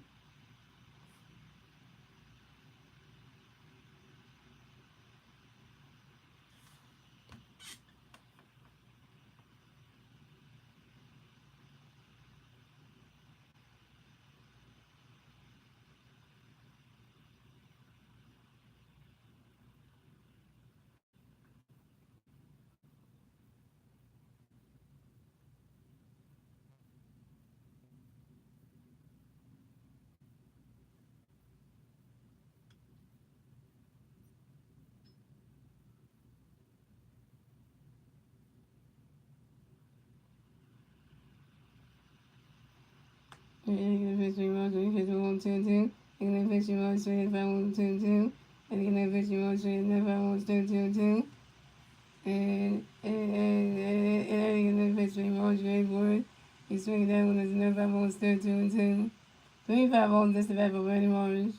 And the pitch remarks when he hits 1 2 2. And the pitch remarks when he 1 2 2. And the pitch remarks when he 1 2 2 2. And the pitch remarks very forward. He's swinging that one as another 5 balls 2 2 and 2. 25 balls, that's the bat for Randy Marsh.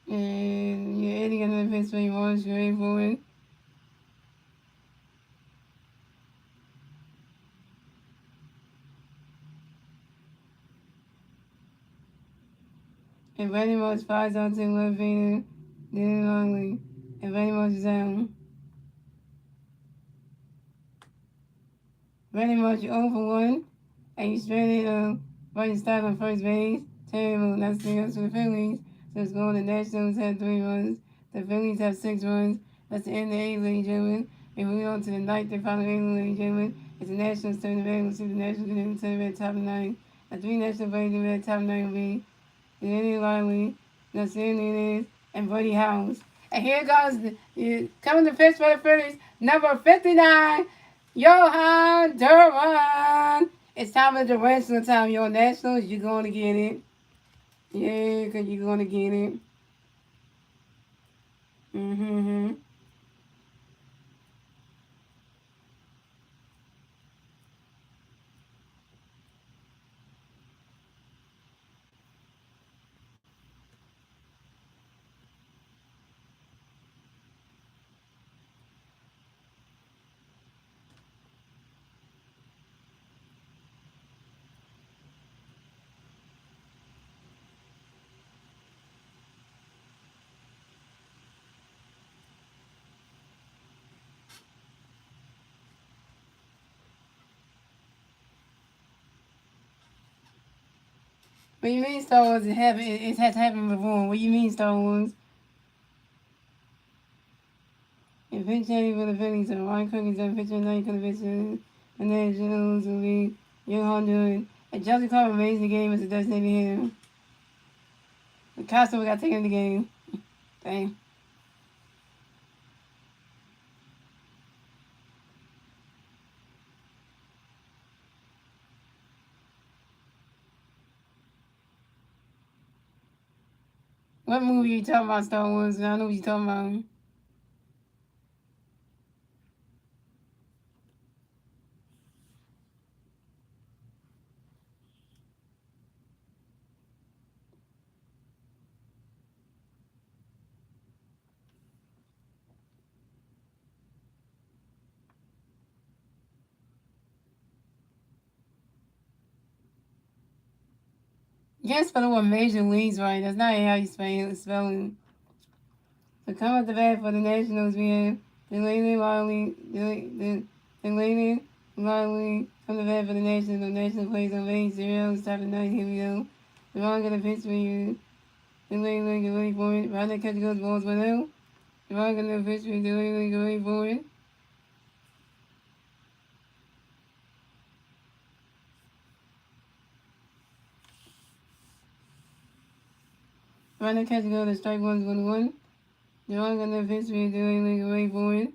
And yeah, Eddie got another pitch for Marsh very forward. And Randy Marsh fires out to the left fielder, Dylan Longley. And Randy Marsh is out. Randy Marsh 0 for 1. And you stranded Brian Stock on first base. Terrible. That's 3 ups for the Phillies. So it's going. The Nationals have 3 runs. The Phillies have 6 runs. That's the end of the 8th, ladies and gentlemen. We move on to the 9th and final 8th, ladies and gentlemen. It's the Nationals turn the red. We'll see the Nationals going to turn the red top of the 9th. The 3 National players in the red top of the 9th will be Danny Riley, Nasir Nunes, and Buddy House. And here goes coming to pitch for the Phillies, number 59, Johan Duran. It's time for the wrestling time, your Nationals. You're going to get it. Yeah, because you're going to get it. Mm-hmm. What do you mean Star Wars? It has happened before. What do you mean Star Wars? And pitch hitting for the Phillies, so Ryan Cook is on pitcher night for the pitcher. And then Jones will be Johan Duran. And Chelsea Clark remains the game as a designated hitter. The Costco got taken in the game. Dang. What movie you talking about, Star Wars? I know what you talking about. You can't spell the word major leagues right. That's not how you spell it. So come at the bat for the Nationals, we have Delaney Riley from the bat for the Nationals. The Nationals plays on base, 0, top of the 9th, here we go. The wrong gonna pitch for you. Delaney get ready for it. Right there catch goes balls 1-0. The wrong gonna pitch for you. Delaney get ready for it. Right there catch goes the strike 1-1. The wrong gonna pitch for you. Delaney get ready for it.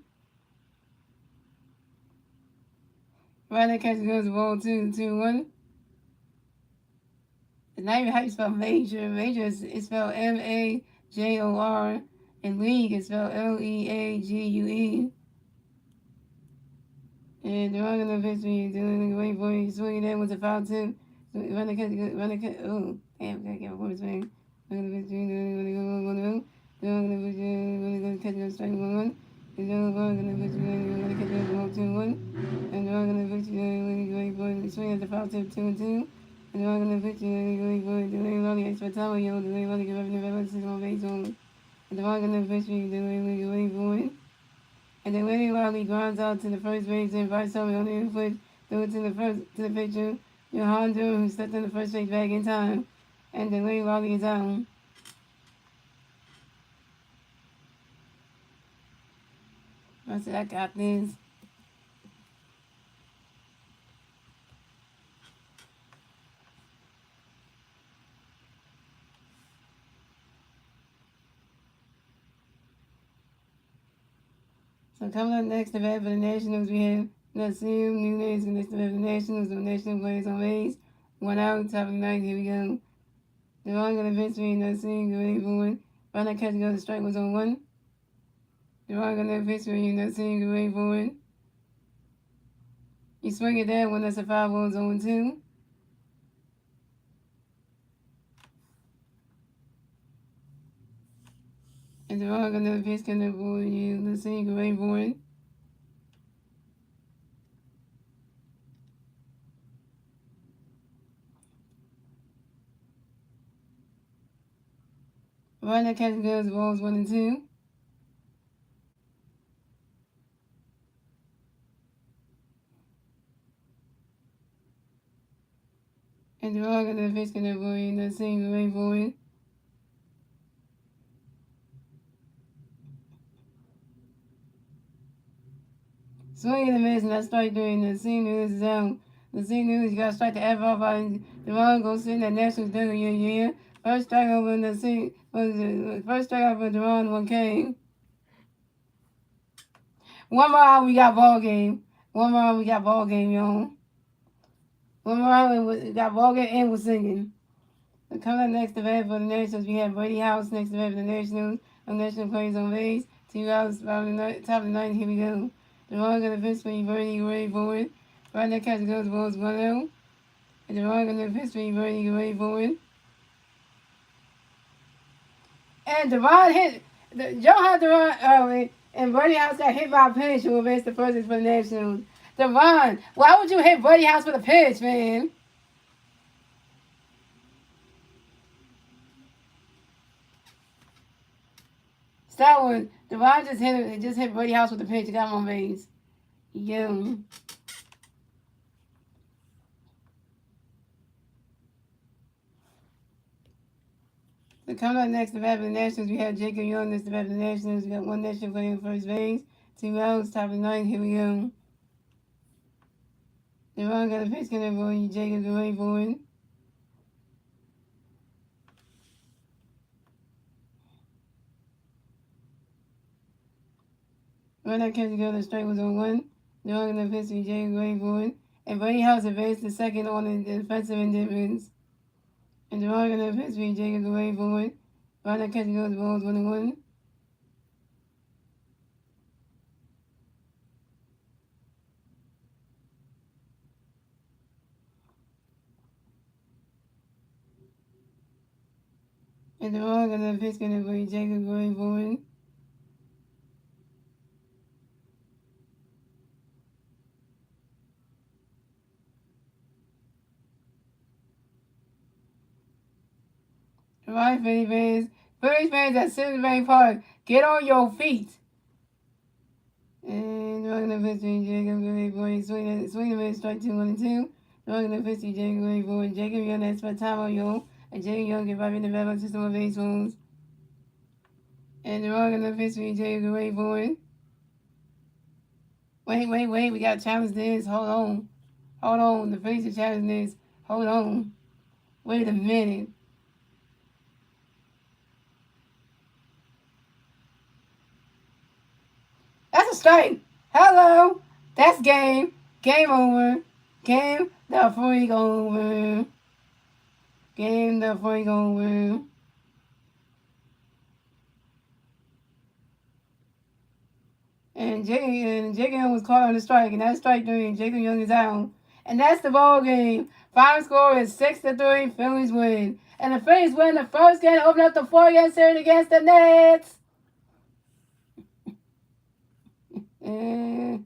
Right there catch goes the ball 2-1. It's not even how you spell major. Major is spelled Major. And league is spelled League. And they're all gonna pitch me. Doing the wait for you. Swinging in with a foul tip. Run the catch. Oh, damn, gotta get a horse man. They're gonna pitch me. They're gonna pitch me. They're gonna catch me. Strike 1-1. And they're all gonna pitch me. They're gonna catch me. 2-1. And they're all gonna pitch me. They're gonna swing at the foul tip 2-2. And they're all gonna pitch me. They're gonna expect time. They're gonna give up the 6 on base only. And they're all gonna pitch me. They're gonna and then Lenny Riley grounds out to the first base and invites somebody on the infield, threw it to the pitcher, Johan Duran, who stepped in the first base bag in time. And then Lenny Riley is out. I said, I got this. So coming up next, the bat for the Nationals, we have Nassim Nunez against the bat for the Nationals. The National plays on base. 1 out, top of the ninth. Here we go. The wrong on the pitch between Nassim going for one. Final catch goes. The strike was on one. The wrong on the pitch between Nassim going for one. You swing it down when that's a 5-1 on 2. And the wrong on the pitch coming for you. Nassim going for one. Final catch goes. Balls 1 and 2. And the wrong on the pitch coming for you. Nassim going for one. Swing and a miss, and I strike during the senior is down. The senior is you gotta strike the F off by the wrong goes in that Nationals done yeah. First strike over in the first strike over the wrong one came. One more out, we got ball game. One more out, we got ball game, y'all. One more out, we got ball game and we're singing. Coming up next to bat for the Nationals, we have Brady House next to bat for the Nationals. The National plays on base. 2 outs, top of the ninth. Here we go. The wrong on the pitch for Brady ready forward. Right now, catch goes balls 1-0. And the wrong on the pitch for Brady ready forward. And Devon hit. Joe had Devon early, and Brady House got hit by a pitch who advanced the first for the Nationals. Devon, why would you hit Brady House with a pitch, man? That one, Devon just hit Brady House with a pitch. Got him on base. Yeah. So coming up next, the bat for the Nationals, we have Jacob Young. That's the bat for the Nationals. We got one National playing first base. 2 outs, top of the ninth. Here we go. Devon got a pitch coming for you. Jacob can wait for it. Right now, catch go. The strike was on one. Devon got a pitch to Jacob wait for it. And Brady House advanced the second on the defensive indifference. And Devon got a pitch to Jacob can wait for it. Right now, catch go. The ball's 1-1. And the wrong on the pitch gonna be Jacob going forward. Right, Philly fans. Philly fans at Cincinnati Park, get on your feet. And the wrong on the pitch between Jacob going forward. Swing the strike 2, 1 and 2. The wrong on the pitch between Jacob going forward. Jacob Young that's for time on you. And Jacob Young get right in the battle system of baseballs. And the wrong on the pitch between Jacob going forward. Wait. We gotta challenge this. Hold on. The Phillies are challenging this. Hold on. Wait a minute. That's a strike. Hello. That's game. Game over. Game the freak over. Game the freak over. And Jacob Young was caught on the strike, and that strike three. Jacob Young is out. And that's the ball game. Final score is 6-3. Phillies win. And the Phillies win the first game to open up the 4-game series against the Nets. And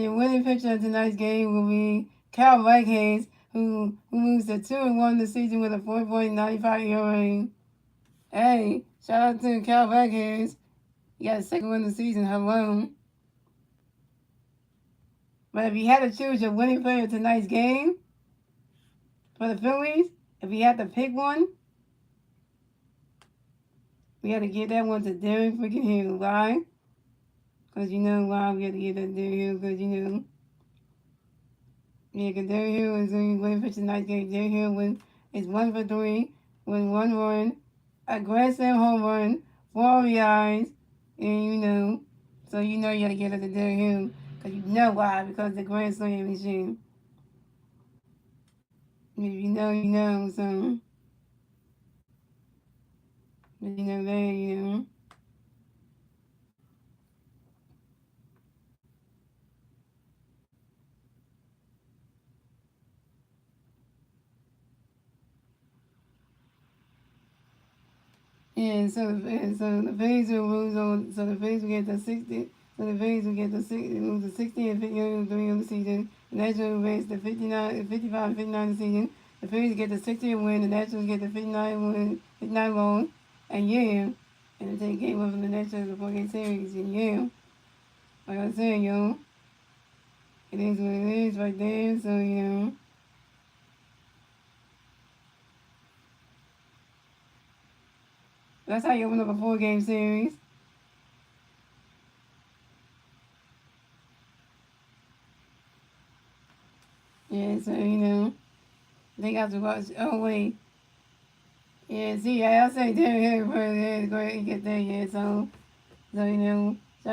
your winning pitcher of tonight's game will be Cal Vikings, who moves to 2-1 this season with a 4.95 ERA. Hey, shout out to Cal Vikings. You got a second win of the season. Hello. But if you had to choose your winning player of tonight's game for the Phillies, if you had to pick one, we had to give that one to Derek freaking Hill. Why? Because you know why we had to give that to Derek Hill? Because, yeah, because Derek Hill is going to win for tonight's game. Derek Hill is 1 for 3 with 1 run, a grand slam home run, 4 RBIs, and so you got to give it to Derek Hill. Because you know why? Because the grand slam machine. If you know, you know. So, but that. And so the Phillies will lose on. So the Phillies will get the 60. So the Phillies will get the 60, lose the 60 and 59 on the season. The Nationals will advance the 59, 55 and 59 of the season. The Phillies get the 60 and win. The Nationals get the 59 win, 59 loss. And yeah, and they take game one from the Nationals before game series. And yeah, like I said, it is what it is right there. So that's how you open up a 4-game series. Yeah, so they got to watch. Oh wait. Yeah, see, I say Derrick Henry first, go ahead and get there, yeah, so shout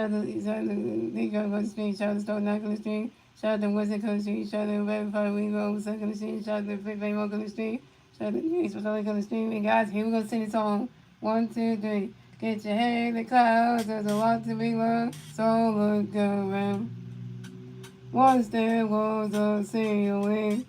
out to, they go to the street, shout out to Stone Knock on the street, shout out to Western on the street, shout out to Red Fire Wingo, Suck on the street, shout out to Fit Bay Walk on the street, shout out to James Patolic on the street, and guys, here we go sing the song, 1, 2, 3, get your head in the clouds, there's a lot to be learned, so look around, once there was a silhouette,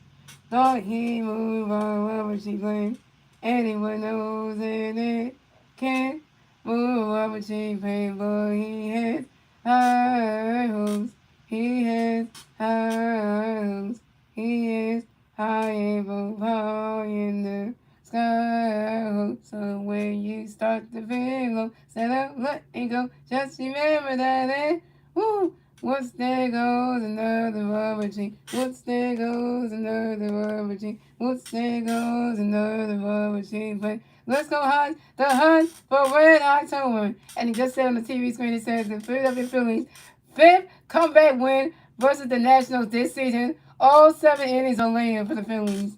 thought he moved on wherever she went. Anyone knows that it can't move wherever she went, but he has high hopes. He has high hopes. He is high above high in the sky. So when you start to feel low, set up, let it go. Just remember that it, woo. What's there goes another rubber tree. What's there goes another rubber tree. What's there goes another rubber tree. But let's go hunt the hunt for Red October. And he just said on the TV screen, it says the Philadelphia Phillies fifth comeback win versus the Nationals this season. All 7 innings are laying for the Phillies.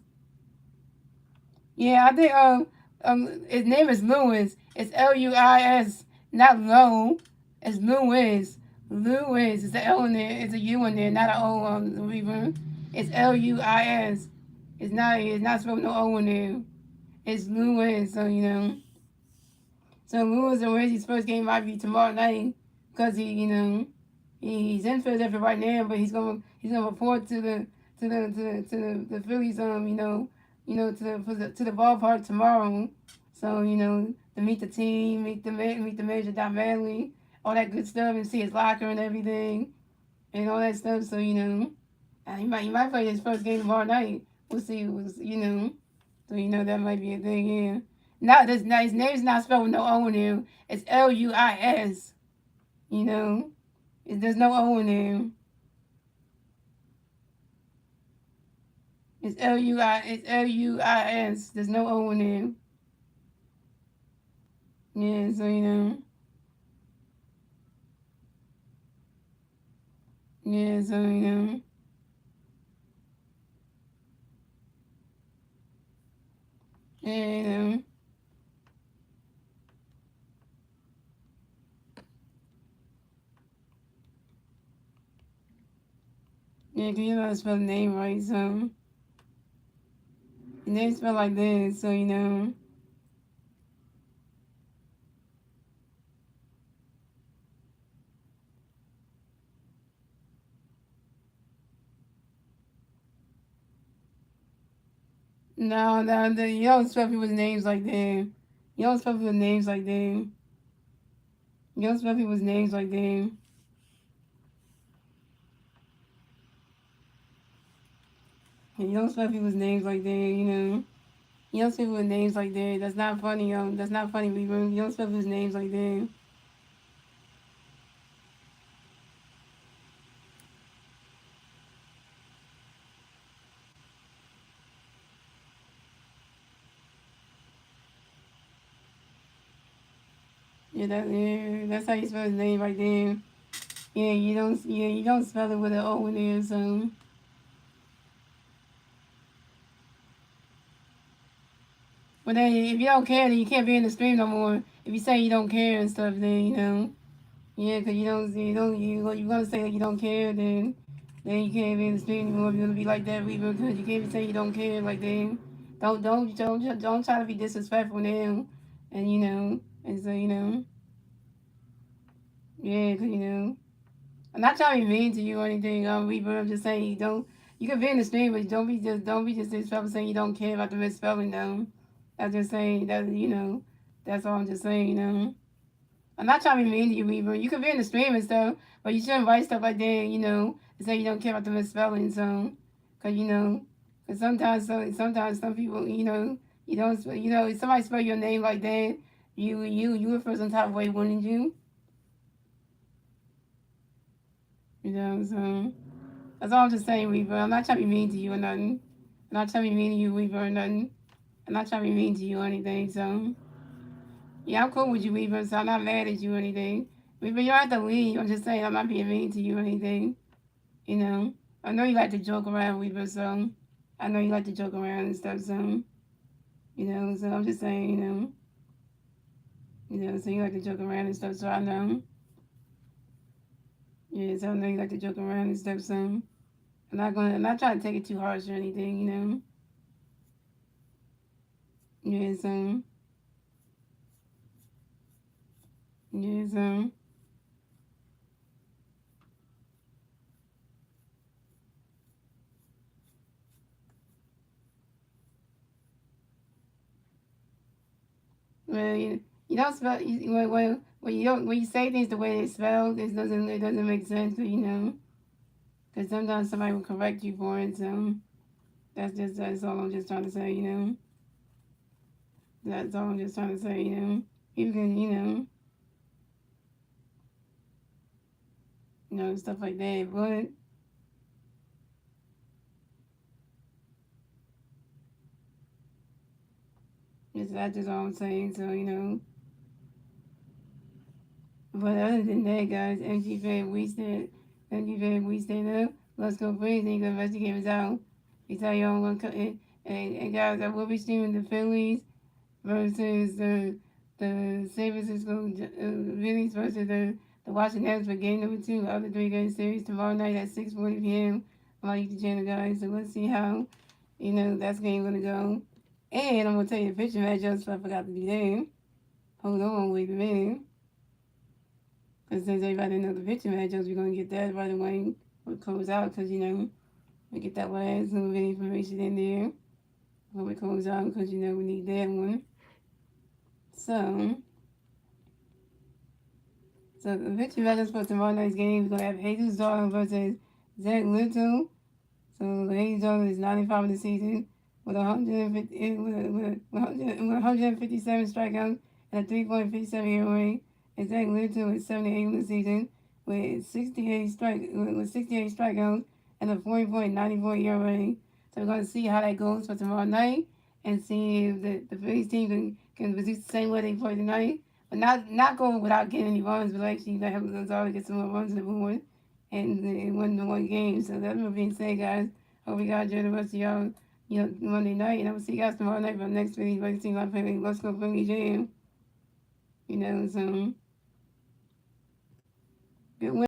Yeah, I think his name is Lewis. It's Luis, not Low. It's Lewis. Lewis. It's an L in there. It's a U in there, not an O on the river. It's Luis. It's not spelled no O in there. It's Lewis. So Lewis and Reggie's first game might be tomorrow night because he's in Philadelphia right now, but he's gonna report to the Phillies to the ballpark tomorrow. So to meet the team, meet the manager Don Manley, all that good stuff, and see his locker and everything, and all that stuff. So he might play his first game tomorrow night. We'll see. So that might be a thing. Yeah. Now his name's not spelled with no O in there. It's Luis. There's no O in there. It's Luis. There's no O in there. Yeah, so Yeah, so Yeah, Yeah, cause you know how to spell the name right, so the name spelled like this, so No, you don't spell people's names like that. You don't spell people's names like that. You don't spell people's names like that. You don't spell people's names like that. You don't spell people's names like that. That's not funny, That's not funny, people. You don't spell people's names like that. That's how you spell his name right there. You don't spell it with an O in there, so. But then if you don't care, then you can't be in the stream no more. If you say you don't care and stuff, then yeah, because you're gonna say that you don't care, then you can't be in the stream anymore. You're gonna be like that, Weaver, because you can't be saying you don't care like that. Don't try to be disrespectful now, and and so yeah, because I'm not trying to be mean to you or anything, Weaver. I'm just saying you don't. You can be in the stream, but don't be just disrespectful saying you don't care about the misspelling though. I'm just saying that that's all I'm just saying. I'm not trying to be mean to you, Weaver. You can be in the stream and stuff, but you shouldn't write stuff like that, and say you don't care about the misspelling. So, cause cause sometimes some people, you don't, if somebody spell your name like that, you would feel some type of way, wouldn't you? So that's all I'm just saying, Weaver. I'm not trying to be mean to you or nothing. I'm not trying to be mean to you, Weaver, or nothing. I'm not trying to be mean to you or anything. So. Yeah, I'm cool with you, Weaver, so I'm not mad at you or anything. Weaver, you don't have to leave. I'm just saying I'm not being mean to you or anything. You know, I know you like to joke around, Weaver, so I know you like to joke around and stuff, so, so I'm just saying, so you like to joke around and stuff, so I know. Yeah, so I know you like to joke around and stuff, so I'm not trying to take it too harsh or anything, Yeah, so, yeah, so. Well, you don't spell when you don't when you say things the way they spell, it doesn't make sense. Because sometimes somebody will correct you for it. So that's all I'm just trying to say. That's all I'm just trying to say. You can stuff like that. But that's just all I'm saying. So But other than that, guys, MG fan, we stand up. Let's go crazy. Ain't gonna investigate us out. He tell y'all gonna come and guys, I will be streaming the Phillies versus the San Francisco Phillies versus the Washington Nationals for game number 2 of the 3-game series tomorrow night at 6:40 p.m. on my YouTube channel, guys. So let's see how that's game gonna go. And I'm gonna tell you the pitching matchups. So I forgot to do that. Hold on, wait a minute. Because since everybody know the pitching matchups, we're gonna get that right away. We'll close out because we get that last little bit of information in there before we close out because we need that one. So the pitching matchups for tomorrow night's game, we're going to have Jesus Darling versus Zach Little. So Jesus Darling is 95 in the season with 157 strikeouts and a 3.57 ERA. And Zach Little is 78 in the season with 68 strikeouts and a 40.94 ERA. So we're going to see how that goes for tomorrow night and see if the Phillies team can produce the same way they played tonight. But not going without getting any runs, but actually let Jose Gonzalez get some more runs in the board and win the one game. So that's what being said, guys. Hope you guys enjoy the rest of y'all, Monday night. And I will see you guys tomorrow night for the next video. Like, see my family. Let's go Philly Jam. So good win.